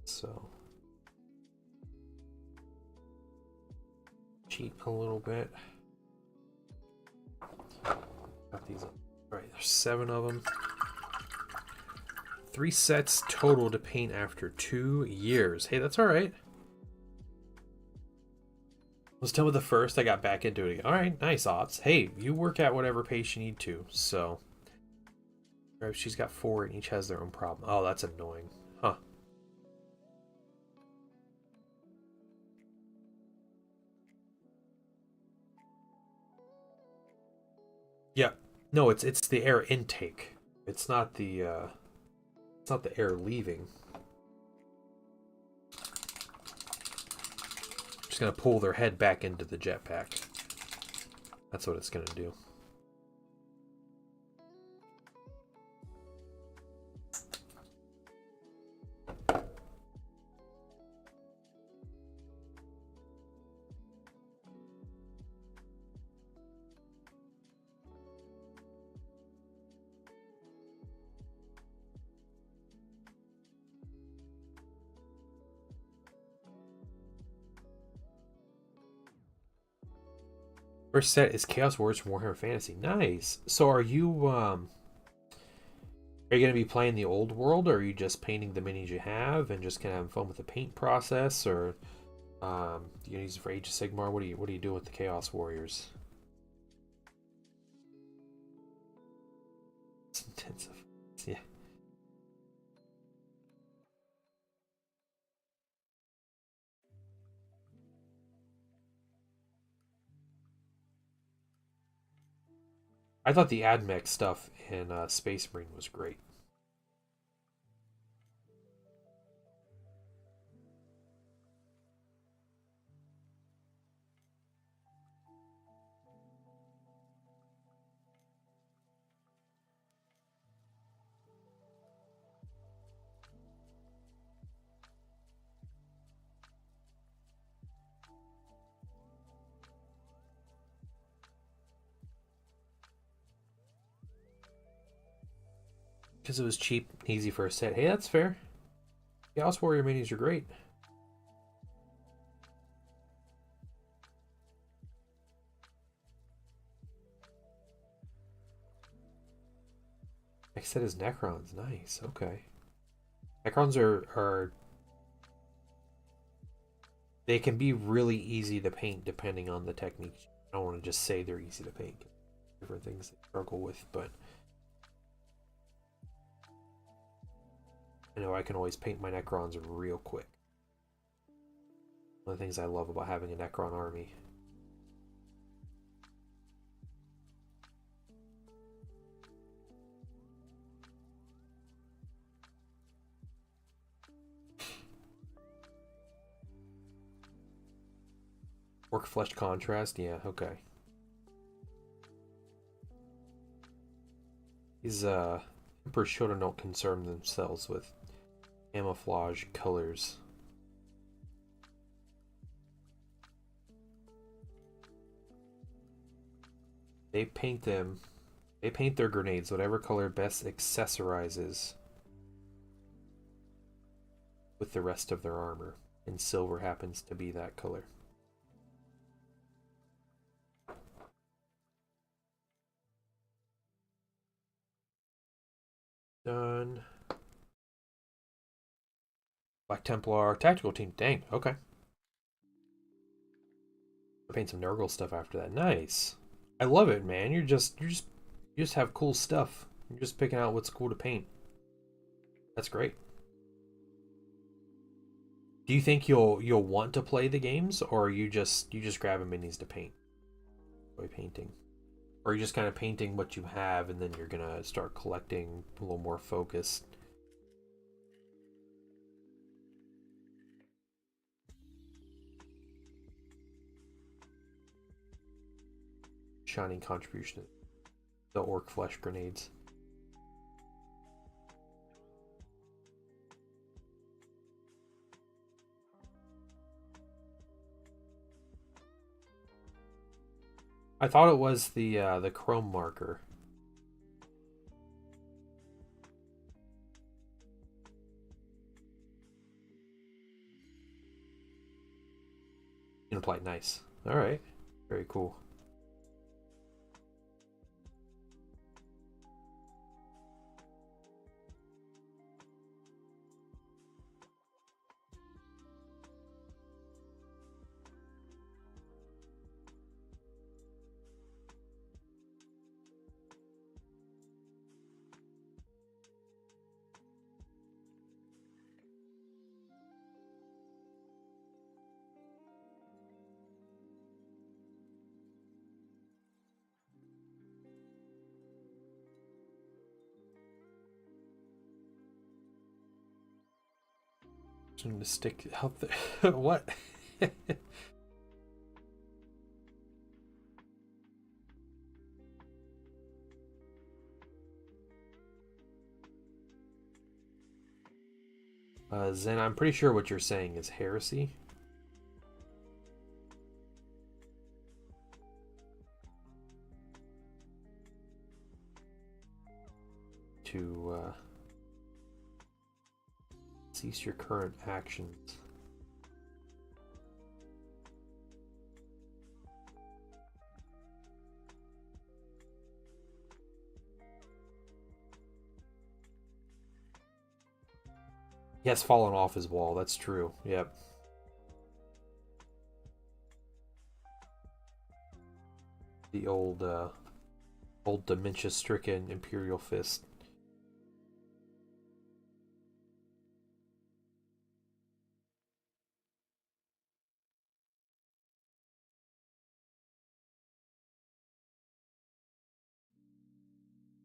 So cheat a little bit. Got these up. Alright, there's 7 of them. 3 sets total to paint after 2 years. Hey, that's alright. Was done with the first. I got back into it again. All right, nice odds. Hey, you work at whatever pace you need to. So, she's got 4 and each has their own problem. Oh, that's annoying. Huh. Yeah. No, it's the air intake. It's not the air leaving. Just gonna pull their head back into the jetpack. That's what it's gonna do. First set is Chaos Warriors from Warhammer Fantasy. Nice. So are you gonna be playing the old world, or are you just painting the minis you have and just kind of having fun with the paint process, or you gonna use it for Age of Sigmar? What are you doing with the Chaos Warriors? It's intensive. Yeah. I thought the AdMech stuff in Space Marine was great. Because it was cheap, easy for a set. Hey, that's fair. Chaos Warrior minis are great. Next set is Necrons. Nice. Okay. Necrons are they can be really easy to paint depending on the technique. I don't want to just say they're easy to paint. Different things they struggle with, but I know I can always paint my Necrons real quick. One of the things I love about having a Necron army. Orc flesh contrast, yeah, okay. These Emperor Shoto don't concern themselves with camouflage colors. They paint their grenades whatever color best accessorizes with the rest of their armor, and silver happens to be that color. Done. Black Templar tactical team. Dang. Okay. I'll paint some Nurgle stuff after that. Nice. I love it, man. You just have cool stuff. You're just picking out what's cool to paint. That's great. Do you think you'll want to play the games, or are you just grabbing minis to paint? By painting, or are you just kind of painting what you have, and then you're gonna start collecting a little more focused? Shining contribution, the orc flesh grenades. I thought it was the chrome marker. Gonna nice. All right, very cool. I'm gonna stick out there. What? Zen, I'm pretty sure what you're saying is heresy. To cease your current actions. He has fallen off his wall, that's true. Yep. The old dementia-stricken Imperial Fist.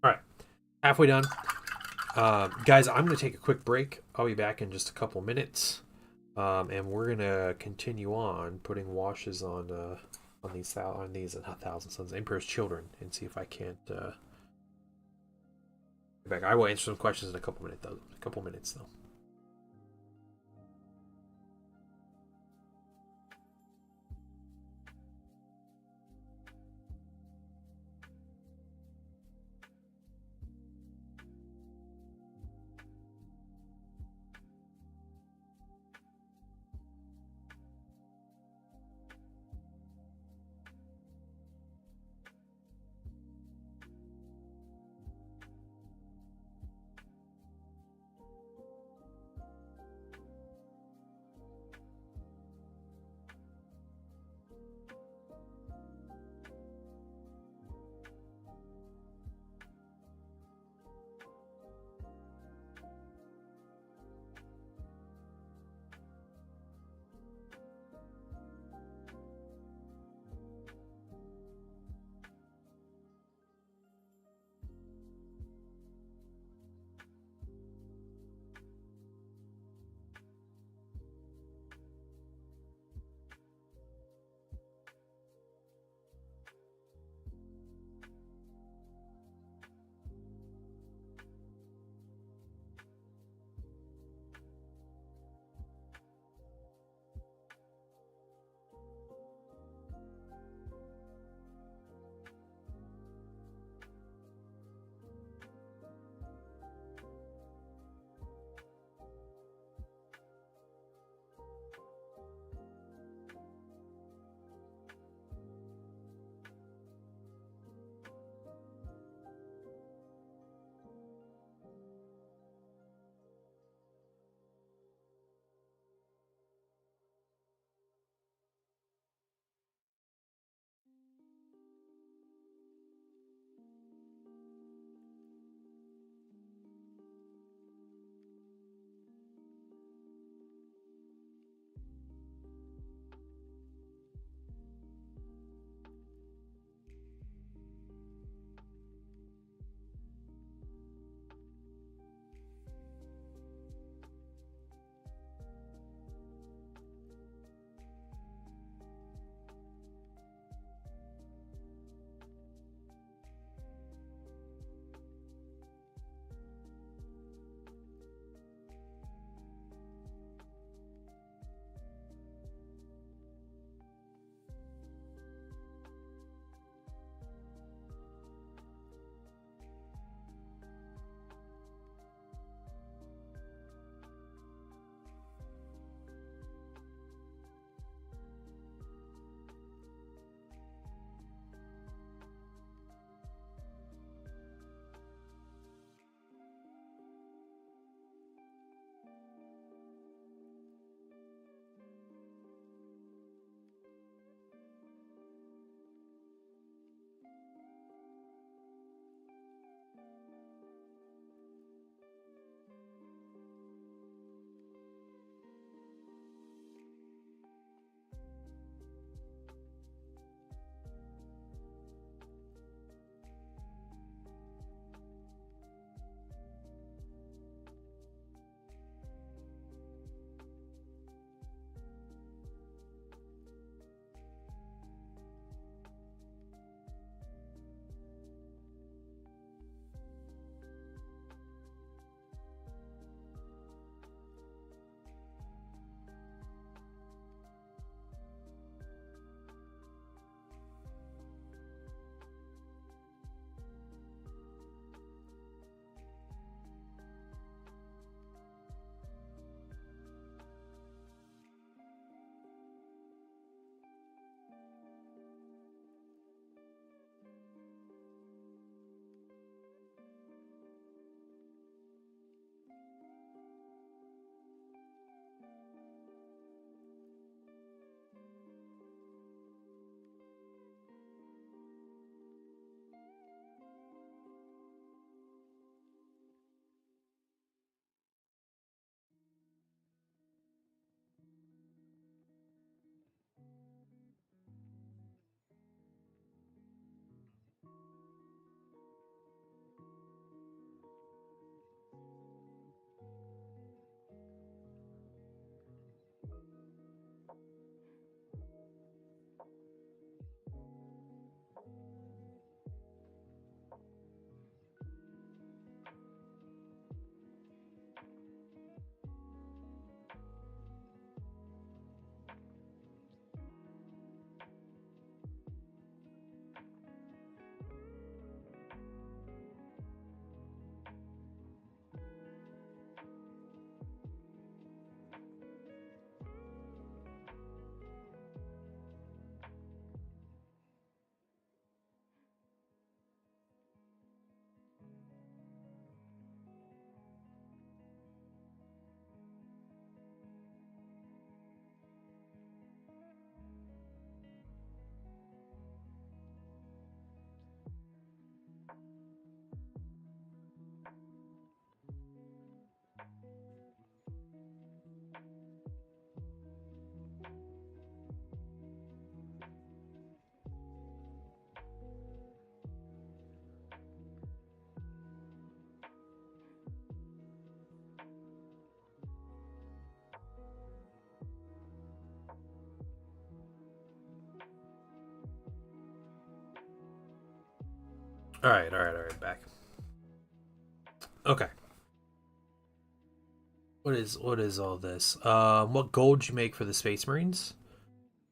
All right, halfway done. Guys, I'm going to take a quick break. I'll be back in just a couple minutes. And we're going to continue on putting washes on these Thousand Sons, Emperor's Children, and see if I can't get back. I will answer some questions in a couple minutes though. Alright, back. Okay. What is all this? What gold did you make for the Space Marines?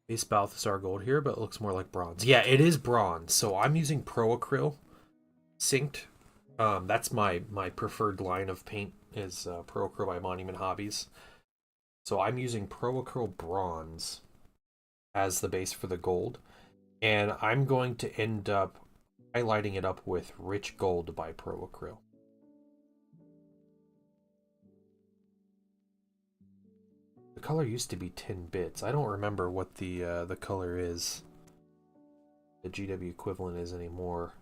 Base Balthasar gold here, but it looks more like bronze. Yeah, it is bronze. So I'm using Pro Acryl synced. That's my preferred line of paint is Pro Acryl by Monument Hobbies. So I'm using Pro Acryl bronze as the base for the gold, and I'm going to end up highlighting it up with Rich Gold by Pro Acryl. The color used to be 10 bits. I don't remember what the color is. The GW equivalent is anymore.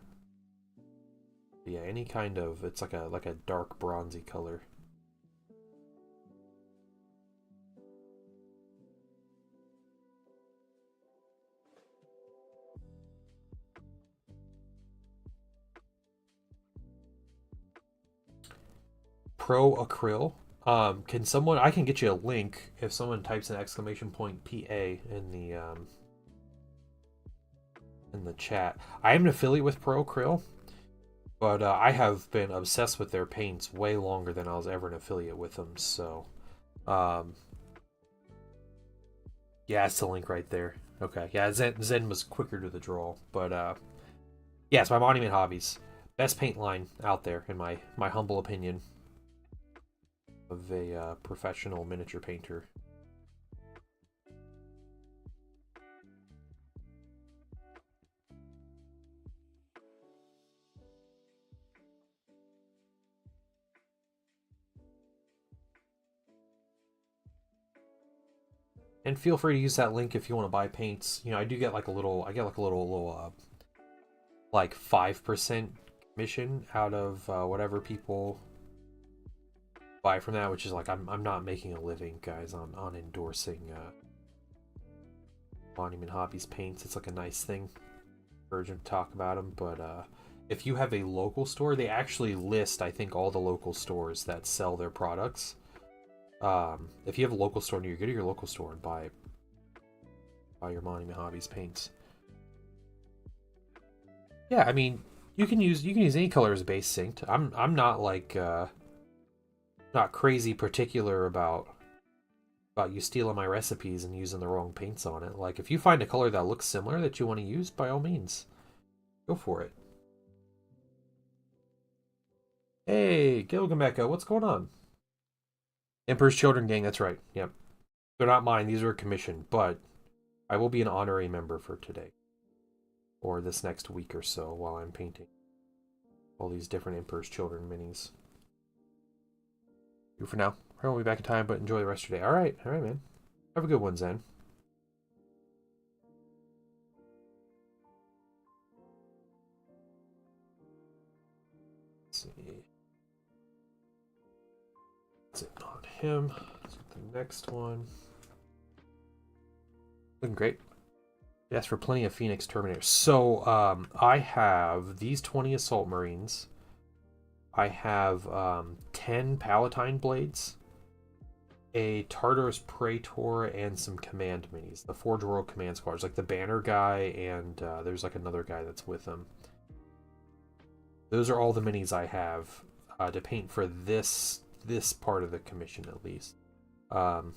But yeah, any kind of, it's like a dark bronzy color. Pro Acryl. Can someone? I can get you a link if someone types an exclamation point PA in the chat. I am an affiliate with Pro Acryl, but I have been obsessed with their paints way longer than I was ever an affiliate with them. So, yeah, it's the link right there. Okay, yeah, Zen was quicker to the draw, but yeah, it's my Monument Hobbies, best paint line out there in my humble opinion of a professional miniature painter. And feel free to use that link if you want to buy paints. You know, I do get like a little, like 5% commission out of whatever people buy from that, which is like I'm not making a living, guys, on endorsing Monument Hobbies paints. It's like a nice thing. Urgent to talk about them, but if you have a local store, they actually list, I think, all the local stores that sell their products. If you have a local store near you, go to your local store and buy your Monument Hobbies paints. Yeah, I mean, you can use any color as base synced. I'm not like not crazy particular about you stealing my recipes and using the wrong paints on it. Like, if you find a color that looks similar that you want to use, by all means, go for it. Hey, Gilgamecca, what's going on? Emperor's Children gang, that's right. Yep. They're not mine, these are commissioned, but I will be an honorary member for today. Or this next week or so while I'm painting all these different Emperor's Children minis. You for now. I won't be back in time, but enjoy the rest of your day. Alright, man. Have a good one, Zen. Let's see. That's it on him. Let's get the next one. Looking great. Yes, for plenty of Phoenix Terminators. So, I have these 20 Assault Marines. I have 10 Palatine Blades, a Tartarus Praetor, and some Command Minis. The Forge World Command Squads, like the Banner guy, and there's like another guy that's with them. Those are all the minis I have to paint for this part of the commission, at least. I've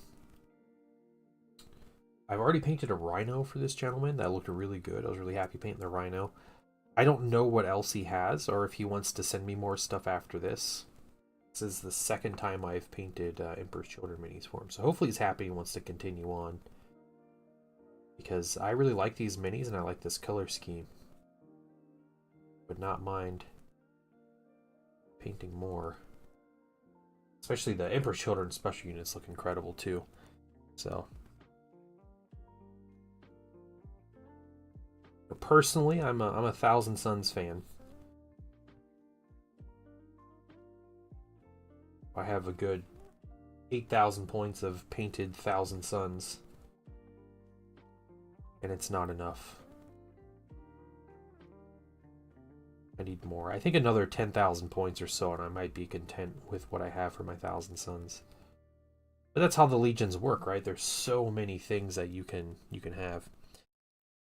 already painted a Rhino for this gentleman. That looked really good. I was really happy painting the Rhino. I don't know what else he has, or if he wants to send me more stuff after this. This is the second time I've painted Emperor's Children minis for him, so hopefully he's happy and wants to continue on. Because I really like these minis, and I like this color scheme. Would not mind painting more. Especially the Emperor's Children special units look incredible, too. So... personally, I'm a Thousand Suns fan. I have a good 8,000 points of painted Thousand Suns, and it's not enough. I need more. I think another 10,000 points or so, and I might be content with what I have for my Thousand Suns. But that's how the legions work, right? There's so many things that you can have.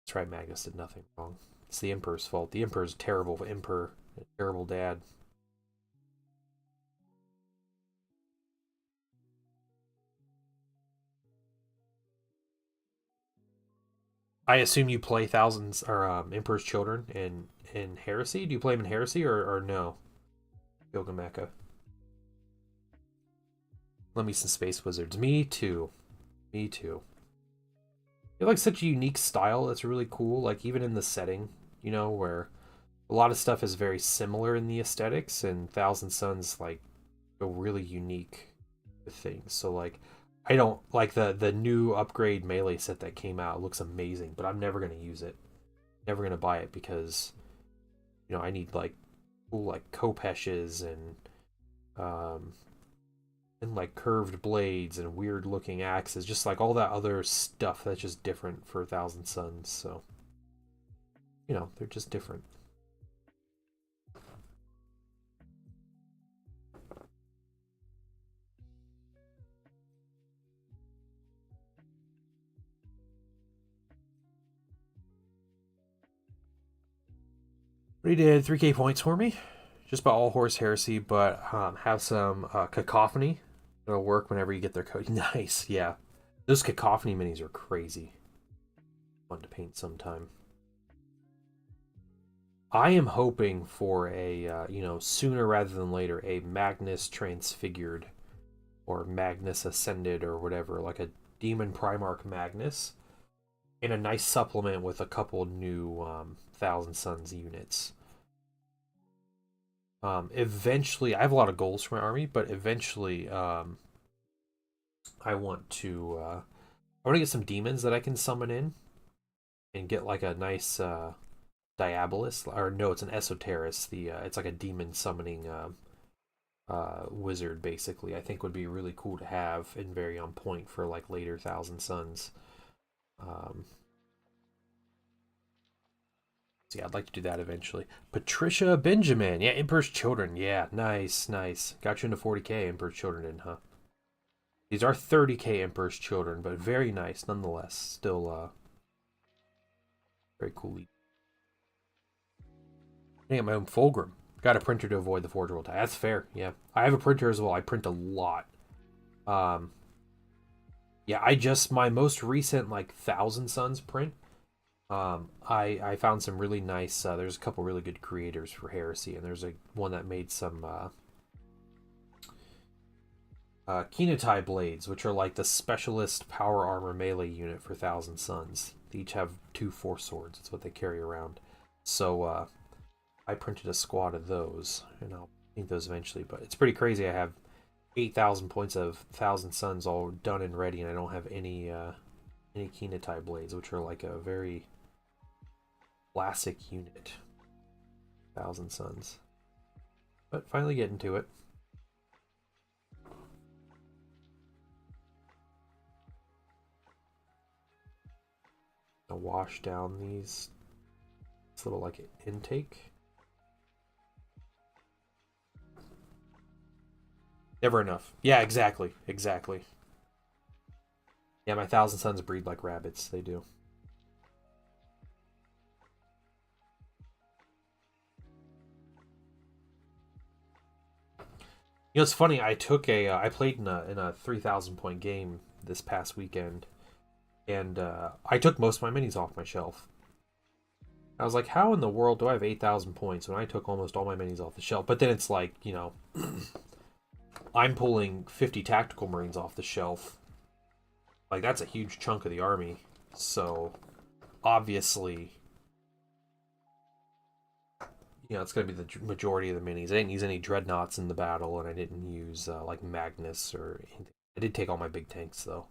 That's right, Magnus did nothing wrong. It's the Emperor's fault. The Emperor's terrible. Emperor, a terrible dad. I assume you play Thousands or Emperor's Children in Heresy. Do you play him in Heresy or no? Yogameka. Let me some Space Wizards. Me too. Me too. They have like such a unique style that's really cool. Like even in the setting, you know, where a lot of stuff is very similar in the aesthetics, and Thousand Suns like go really unique with things. So like I don't like the new upgrade melee set that came out. It looks amazing, but I'm never gonna use it. Never gonna buy it because I need like cool like Kopeshes and like curved blades and weird looking axes, just like all that other stuff that's just different for Thousand Suns. So they're just different. He did 3K points for me. Just about all Horse Heresy, but have some Cacophony. It'll work whenever you get their code. Nice, yeah. Those Cacophony minis are crazy. Fun to paint sometime. I am hoping for a, sooner rather than later, a Magnus Transfigured or Magnus Ascended or whatever, like a Demon Primarch Magnus, and a nice supplement with a couple new Thousand Suns units. Eventually, I have a lot of goals for my army, but eventually, I want to get some demons that I can summon in, and get like a nice Diabolus, or no, it's an Esoterus. It's like a demon summoning wizard, basically. I think would be really cool to have and very on point for like later Thousand Suns. So yeah, I'd like to do that eventually. Patricia Benjamin. Yeah, Emperor's Children. Yeah, nice, nice. Got you into 40k Emperor's Children in, huh? These are 30k Emperor's Children, but very nice nonetheless. Still very cool. I got my own Fulgrim. Got a printer to avoid the Forge World tie. That's fair, yeah. I have a printer as well. I print a lot. Yeah, my most recent like Thousand Suns print, I found some really nice, there's a couple really good creators for Heresy, and there's one that made some Kinatai blades, which are like the specialist power armor melee unit for Thousand Suns. They each have 2 force swords. That's what they carry around. So I printed a squad of those, and I'll paint those eventually. But it's pretty crazy. I have 8,000 points of Thousand Suns all done and ready, and I don't have any Kinatai blades, which are like a very classic unit. Thousand Suns. But finally getting to it. I'll wash down these. This little like intake. Never enough. Yeah, exactly. Exactly. Yeah, my Thousand Suns breed like rabbits. They do. It's funny. I took I played in a 3,000 point game this past weekend, and I took most of my minis off my shelf. I was like, how in the world do I have 8,000 points when I took almost all my minis off the shelf? But then it's like, I'm pulling 50 tactical marines off the shelf. Like, that's a huge chunk of the army. So, obviously, it's going to be the majority of the minis. I didn't use any dreadnoughts in the battle, and I didn't use, like, Magnus or anything. I did take all my big tanks, though.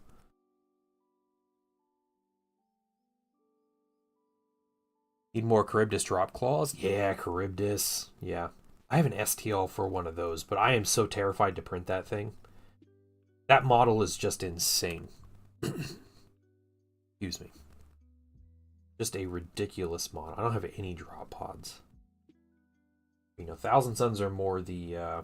Need more Charybdis drop claws? Yeah, Charybdis. Yeah. I have an STL for one of those, but I am so terrified to print that thing. That model is just insane. Excuse me. Just a ridiculous model. I don't have any drop pods. Thousand Suns are more the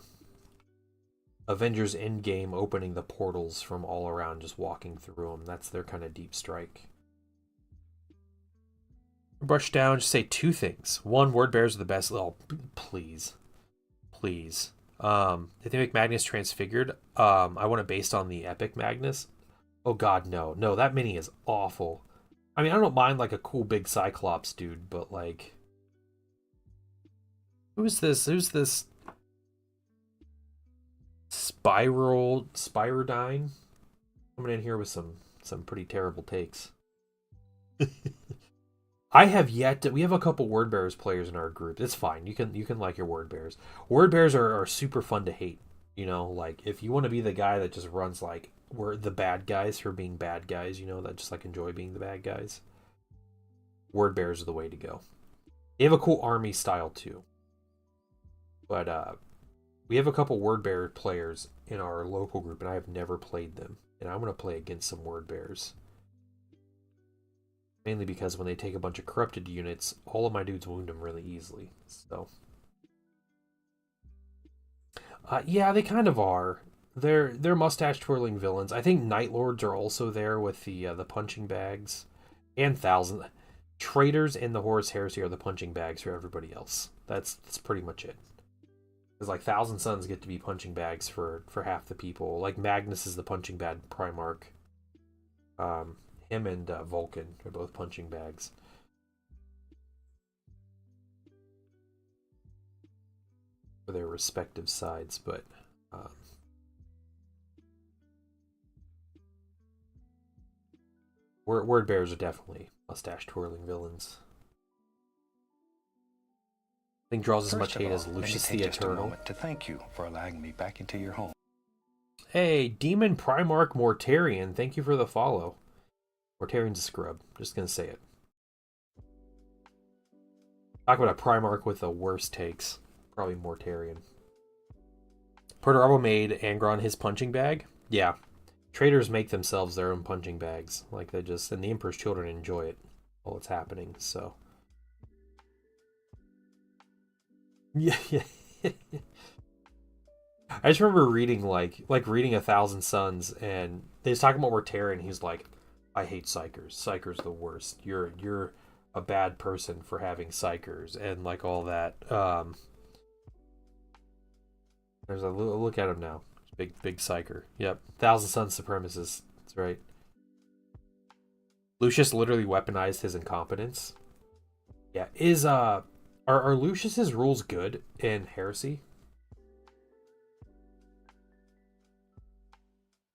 Avengers Endgame opening the portals from all around, just walking through them. That's their kind of deep strike. Brush down, just say two things. One, word bears are the best. Oh, please. Please. If they make Magnus transfigured, I want it based on the epic Magnus. Oh god, no. No, that mini is awful. I mean, I don't mind like a cool big Cyclops dude, but like... Who's this? Who's this? Spyrodine? Coming in here with some pretty terrible takes. I have yet to, we have a couple word bearers players in our group. It's fine. You can like your word bearers. Word bearers are super fun to hate. You know, like if you want to be the guy that just runs like we're the bad guys for being bad guys, you know, that just like enjoy being the bad guys. Word bearers are the way to go. They have a cool army style too. But we have a couple word bearer players in our local group and I have never played them. And I'm going to play against some word bearers. Mainly because when they take a bunch of corrupted units, all of my dudes wound them really easily. So, yeah, they kind of are. They're mustache twirling villains. I think Night Lords are also there with the punching bags, and traitors and the Horus Heresy are the punching bags for everybody else. That's pretty much it. Because like Thousand Suns get to be punching bags for half the people. Like Magnus is the punching bag Primarch. Him and Vulcan are both punching bags. For their respective sides, but word bearers are definitely mustache twirling villains. I think draws as much hate as Lucius the Eternal. To thank you for allowing me back into your home. Hey, Demon Primarch Mortarian, thank you for the follow. Mortarian's a scrub. Just gonna say it. Talk about a Primarch with the worst takes. Probably Mortarian. Perturabo made Angron his punching bag. Yeah. Traitors make themselves their own punching bags. Like they just... And the Emperor's children enjoy it while it's happening, so... Yeah, yeah. I just remember reading, like reading 1,000 Suns, and they was talking about Mortarian, he's like... I hate psychers. Psychers the worst. You're a bad person for having psychers and like all that. There's a look at him now. Big psycher. Yep. 1,000 Suns supremacist. That's right. Lucius literally weaponized his incompetence. Yeah. Are Lucius's rules good in Heresy?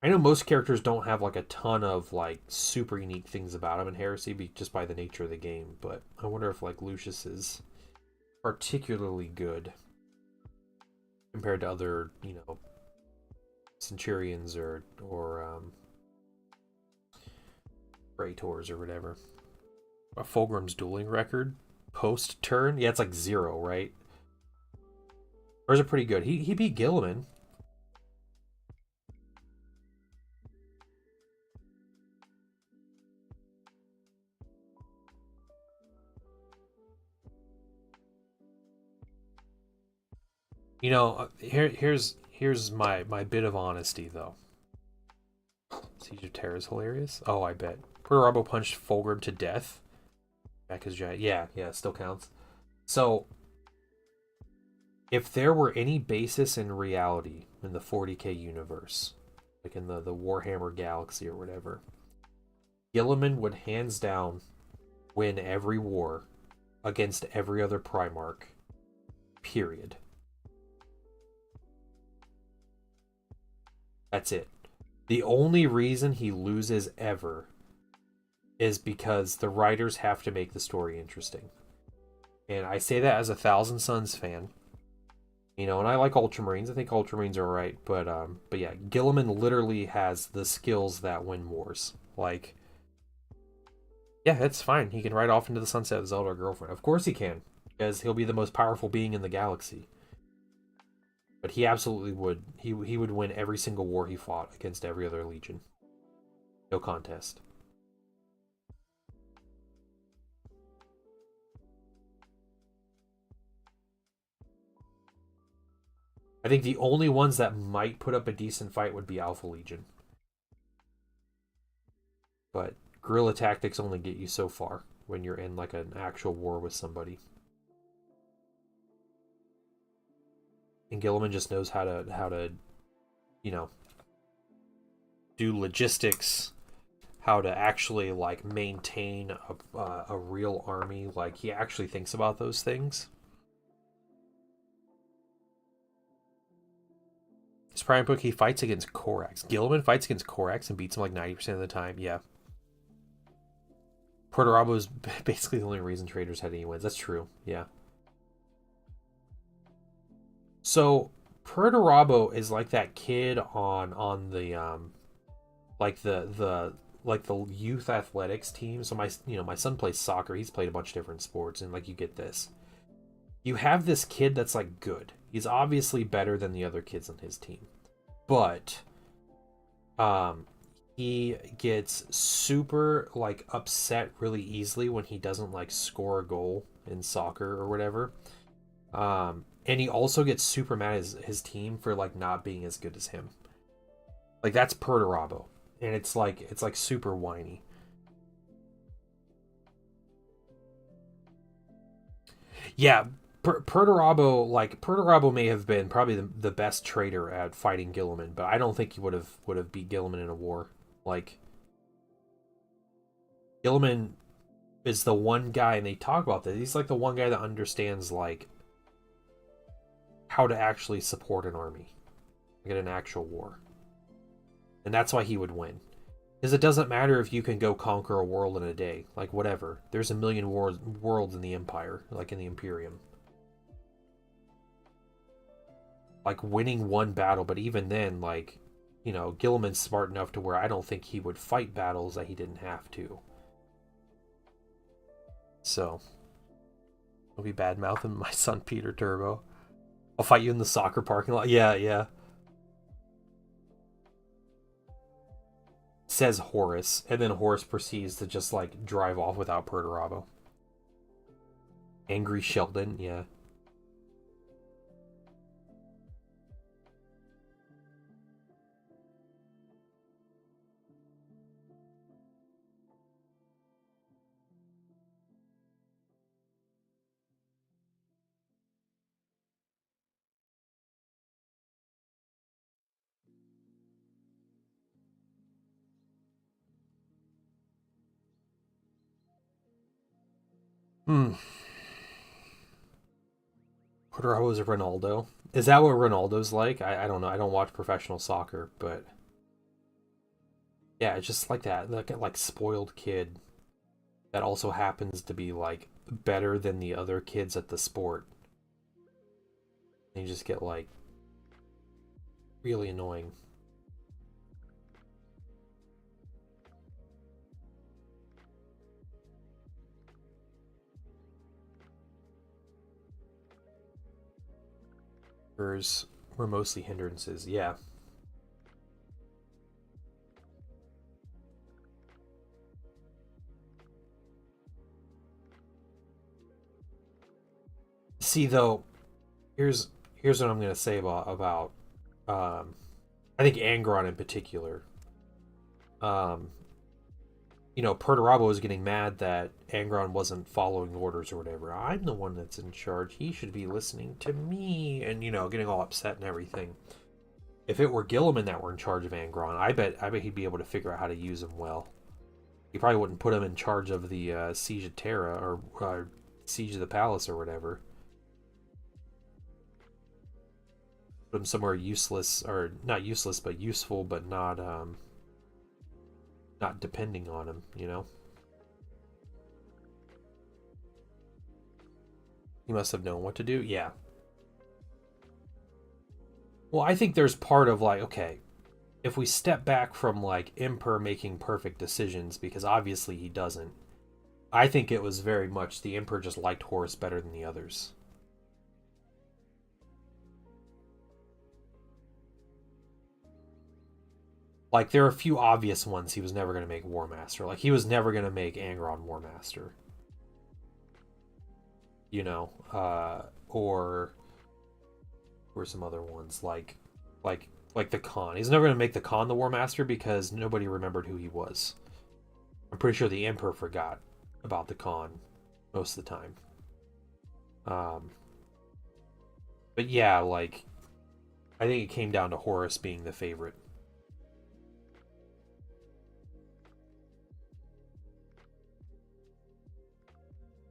I know most characters don't have like a ton of like super unique things about him in Heresy just by the nature of the game, but I wonder if like Lucius is particularly good compared to other, you know, Centurions or Praetors or whatever. A Fulgrim's dueling record post turn, yeah, it's like 0, right? Or is it pretty good? He beat Gilliman. You know, here's my bit of honesty though. Siege of Terror is hilarious. Oh, I bet. Perturabo punched Fulgrim to death. Back his giant. Yeah, it still counts. So, if there were any basis in reality in the 40k universe, like in the Warhammer Galaxy or whatever, Gilliman would hands down win every war against every other Primarch. Period. That's it. The only reason he loses ever is because the writers have to make the story interesting. And I say that as a 1,000 Suns fan. You know, and I like Ultramarines. I think Ultramarines are alright. But yeah, Gilliman literally has the skills that win wars. Like, yeah, that's fine. He can ride off into the sunset with Zelda girlfriend. Of course he can. Because he'll be the most powerful being in the galaxy. But he absolutely would. He would win every single war he fought against every other legion. No contest. I think the only ones that might put up a decent fight would be Alpha Legion. But guerrilla tactics only get you so far. when you're in like an actual war with somebody. And Gilliman just knows how to, you know, do logistics, how to actually like maintain a real army. Like he actually thinks about those things. His prime book, he fights against Korax. Gilliman fights against Korax and beats him like 90% of the time. Yeah. Perturabo is basically the only reason Trader's had any wins. That's true. Yeah. So Perturabo is like that kid on the like the youth athletics team. So my son plays soccer. He's played a bunch of different sports, and like you get this. You have this kid that's like good. He's obviously better than the other kids on his team. But he gets super like upset really easily when he doesn't like score a goal in soccer or whatever. And he also gets super mad at his team for like not being as good as him. Like that's Perturabo. And it's like super whiny. Yeah, Perturabo may have been probably the best trader at fighting Gilliman, but I don't think he would have beat Gilliman in a war. Like Gilliman is the one guy, and they talk about this. He's like the one guy that understands like how to actually support an army, like in an actual war, and that's why he would win. Because it doesn't matter if you can go conquer a world in a day, like whatever. There's a million worlds in the Empire, like in the Imperium. Like winning one battle, but even then, like, you know, Gilliman's smart enough to where I don't think he would fight battles that he didn't have to. So, I'll be bad mouthing my son Peter Turbo. I'll fight you in the soccer parking lot. Yeah. Says Horace, and then Horace proceeds to just like drive off without Perturabo. Angry Sheldon, yeah. Perturabo's a Ronaldo. Is that what Ronaldo's like? I don't know. I don't watch professional soccer, but yeah, it's just like that. Like spoiled kid that also happens to be like better than the other kids at the sport. And you just get like really annoying. Were mostly hindrances, yeah. See though, here's what I'm gonna say about I think Angron in particular. You know, Perturabo was getting mad that Angron wasn't following orders or whatever. I'm the one that's in charge. He should be listening to me, and you know, getting all upset and everything. If it were Gilliman that were in charge of Angron, I bet he'd be able to figure out how to use him well. He probably wouldn't put him in charge of the Siege of Terra or Siege of the Palace or whatever. Put him somewhere useless, or not useless, but useful, but not depending on him, you know? He must have known what to do, yeah. Well, I think there's part of like, okay, if we step back from like Emperor making perfect decisions, because obviously he doesn't, I think it was very much the Emperor just liked Horus better than the others. Like, there are a few obvious ones he was never going to make War Master. Like, he was never going to make Angron War Master. You know? Or some other ones. Like the Khan. He's never going to make the Khan the War Master because nobody remembered who he was. I'm pretty sure the Emperor forgot about the con most of the time. But yeah, like, I think it came down to Horus being the favorite.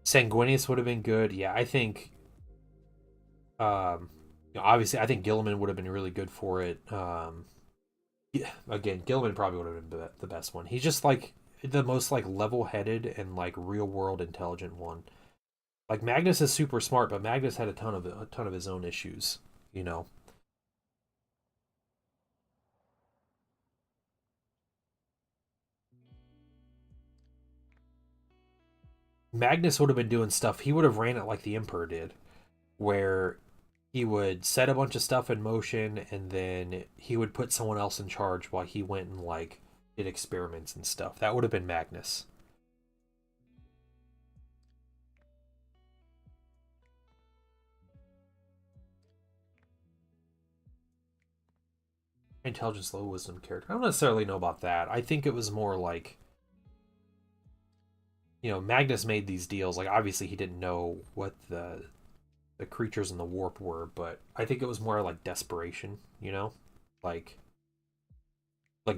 Sanguinius would have been good. Yeah, I think. Obviously, I think Gilliman would have been really good for it. Yeah, again, Gilliman probably would have been the best one. He's just like the most like level-headed and like real-world intelligent one. Like Magnus is super smart, but Magnus had a ton of his own issues. You know, Magnus would have been doing stuff. He would have ran it like the Emperor did, where he would set a bunch of stuff in motion and then he would put someone else in charge while he went and like did experiments and stuff. That would have been Magnus. Intelligence, low wisdom character. I don't necessarily know about that. I think it was more like, Magnus made these deals. Like obviously he didn't know what the creatures in the warp were, but I think it was more like desperation, like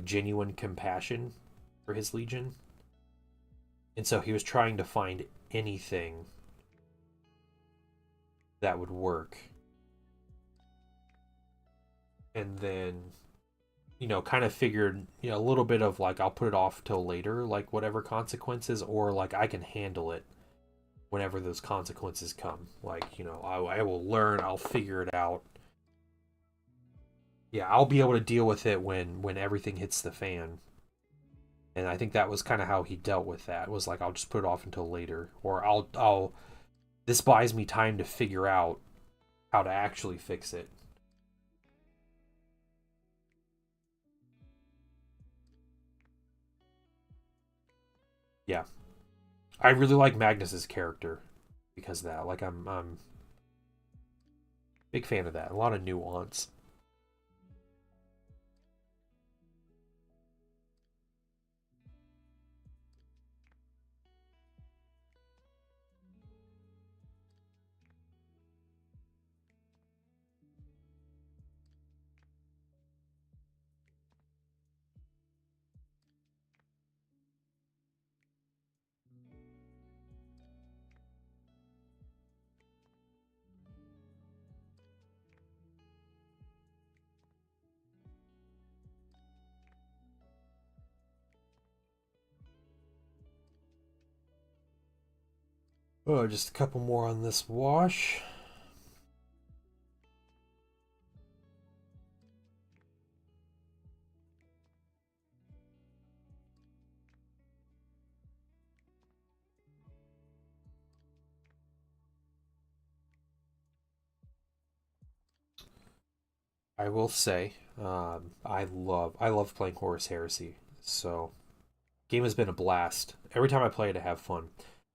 genuine compassion for his legion. And so he was trying to find anything that would work. And then, kind of figured, a little bit of like, I'll put it off till later, like whatever consequences, or like I can handle it whenever those consequences come. Like, I will learn, I'll figure it out. Yeah, I'll be able to deal with it when everything hits the fan. And I think that was kind of how he dealt with that. Was like, I'll just put it off until later, or I'll this buys me time to figure out how to actually fix it. Yeah, I really like Magnus's character because of that. Like, I'm big fan of that. A lot of nuance. Oh, just a couple more on this wash. I will say, I love playing Horus Heresy. So, game has been a blast. Every time I play it, I have fun.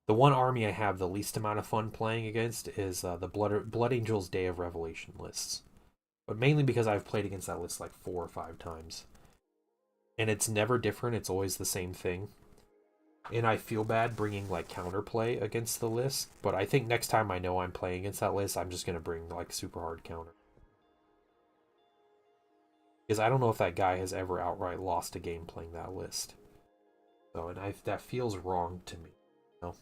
The one army I have the least amount of fun playing against is the Blood Angels Day of Revelation lists, but mainly because I've played against that list like 4 or 5 times, and it's never different. It's always the same thing, and I feel bad bringing like counterplay against the list. But I think next time I know I'm playing against that list, I'm just gonna bring like super hard counter. Because I don't know if that guy has ever outright lost a game playing that list. So, and that feels wrong to me. You know?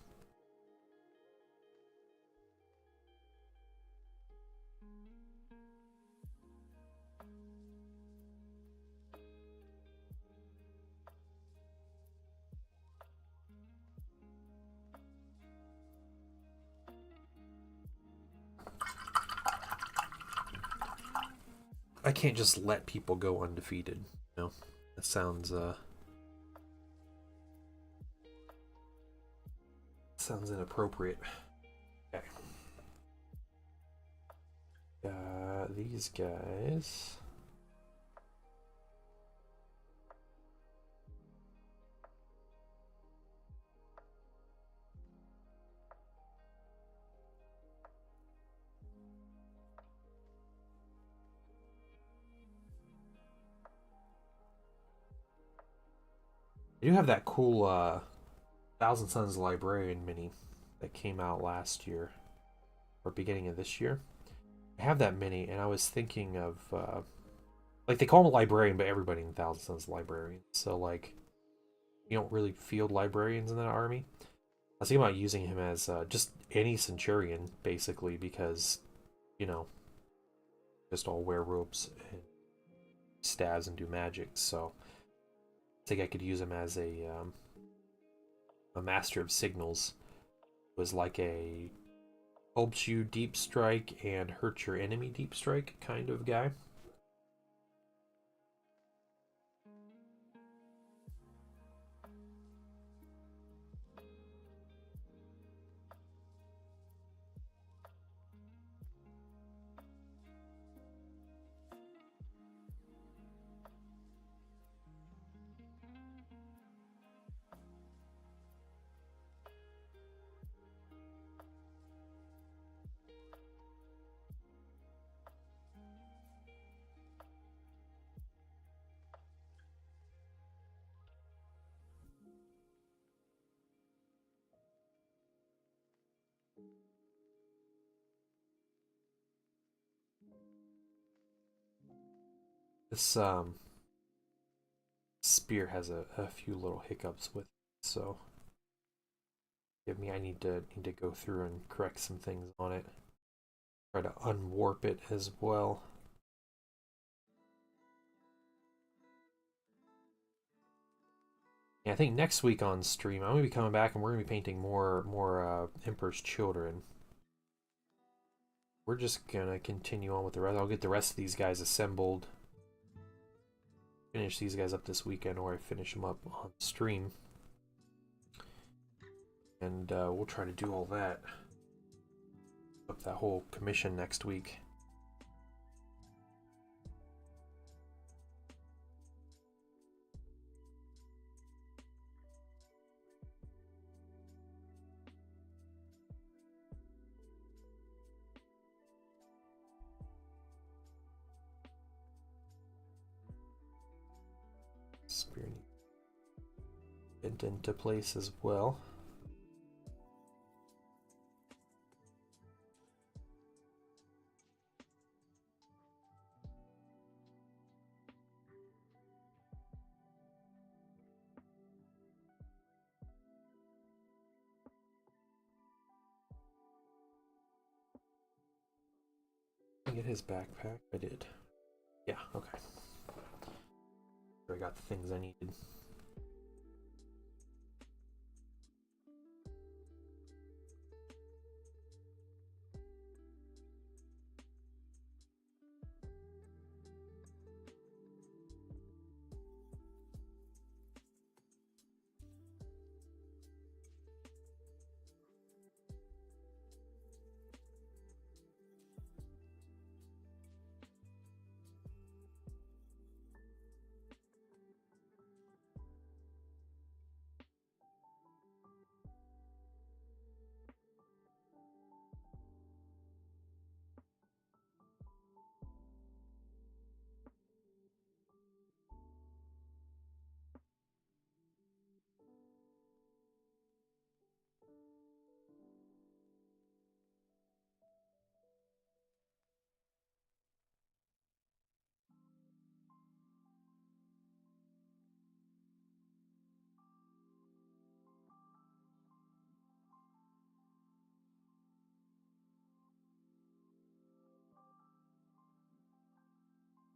I can't just let people go undefeated. That sounds inappropriate. Okay. These guys. You have that cool Thousand Sons Librarian mini that came out last year or beginning of this year. I have that mini, and I was thinking of like they call him a librarian, but everybody in Thousand Sons is librarian. So like you don't really field librarians in that army. I was thinking about using him as just any centurion, basically, because you know, just all wear robes and staves and do magic. So I think I could use him as a master of signals. It was like a helps you deep strike and hurt your enemy deep strike kind of guy. This spear has a few little hiccups with it, so I need to go through and correct some things on it. Try to unwarp it as well. Yeah, I think next week on stream I'm gonna be coming back and we're gonna be painting more Emperor's Children. We're just gonna continue on with the rest. I'll get the rest of these guys assembled. Finish these guys up this weekend, or I finish them up on stream. And we'll try to do all that. Up that whole commission next week. Spear bent into place as well. Did I get his backpack? I did. Yeah, okay. I got the things I needed.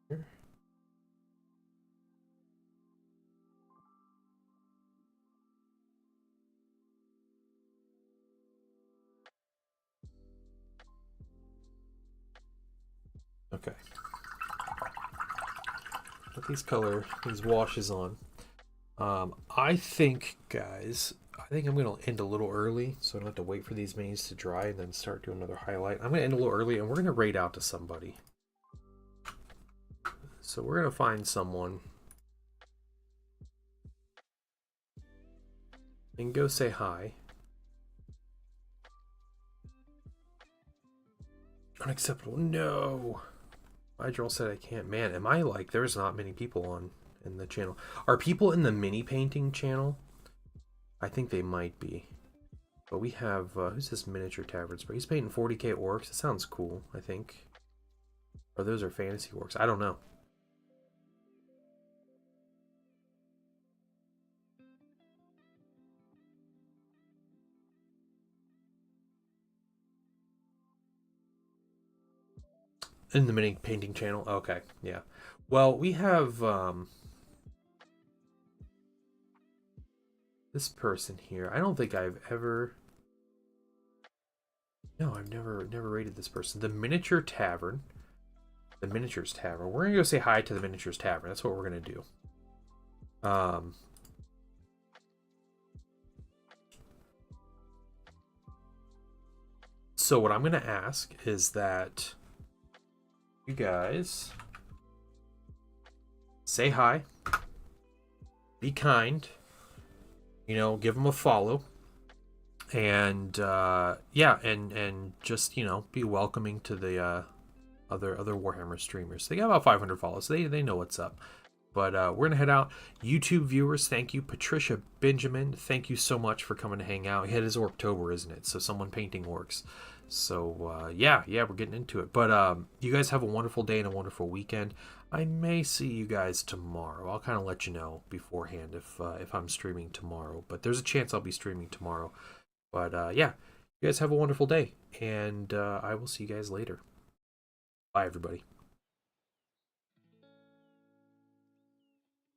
Here. Okay. Put these washes on. I think, guys, I'm going to end a little early, so I don't have to wait for these minis to dry and then start doing another highlight. I'm going to end a little early, and we're going to raid out to somebody. So we're going to find someone and go say hi. Unacceptable. No. Hydrol said I can't. Man, am I like, there's not many people on in the channel. Are people in the mini painting channel? I think they might be. But we have, who's this miniature tavern spray? He's painting 40k orcs. It sounds cool, I think. Or those are fantasy orcs. I don't know. In the mini painting channel? Okay, yeah. Well, we have, this person here. I don't think I've ever... No, I've never rated this person. The Miniature Tavern. The Miniatures Tavern. We're gonna go say hi to the Miniatures Tavern. That's what we're gonna do. So what I'm gonna ask is that you guys say hi, be kind, you know, give them a follow, and yeah, and just, you know, be welcoming to the other Warhammer streamers. They got about 500 followers, so they know what's up. But we're gonna head out. YouTube viewers, thank you. Patricia Benjamin, thank you so much for coming to hang out. It is Orktober, isn't it? So someone painting orcs. So yeah, we're getting into it. But you guys have a wonderful day and a wonderful weekend. I may see you guys tomorrow. I'll kind of let you know beforehand if I'm streaming tomorrow. But there's a chance I'll be streaming tomorrow. But yeah, you guys have a wonderful day, and I will see you guys later. Bye, everybody.